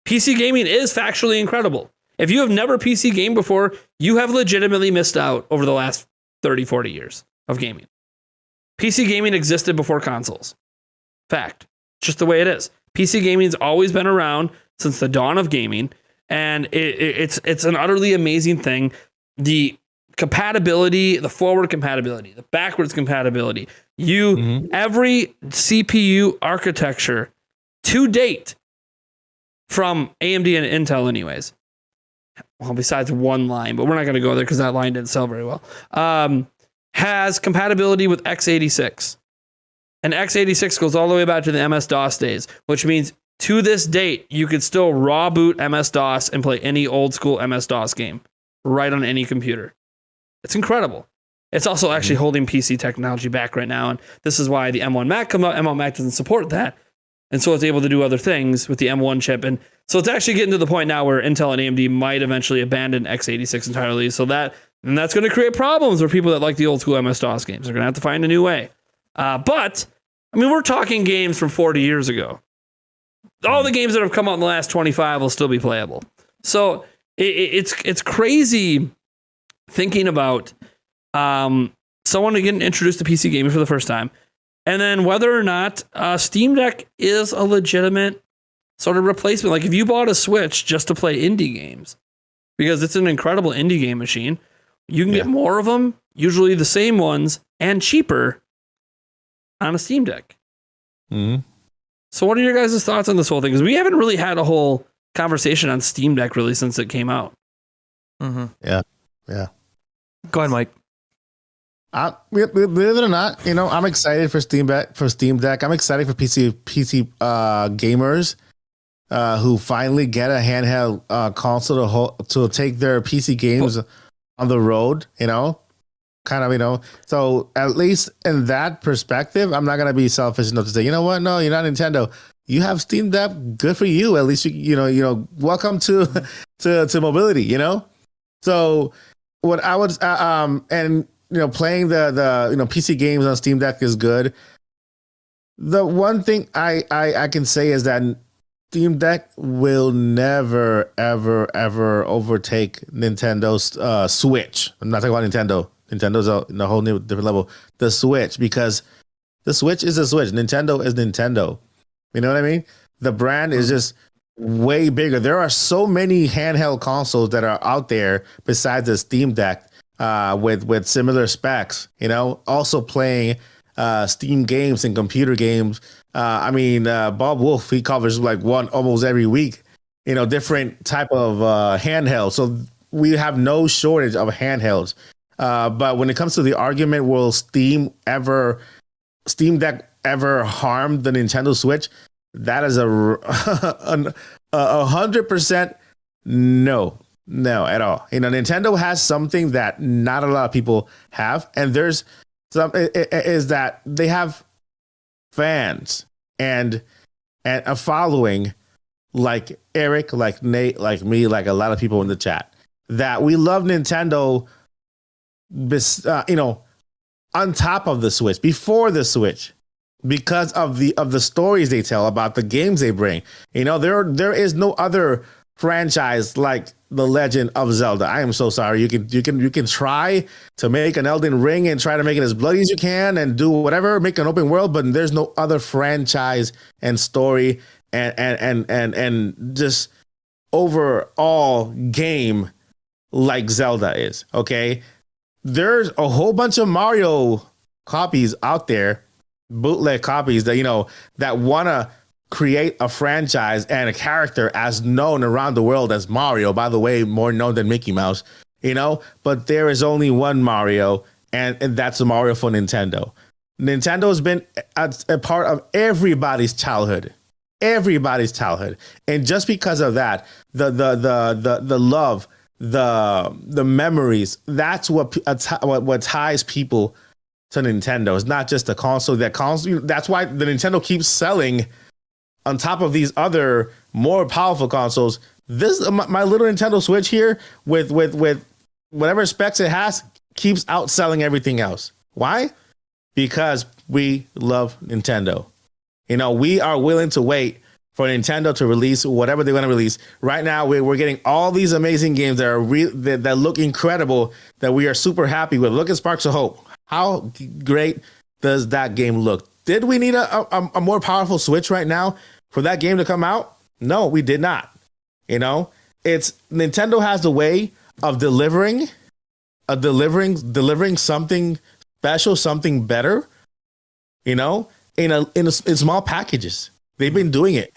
PC gaming is factually incredible. If you have never PC gamed before, you have legitimately missed out over the last 30, 40 years of gaming. PC gaming existed before consoles. Fact. It's just the way it is. PC gaming's always been around since the dawn of gaming, and it's an utterly amazing thing. The compatibility, the forward compatibility, the backwards compatibility. Every CPU architecture to date from AMD and Intel anyways, well, besides one line, but we're not going to go there because that line didn't sell very well, has compatibility with x86. And x86 goes all the way back to the MS-DOS days, which means to this date, you could still raw boot MS-DOS and play any old school MS-DOS game right on any computer. It's incredible. It's also actually holding PC technology back right now, and this is why the M1 Mac come up. M1 Mac doesn't support that, and so it's able to do other things with the M1 chip. And so it's actually getting to the point now where Intel and AMD might eventually abandon x86 entirely. So that's going to create problems for people that like the old school MS-DOS games. They're going to have to find a new way. But I mean, we're talking games from 40 years ago. All the games that have come out in the last 25 will still be playable. So it's crazy thinking about someone getting introduced to PC gaming for the first time, and then whether or not Steam Deck is a legitimate sort of replacement. Like if you bought a Switch just to play indie games, because it's an incredible indie game machine, you can get more of them, usually the same ones, and cheaper on a Steam Deck. So what are your guys' thoughts on this whole thing? Because we haven't really had a whole conversation on Steam Deck really since it came out. Yeah. Go ahead, Mike. Believe it or not, I'm excited for Steam Deck. I'm excited for PC gamers who finally get a handheld console to take their PC games on the road. So at least in that perspective, I'm not gonna be selfish enough to say, you know what? No, you're not Nintendo. you have Steam Deck. Good for you. At least welcome to to mobility. So what I would and playing the PC games on Steam Deck is good. The one thing I can say is that Steam Deck will never, ever, ever overtake Nintendo's Switch. I'm not talking about Nintendo. Nintendo's a whole new different level. The Switch, because the Switch is a Switch. Nintendo is Nintendo. You know what I mean? The brand is just way bigger. There are so many handheld consoles that are out there besides the Steam Deck with similar specs, also playing Steam games and computer games. Bob Wolf, he covers like one almost every week, different type of handheld. So we have no shortage of handhelds. But when it comes to the argument, will Steam Deck ever harm the Nintendo Switch? That is 100% no at all. Nintendo has something that not a lot of people have, and there's some is that they have fans and a following like Eric, like Nate, like me, like a lot of people in the chat, that we love Nintendo, on top of the Switch, before the Switch, because of the stories they tell about the games they bring. There is no other franchise like The Legend of Zelda. I am so sorry. You can try to make an Elden Ring and try to make it as bloody as you can and do whatever, make an open world, but there's no other franchise and story and just overall game like Zelda is. Okay, there's a whole bunch of Mario copies out there, bootleg copies that that want to create a franchise and a character as known around the world as Mario, by the way, more known than Mickey Mouse, but there is only one Mario, and that's the Mario for Nintendo. Nintendo has been a part of everybody's childhood, and just because of that, the love, the memories, that's what ties people to Nintendo. It's not just the console. That's why the Nintendo keeps selling on top of these other more powerful consoles. This my little Nintendo Switch here with whatever specs it has keeps outselling everything else. Why? Because we love Nintendo. We are willing to wait for Nintendo to release whatever they want to release. Right now, we're getting all these amazing games that are that look incredible, that we are super happy with. Look at Sparks of Hope. How great does that game look? Did we need a more powerful Switch right now for that game to come out? No, we did not. It's Nintendo has a way of delivering something special, something better, in small packages. They've been doing it.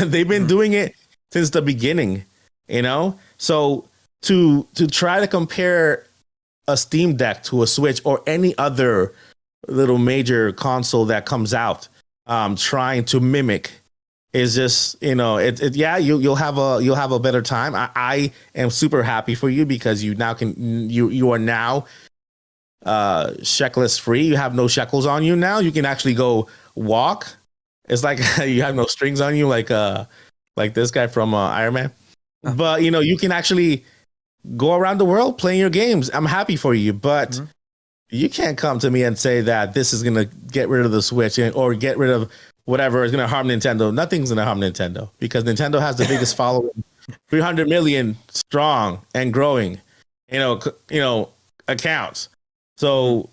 They've been doing it since the beginning, So to try to compare a Steam Deck to a Switch or any other little major console that comes out, trying to mimic, is just you'll have a better time. I am super happy for you because you are now sheckless free. You have no shekels on you now. You can actually go walk. It's like you have no strings on you, like this guy from Iron Man. But you can actually go around the world playing your games. I'm happy for you, but you can't come to me and say that this is gonna get rid of the Switch or get rid of whatever is gonna harm Nintendo. Nothing's gonna harm Nintendo because Nintendo has the biggest following, 300 million strong and growing, accounts. So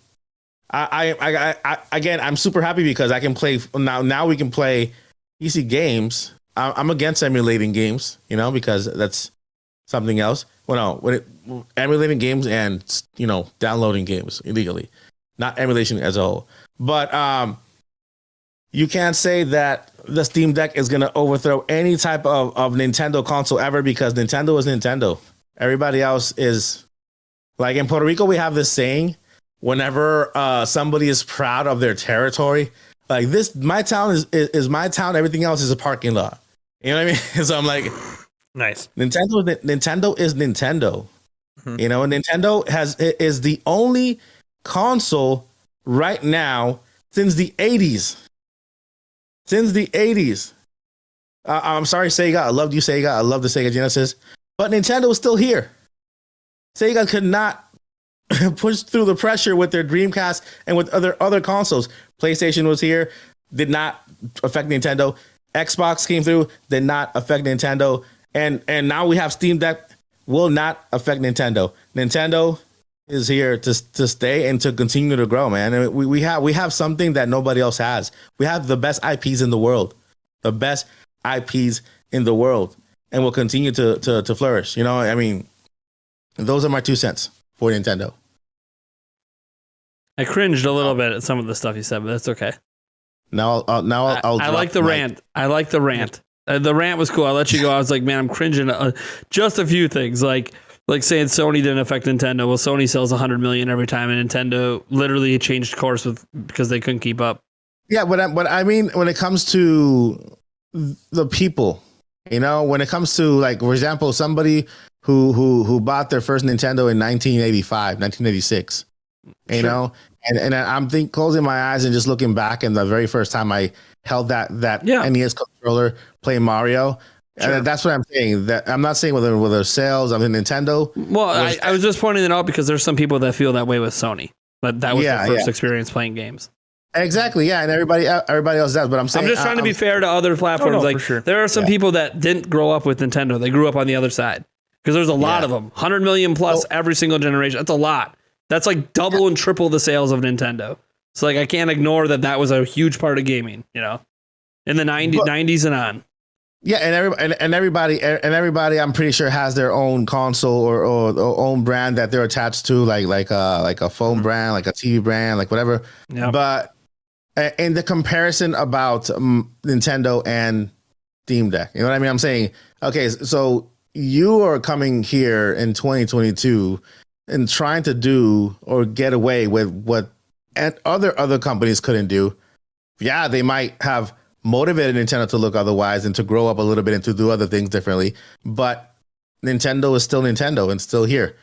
I again, I'm super happy because I can play now. We can play PC games. I'm against emulating games, because that's something else. Well, no, emulating games and downloading games illegally, not emulation as a whole. But you can't say that the Steam Deck is going to overthrow any type of Nintendo console ever, because Nintendo is Nintendo. Everybody else is like, in Puerto Rico, we have this saying, whenever somebody is proud of their territory, like this, my town is my town. Everything else is a parking lot. You know what I mean? So I'm like, nice. Nintendo is Nintendo. And Nintendo is the only console right now since the 80s since the 80s. I'm sorry, Sega. I loved you, Sega. I love the Sega Genesis. But Nintendo was still here. Sega could not push through the pressure with their Dreamcast and with other consoles. PlayStation was here, did not affect Nintendo. Xbox came through, did not affect Nintendo. And now we have Steam Deck, will not affect Nintendo. Nintendo is here to stay and to continue to grow, man. And we have something that nobody else has. We have the best IPs in the world. The best IPs in the world. And will continue to flourish. You know, I mean, those are my 2 cents for Nintendo. I cringed a little bit at some of the stuff you said, but that's okay. I'll I like the rant. I like the rant. The rant was cool. I let you go. I was like, man, I'm cringing. Just a few things, like saying Sony didn't affect Nintendo. Well, Sony sells 100 million every time, and Nintendo literally changed course because they couldn't keep up. Yeah, but I mean, when it comes to the people, you know, when it comes to, like, for example, somebody who bought their first Nintendo in 1985, 1986, you know, and I'm closing my eyes and just looking back, and the very first time I held that NES controller playing Mario. Sure. And that's what I'm saying. That I'm not saying whether sales of Nintendo. Well, I was just pointing it out because there's some people that feel that way with Sony, but that was their first experience playing games. Exactly, yeah, and everybody else does. But I'm saying, I'm just trying to be fair to other platforms. Like, sure. There are some people that didn't grow up with Nintendo; they grew up on the other side, because there's a lot of them. 100 million plus every single generation. That's a lot. That's like double and triple the sales of Nintendo. So, like, I can't ignore that was a huge part of gaming. You know, in the 90s and on. Yeah, and everybody, I'm pretty sure, has their own console or own brand that they're attached to, like a phone brand, like a TV brand, like whatever. Yep. But in the comparison about Nintendo and Steam Deck, you know what I mean? I'm saying, okay, so you are coming here in 2022 and trying to do or get away with what other companies couldn't do. Yeah, they might have motivated Nintendo to look otherwise and to grow up a little bit and to do other things differently. But Nintendo is still Nintendo and still here,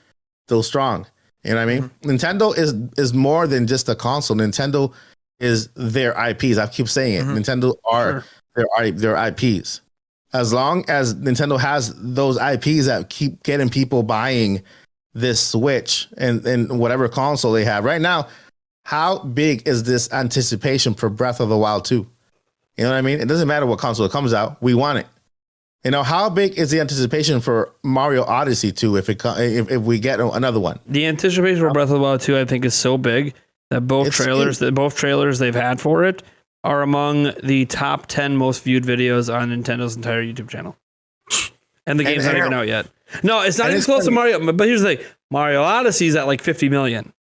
still strong. You know what I mean? Mm-hmm. Nintendo is more than just a console. Nintendo is their IPs. I keep saying it. Mm-hmm. Nintendo are their IPs. As long as Nintendo has those IPs that keep getting people buying this Switch and whatever console they have right now, how big is this anticipation for Breath of the Wild 2? You know what I mean? It doesn't matter what console it comes out. We want it. You know, how big is the anticipation for Mario Odyssey 2 if we get another one? The anticipation for Breath of the Wild 2, I think, is so big that both trailers they've had for it are among the top 10 most viewed videos on Nintendo's entire YouTube channel. And the game's not even out yet. No, it's not even close to Mario. But here's the thing. Mario Odyssey's at like 50 million.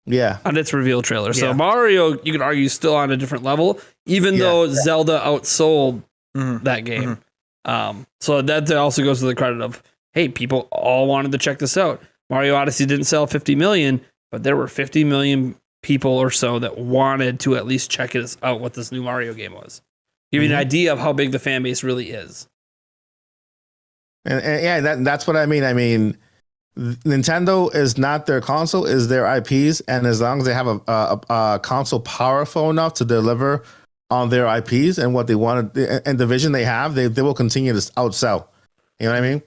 Yeah. On its reveal trailer. So Mario, you could argue, still on a different level, even though Zelda outsold that game. Mm-hmm. So that also goes to the credit of, hey, people all wanted to check this out. Mario Odyssey didn't sell 50 million, but there were 50 million people or so that wanted to at least check it out what this new Mario game was. Give you an idea of how big the fan base really is. And that's what I mean. I mean, Nintendo is not their console, is their IPs, and as long as they have a console powerful enough to deliver on their IPs and what they wanted and the vision they have, they will continue to outsell. You know what I mean?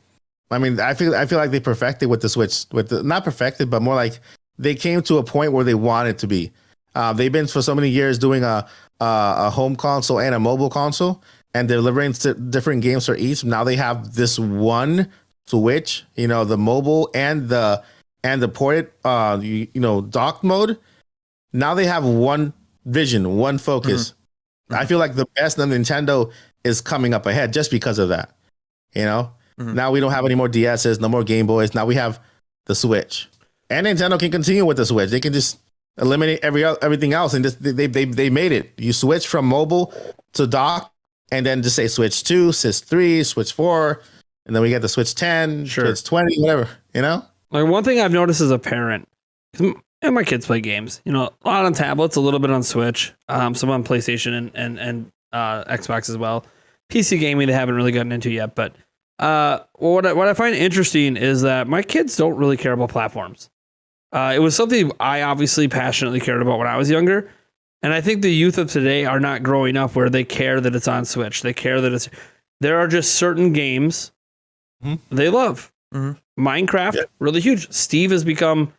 I mean, I feel like they perfected with the Switch, not perfected, but more like they came to a point where they wanted to be. They've been for so many years doing a home console and a mobile console and delivering different games for each. Now they have this one Switch, you know, the mobile and the ported, docked mode. Now they have one vision, one focus. Mm-hmm. I feel like the best of Nintendo is coming up ahead just because of that. You know, now we don't have any more DSs, no more Game Boys. Now we have the Switch, and Nintendo can continue with the Switch. They can just eliminate everything else, and just they made it. You switch from mobile to dock, and then just say Switch 2, Switch 3, Switch 4. And then we get the Switch 10, Switch 20, whatever, you know? Like, one thing I've noticed as a parent, and my kids play games, you know, a lot on tablets, a little bit on Switch, some on PlayStation and Xbox as well. PC gaming they haven't really gotten into yet, but what I find interesting is that my kids don't really care about platforms. It was something I obviously passionately cared about when I was younger, And I think the youth of today are not growing up where they care that it's on Switch. They care that there are just certain games they love. Minecraft, really huge. Steve has become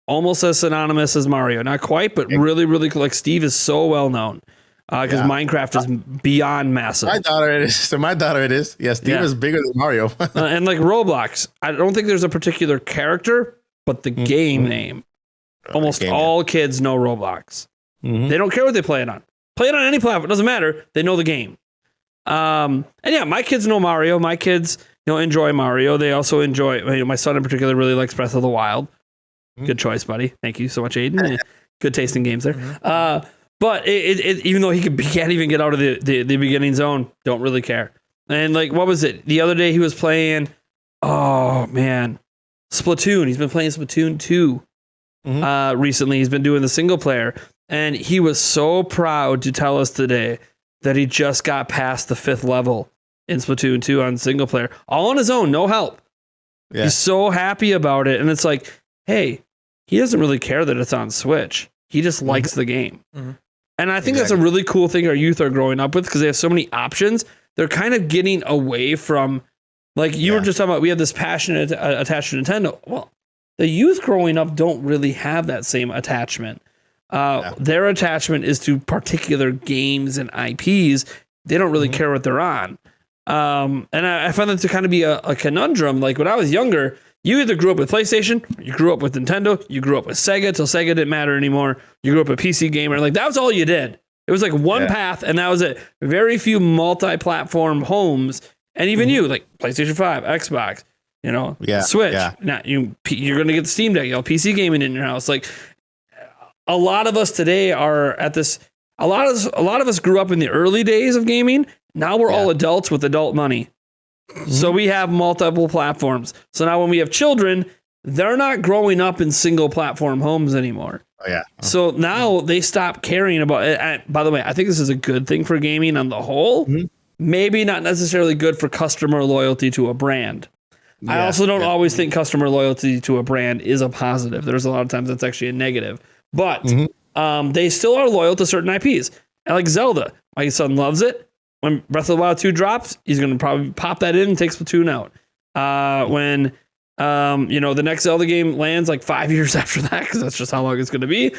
almost as synonymous as Mario. Not quite, but really, really cool. Like Steve is so well known because Minecraft is beyond massive. My daughter it is. So my daughter it is. Yeah, Steve is bigger than Mario. And like Roblox, I don't think there's a particular character, but the game name. Almost all kids know Roblox. They don't care what they play it on. Play it on any platform. It doesn't matter. They know the game. And yeah, my kids know Mario. My kids, enjoy Mario. They also enjoy, my son in particular really likes Breath of the Wild. Good choice, buddy. Thank you so much, Aiden. Good taste in games there. But even though he can't even get out of the beginning zone, don't really care. And like, what was it? The other day he was playing, oh man, Splatoon. He's been playing Splatoon 2 recently. He's been doing the single player. And he was so proud to tell us today that he just got past the 5th level in Splatoon 2 on single player, all on his own, no help. Yeah. He's so happy about it. And it's like, hey, he doesn't really care that it's on Switch. He just likes the game. And I think that's a really cool thing our youth are growing up with because they have so many options. They're kind of getting away from, like you were just talking about, we have this passion attached to Nintendo. Well, the youth growing up don't really have that same attachment. Their attachment is to particular games and IPs. They don't really care what they're on. And I find that to kind of be a conundrum. Like when I was younger, you either grew up with PlayStation, you grew up with Nintendo, you grew up with Sega till Sega didn't matter anymore. You grew up a PC gamer. Like that was all you did. It was like one path and that was it. Very few multi-platform homes. And even you, like PlayStation 5, Xbox, Switch. Yeah. Now you're going to get the Steam Deck, PC gaming in your house. Like, a lot of us today are at this. A lot of us grew up in the early days of gaming. Now we're all adults with adult money. So we have multiple platforms. So now when we have children, they're not growing up in single platform homes anymore. Oh, yeah. So now they stop caring about it. And by the way, I think this is a good thing for gaming on the whole. Maybe not necessarily good for customer loyalty to a brand. Yeah, I also don't always think customer loyalty to a brand is a positive. There's a lot of times that's actually a negative. But they still are loyal to certain IPs. And like Zelda, my son loves it. When Breath of the Wild 2 drops, he's going to probably pop that in and take Splatoon out. When the next Zelda game lands like 5 years after that, because that's just how long it's going to be,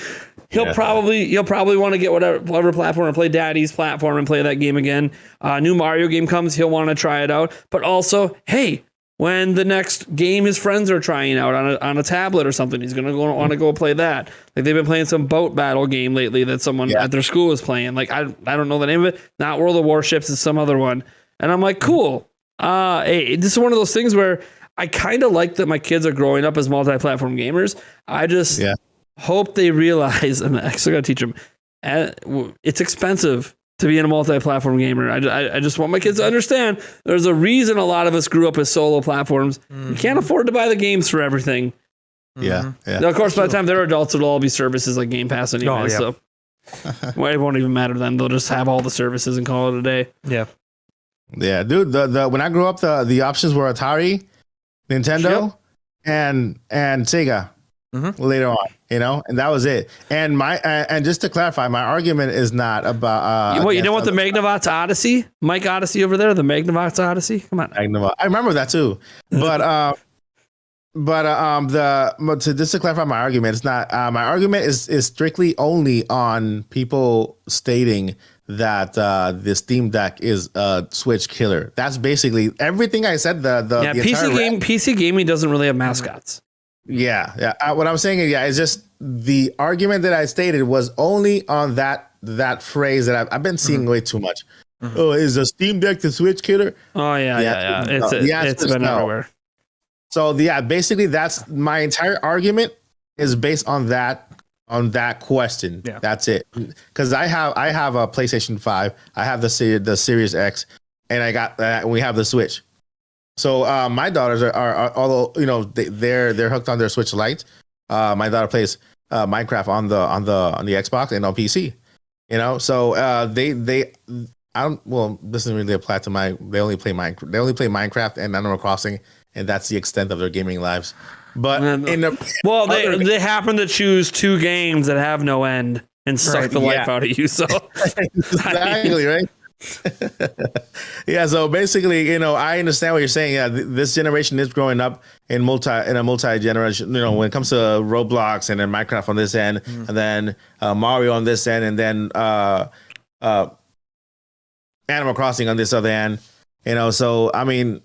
he'll probably want to get whatever platform and play Daddy's platform and play that game again. New Mario game comes, he'll want to try it out. But also, hey, when the next game his friends are trying out on a tablet or something, he's going to want to go play that. Like they've been playing some boat battle game lately that someone at their school is playing. Like I don't know the name of it. Not World of Warships, it's some other one. And I'm like, cool. Hey, this is one of those things where I kind of like that my kids are growing up as multi-platform gamers. I just hope they realize, and I still got to teach them, it's expensive to be a multi-platform gamer. I just want my kids to understand there's a reason a lot of us grew up as solo platforms. You can't afford to buy the games for everything. Yeah. Now, of course, by the time they're adults, it'll all be services like Game Pass anyway. So well, it won't even matter then. They'll just have all the services and call it a day. Yeah, dude. The when I grew up, the options were Atari, Nintendo, and Sega. Later on, and that was it. And and just to clarify, my argument is not about. You don't want the Magnavox Odyssey, Mike Odyssey over there, the Magnavox Odyssey. Come on, I remember that too. But just to clarify my argument, it's not. My argument is strictly only on people stating that the Steam Deck is a Switch killer. That's basically everything I said. The PC gaming doesn't really have mascots. Yeah. What I'm saying is, it's just the argument that I stated was only on that phrase that I've been seeing way too much. Oh, is the Steam Deck the Switch killer? Oh yeah. It's been everywhere. So basically that's my entire argument is based on that question. Yeah. That's it. Because I have a PlayStation 5, I have the Series X, and we have the Switch. So my daughters are although they're hooked on their Switch Lite. My daughter plays Minecraft on the Xbox and on PC. So this doesn't really apply to they only play Minecraft and Animal Crossing, and that's the extent of their gaming lives. But they happen to choose two games that have no end. and suck the life out of you. So exactly, right? Yeah, so basically, I understand what you're saying. Yeah, this generation is growing up in a multi-generation, when it comes to Roblox and then Minecraft on this end, and then Mario on this end, and then Animal Crossing on this other end. So I mean,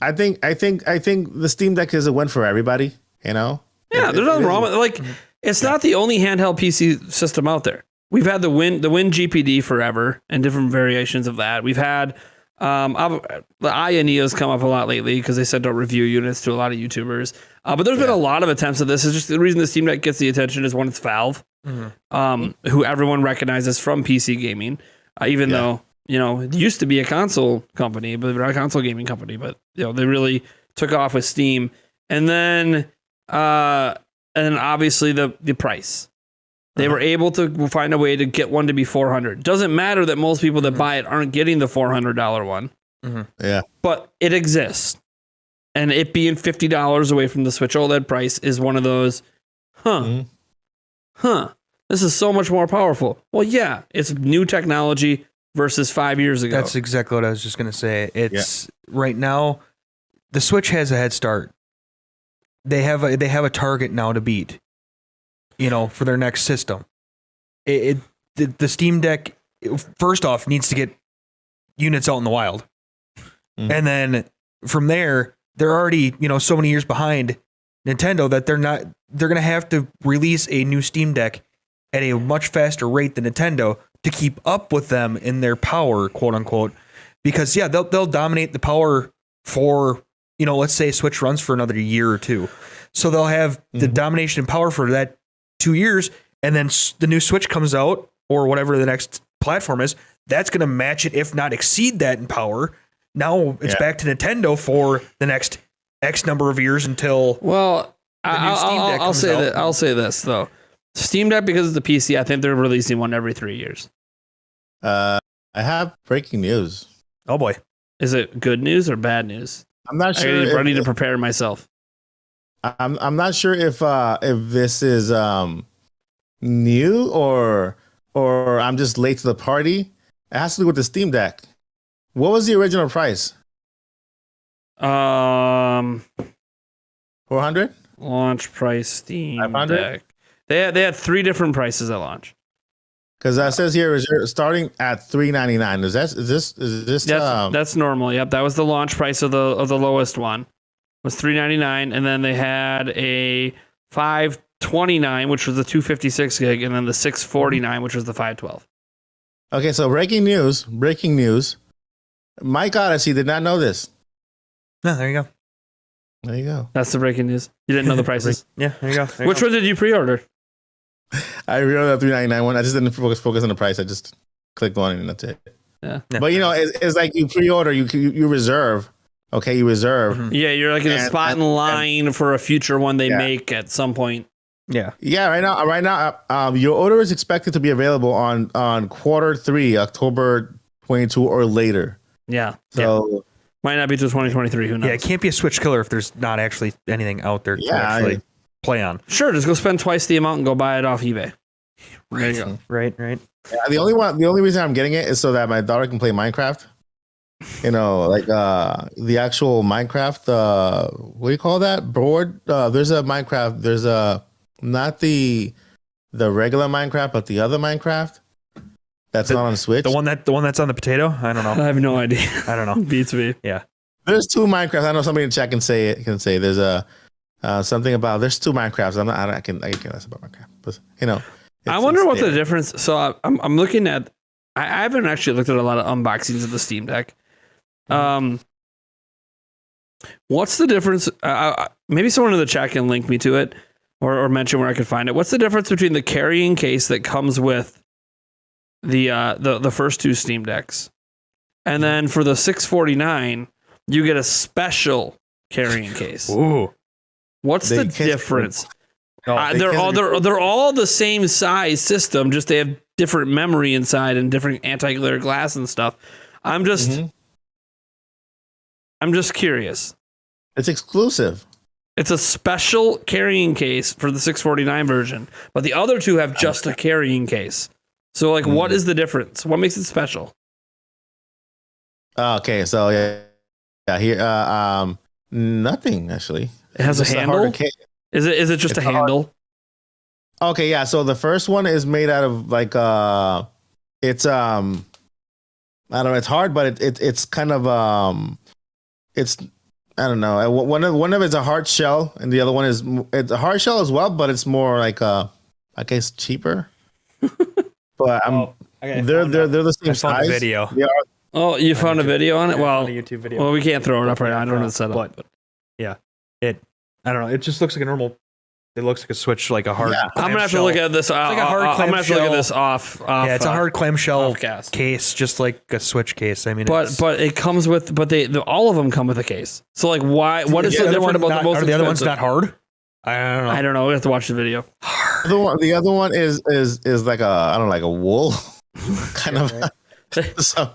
I think the Steam Deck is a win for everybody. Yeah, there's nothing wrong with it. It's not the only handheld PC system out there. We've had the Win GPD forever and different variations of that. We've had the Aya Neos come up a lot lately because they sent out review units to a lot of YouTubers. But there's been a lot of attempts at this. It's just the reason the Steam Deck gets the attention is one, it's Valve, who everyone recognizes from PC gaming, even though it used to be a console company, but not a console gaming company. But they really took off with Steam, and then obviously the price. They were able to find a way to get one to be $400. Doesn't matter that most people that buy it aren't getting the $400 one. Yeah. But it exists. And it being $50 away from the Switch OLED price is one of those, this is so much more powerful. Well, yeah, it's new technology versus 5 years ago. That's exactly what I was just going to say. It's right now, the Switch has a head start. They have a target now to beat. For their next system. The Steam Deck, first off, needs to get units out in the wild. And then from there, they're already, so many years behind Nintendo that they're going to have to release a new Steam Deck at a much faster rate than Nintendo to keep up with them in their power, quote unquote. Because they'll dominate the power for, let's say Switch runs for another year or two. So they'll have the domination and power for that 2 years, and then the new Switch comes out, or whatever the next platform is, that's going to match it, if not exceed that in power. Now it's back to Nintendo for the next X number of years until. Well, I'll say this though, Steam Deck, because it's the PC, I think they're releasing one every 3 years. I have breaking news. Oh boy, is it good news or bad news? I'm not sure. I need to prepare myself. I'm not sure if this is new or I'm just late to the party. It has to do with the Steam Deck. What was the original price? 400 launch price Steam 500? Deck. They had three different prices at launch. Because that says here is starting at $399. Is this? That's normal. Yep, that was the launch price of the lowest one. Was $399, and then they had a $529, which was the 256 gig, and then the $649, which was the 512. Okay, so breaking news. Mike Odyssey did not know this. No, there you go. There you go. That's the breaking news. You didn't know the prices. Yeah, there you go. Which one did you pre-order? I pre-ordered the $399 one. I just didn't focus on the price. I just clicked on it, and that's it. Yeah. But it's like you pre-order, you reserve. Okay, you reserve. Yeah, you're like in a spot in line for a future one they make at some point. Yeah. Yeah, right now, your order is expected to be available on Q3, October 22 or later. Yeah. So might not be till 2023. Who knows? Yeah, it can't be a Switch killer if there's not actually anything out there to actually play on. Sure, just go spend twice the amount and go buy it off eBay. There you go. Right. Yeah, the only reason I'm getting it is so that my daughter can play Minecraft. Like the actual Minecraft. What do you call that board? There's a Minecraft. There's not the regular Minecraft, but the other Minecraft. That's not on Switch. The one that's on the potato. I don't know. I have no idea. I don't know. Beats me. Yeah. There's two Minecrafts. I know somebody in chat can say there's a something about there's two Minecrafts. I can less about Minecraft, but I wonder what the difference. So I'm looking at. I haven't actually looked at a lot of unboxings of the Steam Deck. What's the difference? Maybe someone in the chat can link me to it or mention where I could find it. What's the difference between the carrying case that comes with the first two Steam Decks, and then for the $649 you get a special carrying case? Ooh, what's the difference? They're all the same size system, just they have different memory inside and different anti-glare glass and stuff. I'm just curious. It's exclusive. It's a special carrying case for the 649 version, but the other two have just a carrying case. So, like, what is the difference? What makes it special? Okay, so here, nothing actually. It has a handle. Is it just a handle? Okay, yeah. So the first one is made out of like it's I don't know. It's hard, but it's kind of it's I don't know. One of it's a hard shell, and the other one it's a hard shell as well, but it's more like I guess cheaper. But they're the same size. Video. Oh, you found a video on it? Well, a YouTube video. Well, we can't throw it up right now. I don't know the setup. But yeah, I don't know. It just looks like a normal. It looks like a Switch, like a hard. Yeah. I'm gonna have to look at this. Like a hard I'm gonna have to look at this off. Yeah, it's a hard clamshell cast case, just like a Switch case. I mean, but it comes with, all of them come with a case. So like, why? What is so different about the most? Are the other ones not hard? I don't know. We have to watch the video. The other one is like I don't know, like a wool kind of.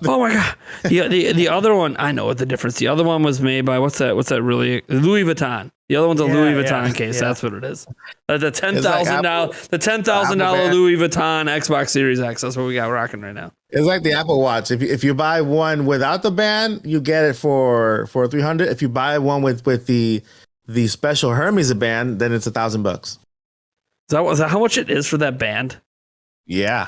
Oh my god! The other one, I know what the difference. The other one was made by what's that really Louis Vuitton. The other one's a Louis Vuitton case. Yeah. That's what it is. The $10,000 Louis Vuitton Xbox Series X. That's what we got rocking right now. It's like the Apple Watch. If you buy one without the band, you get it for $300. If you buy one with the special Hermes band, then it's $1,000. Is that how much it is for that band? Yeah.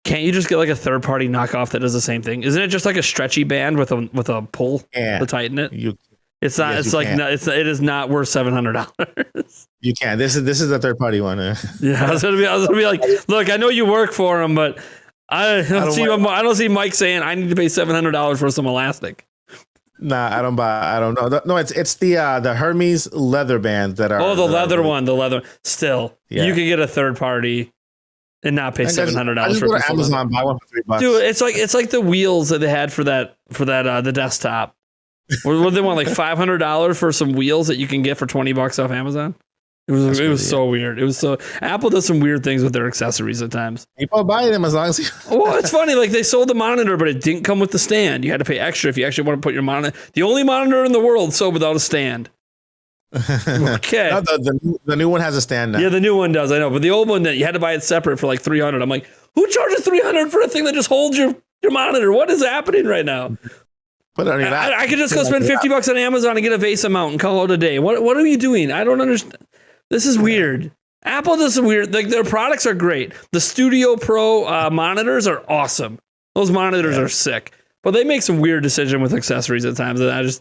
Can't you just get like a third party knockoff that does the same thing? Isn't it just like a stretchy band with a pull to tighten it? It's not. Yes, it's like no, it is not worth $700. You can. This is a third party one. Yeah, I was gonna be like, look, I know you work for them, but I don't see Mike saying I need to pay $700 for some elastic. Nah, I don't buy. I don't know. No, it's the Hermes leather bands that are. Oh, the leather one. The leather. Still, you could get a third party and not pay $700 for Amazon. Buy one for $3. Dude, it's like the wheels that they had for that the desktop. What they want, like $500 for some wheels that you can get for $20 off Amazon? It was so weird. It was so Apple does some weird things with their accessories at times. People buy them as long as well, it's funny. Like they sold the monitor, but it didn't come with the stand. You had to pay extra if you actually want to put your monitor. The only monitor in the world sold without a stand. Okay. No, the new one has a stand now. Yeah, the new one does. I know, but the old one, you had to buy it separate for like $300. I'm like, who charges $300 for a thing that just holds your monitor? What is happening right now? But I could just go spend $50 on Amazon and get a VESA mount and call it a day. What are you doing? I don't understand. This is weird. Apple does some weird. Like their products are great. The Studio Pro monitors are awesome. Those monitors are sick. But they make some weird decisions with accessories at times that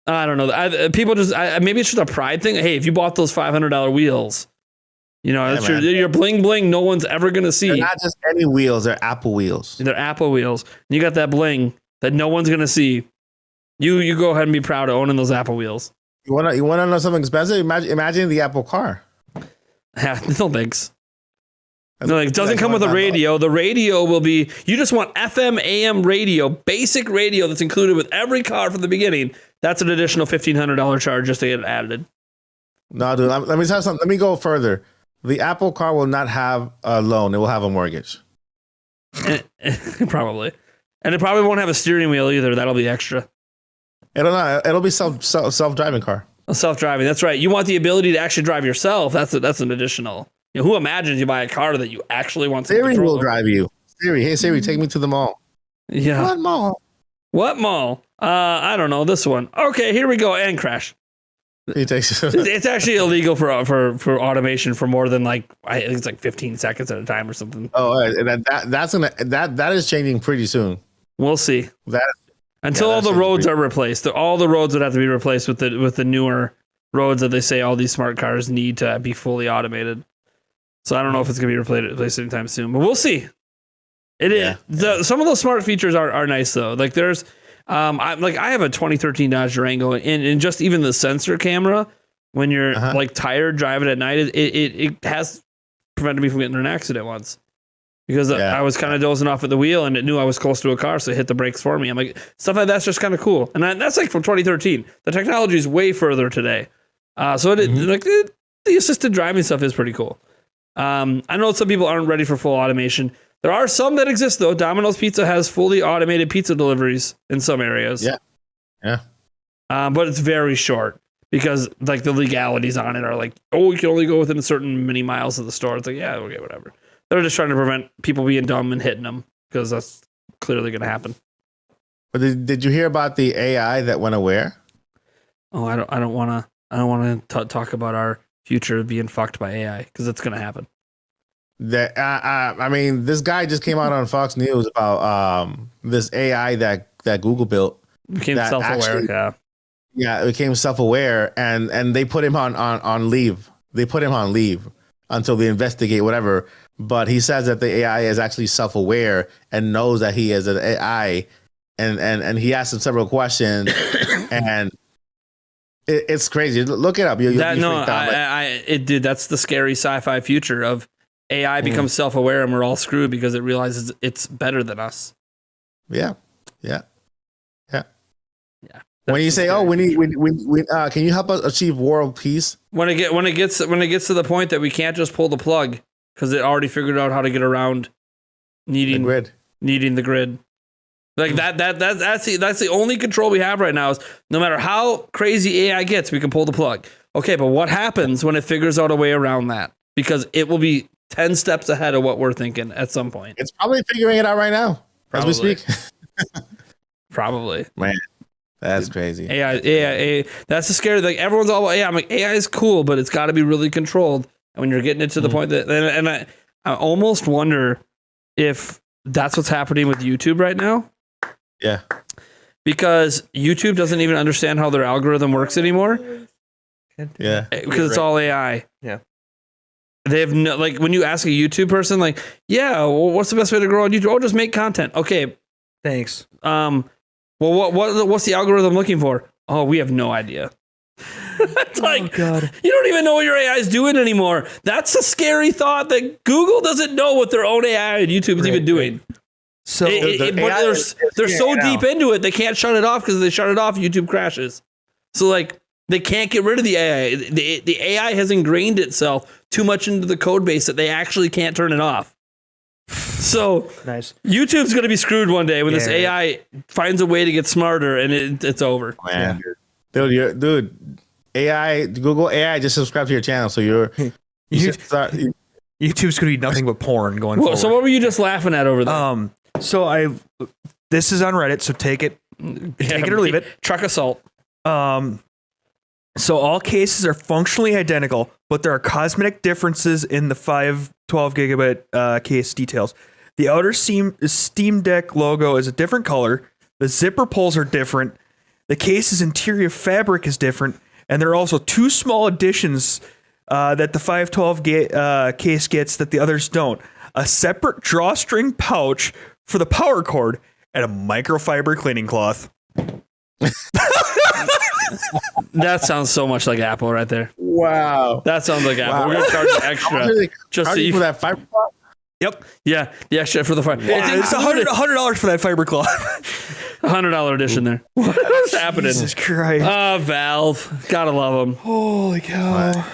I don't know. People just maybe it's just a pride thing. Hey, if you bought those $500 wheels, that's your bling bling. No one's ever gonna see. They're not just any wheels. They're Apple wheels. They're Apple wheels. You got that bling that no one's gonna see. You go ahead and be proud of owning those Apple wheels. You wanna know something expensive? Imagine the Apple car. Yeah, no thanks. No, it doesn't come with a radio. The radio will be. You just want FM, AM radio, basic radio that's included with every car from the beginning. That's an additional $1,500 charge just to get it added. No, dude. Let me tell you something. Let me go further. The Apple car will not have a loan. It will have a mortgage. Probably. And it probably won't have a steering wheel either. That'll be extra. It'll be self-driving car. Self-driving. That's right. You want the ability to actually drive yourself. That's an additional. Who imagines you buy a car that you actually want to Siri will drive you. Siri, hey Siri, take me to the mall. Yeah. What mall? What mall? I don't know. This one. Okay, here we go. And crash. It's actually illegal for automation for more than I think it's like 15 seconds at a time or something. Oh, that is changing pretty soon. We'll see. Until all the roads are replaced. All the roads would have to be replaced with the newer roads that they say all these smart cars need to be fully automated. So I don't know if it's going to be replaced anytime soon, but we'll see. It is. Some of those smart features are nice though. Like there's, I have a 2013 Dodge Durango, and just even the sensor camera when you're tired driving at night, it has prevented me from getting in an accident once because I was kind of dozing off at the wheel and it knew I was close to a car, so it hit the brakes for me. I'm like, stuff like that's just kind of cool, and that's like from 2013. The technology is way further today, so the assisted driving stuff is pretty cool. I know some people aren't ready for full automation. There are some that exist though. Domino's Pizza has fully automated pizza deliveries in some areas. Yeah. But it's very short because like the legalities on it are like, oh, you can only go within a certain many miles of the store. It's like, yeah, okay, whatever. They're just trying to prevent people being dumb and hitting them because that's clearly going to happen. But did you hear about the AI that went aware? Oh, I don't want to talk about our future being fucked by AI because it's going to happen. That I mean, this guy just came out on Fox News about this AI that Google built. Became self-aware. Yeah, it became self-aware, and they put him on leave. They put him on leave until they investigate whatever. But he says that the AI is actually self-aware and knows that he is an AI, and he asked him several questions, and it's crazy. Look it up. Dude, that's the scary sci-fi future of AI becomes self-aware and we're all screwed because it realizes it's better than us. Yeah. When you say, "Oh, we can you help us achieve world peace?" When it gets to the point that we can't just pull the plug because it already figured out how to get around needing the grid. Like that's the only control we have right now is no matter how crazy AI gets, we can pull the plug. Okay, but what happens when it figures out a way around that? Because it will be 10 steps ahead of what we're thinking at some point. It's probably figuring it out right now as we speak. Probably. Man, that's crazy. AI, that's the scary thing. Everyone's all about AI. I'm like, AI is cool, but it's got to be really controlled. And when you're getting it to the point that, and I almost wonder if that's what's happening with YouTube right now. Yeah. Because YouTube doesn't even understand how their algorithm works anymore. Yeah. Because it's all AI. Yeah. They have no, like, when you ask a YouTube person, like, yeah, well, what's the best way to grow on YouTube? Oh, just make content. Okay. Thanks. Well, what's the algorithm looking for? Oh, we have no idea. It's like, oh, God. You don't even know what your AI is doing anymore. That's a scary thought that Google doesn't know what their own AI and YouTube is even doing. So they're so deep into it, they can't shut it off because if they shut it off, YouTube crashes. So like they can't get rid of the AI. The AI has ingrained itself too much into the code base that they actually can't turn it off. So nice. YouTube's going to be screwed one day when this AI finds a way to get smarter and it's over. Man, dude, AI, Google AI just subscribe to your channel, so YouTube's going to be nothing but porn going forward. So what were you just laughing at over there? So this is on Reddit, so take it or leave it. Truck assault. So all cases are functionally identical, but there are cosmetic differences in the 512 gigabit case details. The outer Steam Deck logo is a different color. The zipper pulls are different. The case's interior fabric is different, and there are also two small additions that the 512 case gets that the others don't. A separate drawstring pouch for the power cord and a microfiber cleaning cloth. That sounds so much like Apple right there. Wow. That sounds like Apple. Wow. We're going to charge you extra. Just so for that fiber cloth? Yep. Yeah, shit for the fiber. Wow. It's $100 for that fiber cloth. $100 edition there. What's happening? Jesus Christ. Valve. Gotta love them. Holy cow. Wow.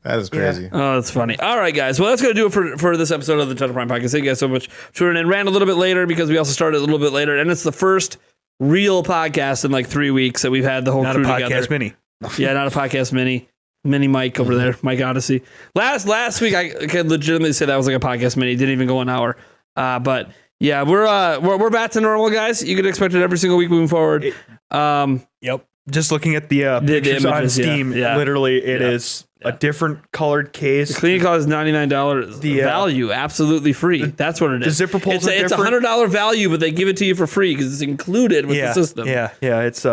That is crazy. Yeah. Oh, that's funny. All right, guys. Well, that's going to do it for this episode of the Total Prime Podcast. Thank you guys so much for tuning in. Ran a little bit later because we also started a little bit later. And it's the first real podcast in like 3 weeks that we've had the whole crew together. Not a podcast mini. Yeah, not a podcast mini. Mini Mike over there. Mike Odyssey. Last week, I can legitimately say that was like a podcast mini. Didn't even go an hour. But yeah, we're back to normal, guys. You can expect it every single week moving forward. Yep. Just looking at the pictures on Steam, literally, it is a different colored case. The cleaning cost is $99. The value, absolutely free. That's what it is. The zipper pulls it's a $100 value, but they give it to you for free because it's included with the system. Yeah, it's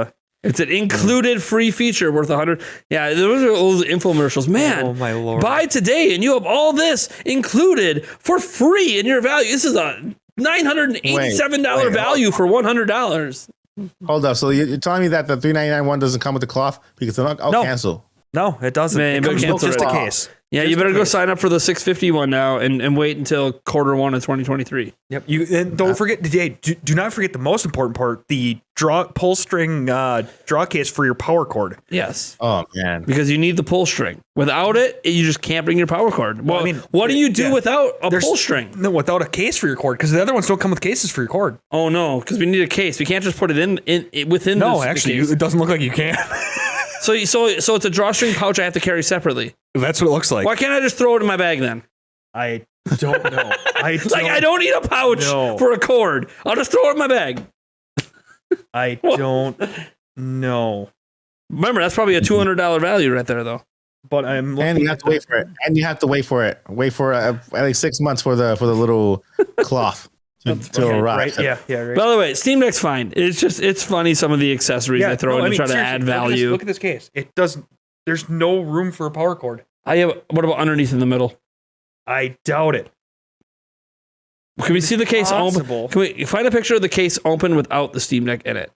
an included free feature worth $100. Yeah, those are those infomercials. Man, oh my Lord. Buy today and you have all this included for free in your value. This is a $987 value for $100. Hold up. So you're telling me that the $399 one doesn't come with the cloth? Because I'll cancel. No, it doesn't. Man, it comes with just a case. Yeah, you better go sign up for the $650 one now and wait until Q1 of 2023. Yep. And don't forget, do not forget the most important part, the pull string draw case for your power cord. Yes. Oh, man. Because you need the pull string. Without it, you just can't bring your power cord. Well, I mean, what do you do without a pull string? No, without a case for your cord, because the other ones don't come with cases for your cord. Oh, no, because we need a case. We can't just put it in within No, actually, it doesn't look like you can. So it's a drawstring pouch I have to carry separately. That's what it looks like. Why can't I just throw it in my bag then? I don't know. I don't need a pouch for a cord. I'll just throw it in my bag. I don't know. Remember, that's probably a $200 value right there, though. But and you have to wait for it. And you have to wait for it. Wait for at least 6 months for the little cloth to arrive. Right? Yeah. Right. By the way, Steam Deck's fine. It's funny some of the accessories they throw in to try to add value. Look at this case. It doesn't. There's no room for a power cord. What about underneath in the middle? I doubt it. Can we see the case open? Can we find a picture of the case open without the Steam Deck in it?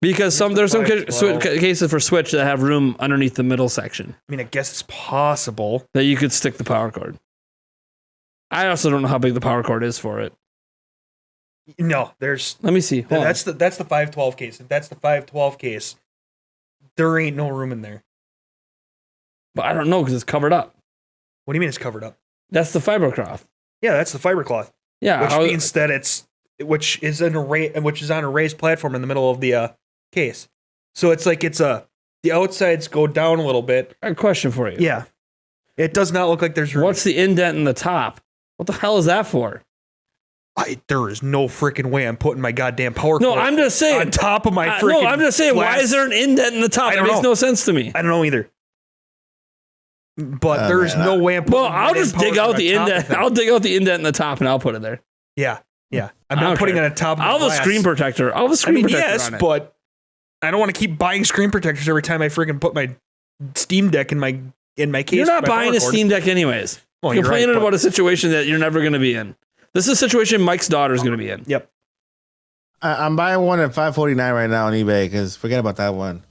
Because there's some cases for Switch that have room underneath the middle section. I mean, I guess it's possible that you could stick the power cord. I also don't know how big the power cord is for it. No, there's. Let me see. That's the 512 case. If that's the 512 case, there ain't no room in there. But I don't know because it's covered up. What do you mean it's covered up? That's the fiber cloth. Yeah, that's the fiber cloth. Yeah, which means that which is on a raised platform in the middle of the case. So it's like the outsides go down a little bit. I have a question for you. Yeah, it does not look like there's room. What's the indent in the top? What the hell is that for? There is no freaking way I'm putting my goddamn power cord. No, I'm just saying on top of my freaking. No, I'm just saying. Why is there an indent in the top? It makes no sense to me. I don't know either. But there's no way I'm putting. Well, I'll just dig out the indent. I'll dig out the indent in the top and I'll put it there. Yeah. I'm not putting it on top. I'll have a screen protector. Yes, on it. But I don't want to keep buying screen protectors every time I freaking put my Steam Deck in my case. You're not buying a Steam Deck anyways. Well, you're complaining about a situation that you're never going to be in. This is a situation Mike's daughter is going to be in. Yep. I'm buying one at $549 right now on eBay because forget about that one.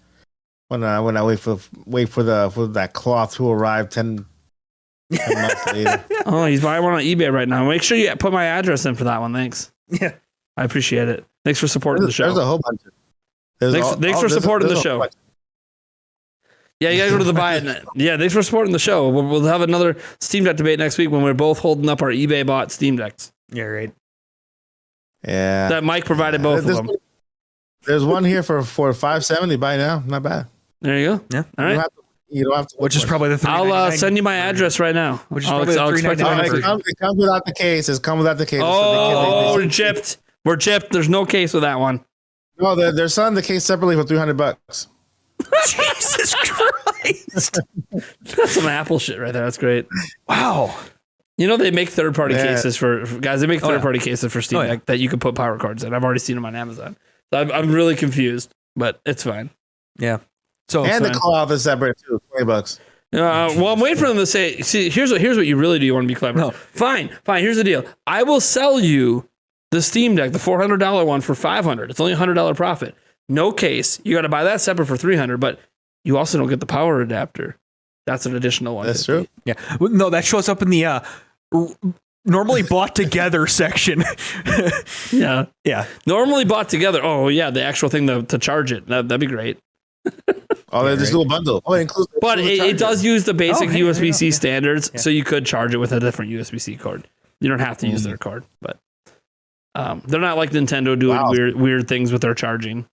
When I wait for that cloth to arrive 10 months later. Oh, he's buying one on eBay right now. Make sure you put my address in for that one. Thanks. Yeah, I appreciate it. Thanks for supporting the show. There's a whole bunch. Thanks for supporting the show. Yeah, you gotta go to the buy it. Yeah, thanks for supporting the show. We'll have another Steam Deck debate next week when we're both holding up our eBay bought Steam Decks. Yeah, right. Yeah. That Mike provided both of them. There's one here for $570 by now. Not bad. There you go. Yeah. All right. You don't have to. Which is probably the $3.99. I'll send you my address right now. Which is probably the $3.99. It comes without the case. It comes without the case. Oh, we're gypped. We're gypped. There's no case with that one. No, they're selling the case separately for $300. Jesus Christ. That's some Apple shit right there. That's great. Wow. You know, they make third-party cases for guys. They make third-party cases for Steam Deck that you can put power cords in. I've already seen them on Amazon. So I'm really confused, but it's fine. Yeah. And the cloth is separate too. $20. Well, I'm waiting for them to say, see, here's what you really do. You want to be clever. No. Fine. Here's the deal. I will sell you the Steam Deck, the $400 one for $500. It's only $100 profit. No case. You got to buy that separate for $300, but you also don't get the power adapter. That's an additional one. That's true. Yeah. No, that shows up in the normally bought together section. Yeah. Yeah. Normally bought together. Oh, yeah. The actual thing to charge it. That'd be great. There's this little bundle. Oh, but it does use the basic USB-C standards, so you could charge it with a different USB-C cord. You don't have to use their card, but they're not like Nintendo doing weird things with their charging.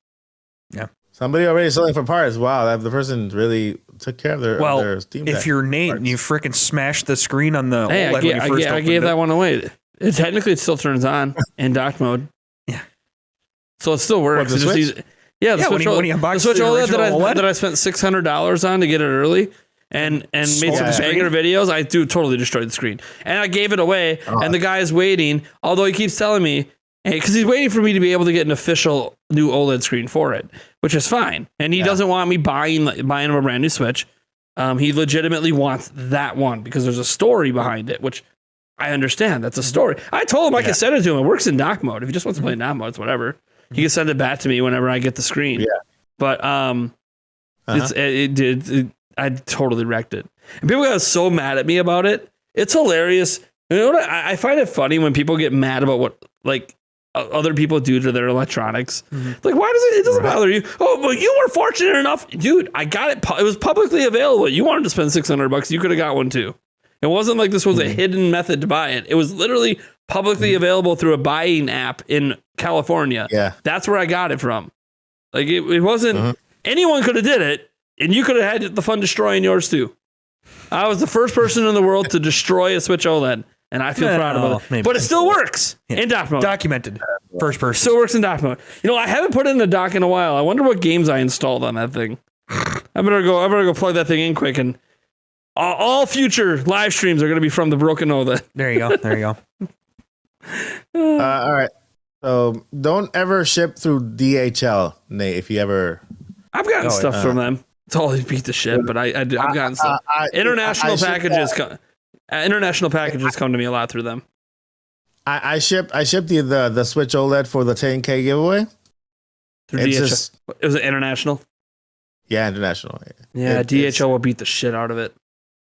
Yeah. Somebody already selling for parts. Wow, the person really took care of their Steam Deck. If you're Nate and you freaking smashed the screen on the OLED I gave that one away. Technically, it still turns on in dock mode. Yeah. So it still works. The Switch? Yeah, the Switch OLED that I spent $600 on to get it early and made some banger videos. I totally destroyed the screen. And I gave it away, and the guy is waiting, although he keeps telling me, because he's waiting for me to be able to get an official new OLED screen for it, which is fine. And he doesn't want me buying him a brand new Switch. He legitimately wants that one because there's a story behind it, which I understand. That's a story. I told him I can send it to him. It works in dock mode. If he just wants to play in dock mode, it's whatever. He can send it back to me whenever I get the screen. Yeah. But I totally wrecked it. And people got so mad at me about it. It's hilarious. You know what? I find it funny when people get mad about what other people do to their electronics. Like, why does it doesn't bother you? Oh, well, you were fortunate enough. Dude, I got it. It was publicly available. You wanted to spend $600. You could have got one too. It wasn't like this was a hidden method to buy it. It was literally publicly available through a buying app in California. Yeah. That's where I got it from. Like, it wasn't, anyone could have did it, and you could have had the fun destroying yours too. I was the first person in the world to destroy a Switch OLED, and I feel proud about it. But it still works in dock mode. Documented. First person. Still works in dock mode. I haven't put it in the dock in a while. I wonder what games I installed on that thing. I better go plug that thing in quick, and all future live streams are going to be from the broken OLED. There you go. All right. So don't ever ship through DHL, Nate. If you ever, I've gotten stuff from them. It's always beat the shit, but I've gotten stuff. International packages come to me a lot through them. I shipped the Switch OLED for the 10K giveaway. Through DHL. It was international. Yeah, international. Yeah, DHL will beat the shit out of it.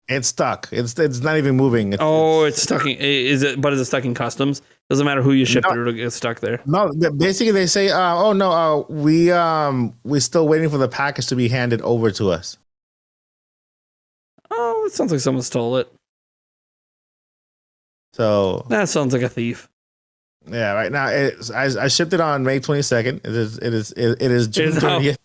It's stuck. It's not even moving. It's stuck. Is it stuck in customs? Doesn't matter who you ship through, it'll get stuck there. No, basically they say, we're still waiting for the package to be handed over to us. Oh, it sounds like someone stole it. So that sounds like a thief. Yeah, right now I shipped it on May 22nd. It is June 30th.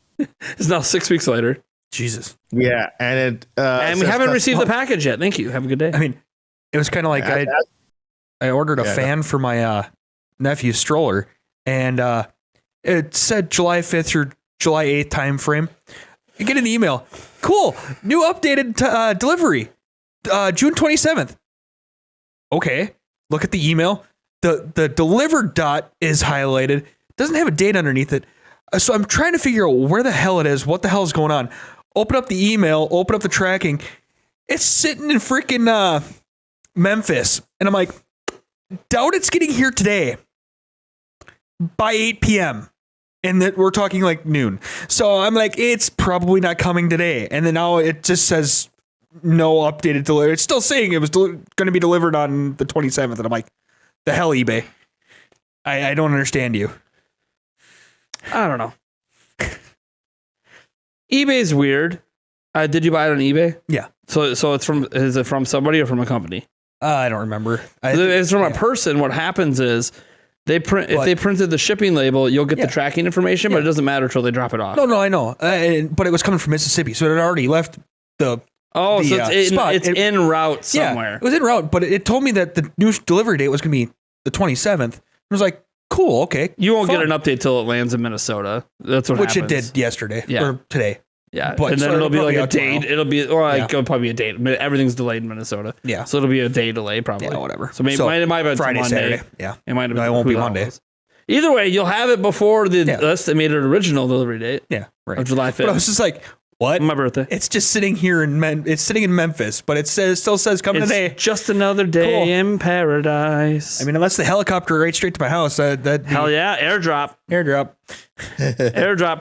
It's now 6 weeks later. Jesus. Yeah, and we haven't received the package yet. Thank you. Have a good day. I mean, it was kind of like I ordered a fan for my nephew's stroller, and it said July 5th through July 8th time frame. I get an email. Cool, new updated delivery, June 27th. Okay, look at the email. The delivered dot is highlighted. Doesn't have a date underneath it. So I'm trying to figure out where the hell it is. What the hell is going on? Open up the email. Open up the tracking. It's sitting in freaking Memphis. And I'm like, doubt it's getting here today by 8 p.m. And that we're talking like noon. So I'm like, it's probably not coming today. And then now it just says no updated delivery. It's still saying it was going to be delivered on the 27th. And I'm like, the hell, eBay? I don't understand you. I don't know. eBay's weird. Did you buy it on eBay? Yeah. So is it from somebody or from a company? I don't remember. It's from a person. What happens is if they printed the shipping label, you'll get the tracking information, but it doesn't matter until they drop it off. No, I know. But it was coming from Mississippi, so it had already left the so it's en route somewhere. Yeah, it was en route, but it told me that the new delivery date was going to be the 27th. I was like, cool, okay. You won't get an update till it lands in Minnesota. That's what happens. Which it did yesterday or today. Yeah, but and then it'll be like a date. It'll probably be a date. Everything's delayed in Minnesota. Yeah, so it'll be a day delay probably. Yeah, whatever. So maybe it might be Friday, Monday. Saturday. Yeah, it might have been. It won't be Monday. Either way, you'll have it before the estimated original delivery date. Yeah, right. Of July 5th. But I was just like, what? My birthday. It's just sitting here it's sitting in Memphis, but it still says coming today. Just another day in paradise. I mean, unless the helicopter right straight to my house, hell yeah, airdrop,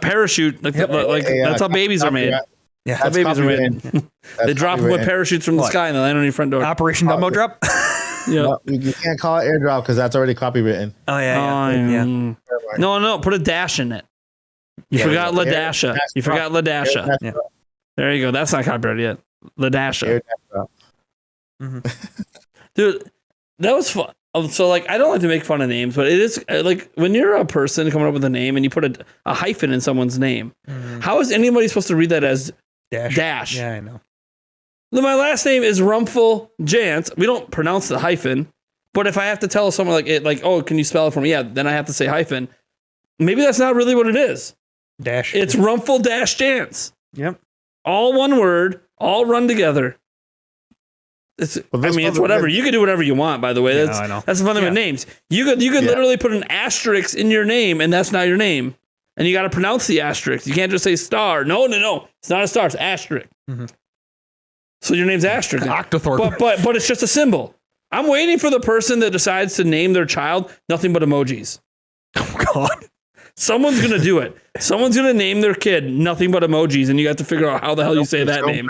parachute. That's how babies are made. Yeah, that's how babies are made. They drop them with parachutes from the sky and they land on your front door. Operation Dumbo Drop. Yeah, no, you can't call it airdrop because that's already copywritten. Oh yeah. No, put a dash in it. You forgot Ladasha. You forgot Ladasha. Yeah. There you go. That's not copyrighted yet. Ladasha. Mm-hmm. Dude, that was fun. So, I don't like to make fun of names, but it is when you're a person coming up with a name and you put a hyphen in someone's name, how is anybody supposed to read that as dash? Yeah, I know. My last name is Rumful Janc. We don't pronounce the hyphen, but if I have to tell someone oh, can you spell it for me? Yeah, then I have to say hyphen. Maybe that's not really what it is. Dash. It's Rumful Janc. Yep. All one word, all run together. It's whatever. You can do whatever you want, by the way. I know. That's the fun thing with names. You could literally put an asterisk in your name, and that's not your name. And you got to pronounce the asterisk. You can't just say star. No. It's not a star. It's asterisk. Mm-hmm. So your name's asterisk. Octothorpe. But it's just a symbol. I'm waiting for the person that decides to name their child nothing but emojis. Oh, God. Someone's going to do it. Someone's going to name their kid nothing but emojis, and you have to figure out how the hell you say that name.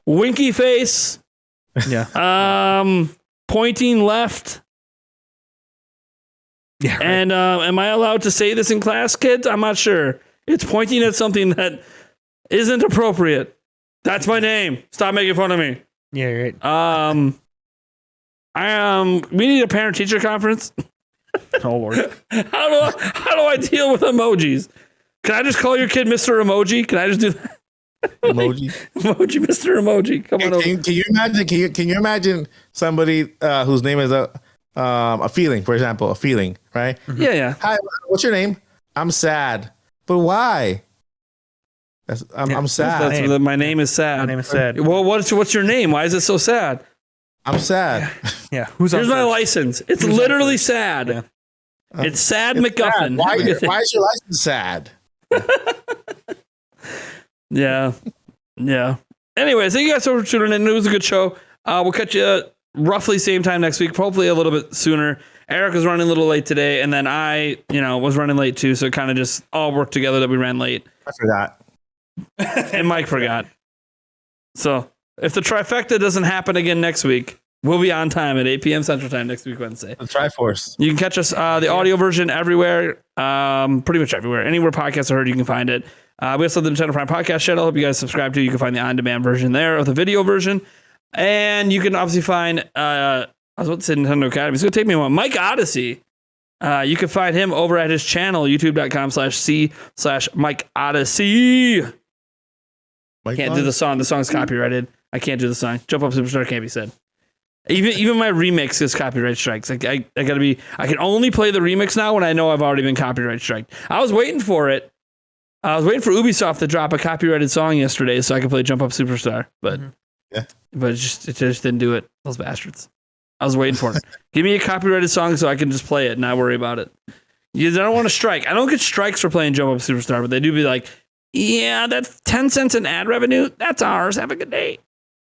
Winky face. Yeah. Pointing left. Yeah. Right. And am I allowed to say this in class, kids? I'm not sure. It's pointing at something that isn't appropriate. That's my name. Stop making fun of me. Yeah, right. We need a parent-teacher conference. Oh Lord. How do I deal with emojis? Can I just call your kid Mr. Emoji? Can I just do that? Emoji, Mr. Emoji. Come on over. Can you imagine? Can you imagine somebody whose name is a feeling, for example, a feeling, right? Mm-hmm. Yeah. Hi, what's your name? I'm sad, but why? I'm sad. My name is sad. My name is sad. Well, what's your name? Why is it so sad? I'm sad. Yeah. Here's my license. It's literally sad. Yeah. It's sad McGuffin. Sad. Why is your license sad? Yeah. Anyway, thank you guys so much for tuning in. It was a good show. We'll catch you roughly same time next week, hopefully a little bit sooner. Eric was running a little late today, and then I, was running late too, so it kind of just all worked together that we ran late. I forgot. And Mike forgot. So if the trifecta doesn't happen again next week, we'll be on time at 8 p.m. Central Time next week, Wednesday. The Triforce. You can catch us, the audio version everywhere, pretty much everywhere. Anywhere podcasts are heard, you can find it. We also have the Nintendo Prime Podcast channel. Hope you guys subscribe to. You can find the on-demand version there of the video version. And you can obviously find, I was about to say Nintendo Academy. It's going to take me a while. Mike Odyssey. You can find him over at his channel, youtube.com/c/Mike Odyssey. Can't do the song. The song's copyrighted. I can't do the song. Jump Up Superstar can't be said. Even my remix is copyright strikes. I gotta be. I can only play the remix now when I know I've already been copyright striked. I was waiting for it. I was waiting for Ubisoft to drop a copyrighted song yesterday so I could play Jump Up Superstar, but it just didn't do it. Those bastards. I was waiting for it. Give me a copyrighted song so I can just play it and not worry about it. I don't want to strike. I don't get strikes for playing Jump Up Superstar, but they do be like, yeah, that's 10 cents in ad revenue. That's ours. Have a good day.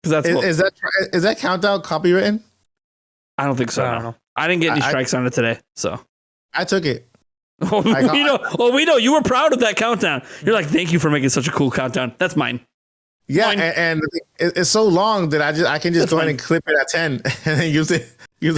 Is that countdown copywritten? I don't think so. I don't know. I didn't get any strikes on it today, so I took it. We know you were proud of that countdown. You're like, thank you for making such a cool countdown. That's mine. Yeah, and it's so long that I can just go ahead and clip it at 10 and then use the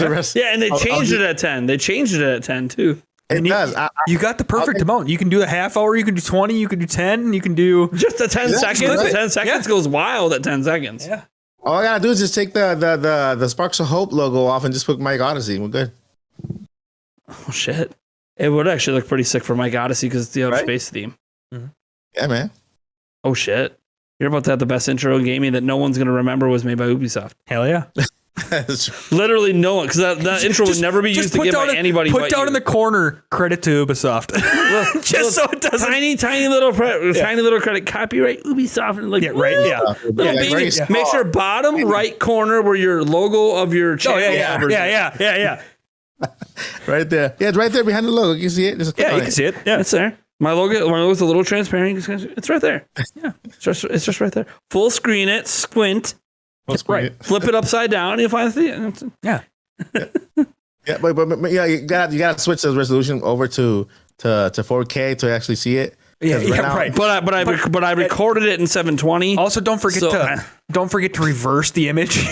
rest. Yeah, and they changed it at 10. They changed it at 10 too. It does. You got the perfect amount. You can do a half hour. You can do 20. You can do 10. You can do just a 10 seconds. 10 seconds goes wild at 10 seconds. Yeah. All I gotta do is just take the Sparks of Hope logo off and just put Mike Odyssey. We're good. Oh shit! It would actually look pretty sick for Mike Odyssey because it's the outer space theme. Mm-hmm. Yeah, man. Oh shit! You're about to have the best intro in gaming that no one's gonna remember was made by Ubisoft. Hell yeah! Literally no one, because that intro would never be used to give by anybody. Put down in the corner credit to Ubisoft, just so it doesn't. Tiny little credit. Copyright Ubisoft. And make sure bottom right corner where your logo of your channel. Yeah. Right there. Yeah, it's right there behind the logo. You can see it. You can see it. Yeah, it's there. My logo's a little transparent. It's right there. Yeah, it's just right there. Full screen it. Squint. That's right. Flip it upside down. And you'll find the yeah. But you gotta switch the resolution over to 4K to actually see it. Right. But I recorded it in 720. Also, don't forget to reverse the image.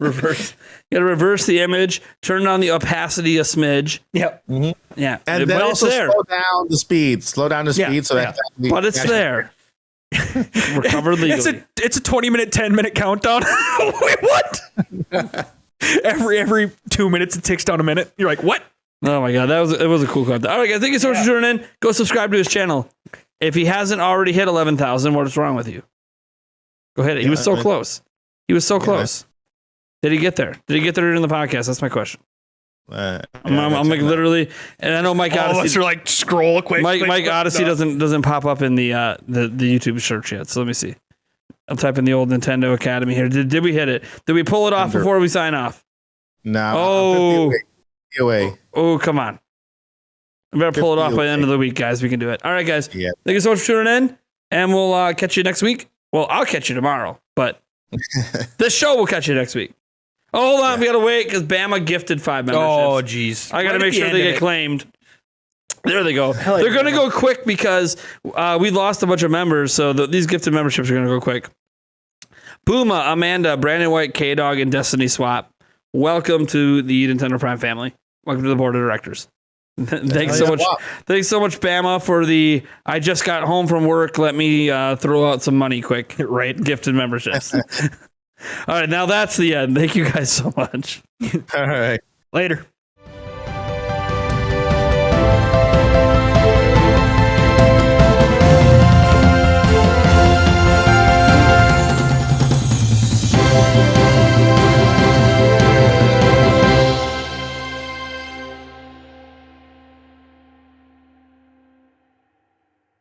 Reverse. You gotta reverse the image. Turn on the opacity a smidge. Yep. Mm-hmm. Yeah. And then also slow down the speed. But it's there. Recovered legally. It's a 20-minute, 10-minute countdown. Wait, what? every 2 minutes it ticks down a minute. You're like, what? Oh my god, it was a cool countdown. All right, guys, thank you so much for tuning in. Go subscribe to his channel. If he hasn't already hit 11,000, what's wrong with you? Go hit it. He was so close. He was so close. Did he get there? Did he get there in the podcast? That's my question. I'm like literally, and I know Mike Odyssey. All of us are like scroll quick. Mike Odyssey doesn't pop up in the YouTube search yet. So let me see. I'll type in the old Nintendo Academy here. Did we hit it? Did we pull it off before we sign off? No. Oh, come on. I better pull it off by the end of the week, guys. We can do it. All right, guys. Yeah. Thank you so much for tuning in, and we'll catch you next week. Well, I'll catch you tomorrow, but this show will catch you next week. Oh, hold on, we gotta wait because Bama gifted 5 memberships. Oh, jeez. I gotta make sure they get claimed. There they go. They're gonna go quick because we lost a bunch of members, so these gifted memberships are gonna go quick. Puma, Amanda, Brandon White, K-Dog, and Destiny Swap. Welcome to the Nintendo Prime family. Welcome to the board of directors. Thanks so much. Thanks so much, Bama, for the I just got home from work. Let me throw out some money quick. Right, gifted memberships. All right, now that's the end. Thank you guys so much. All right. Later.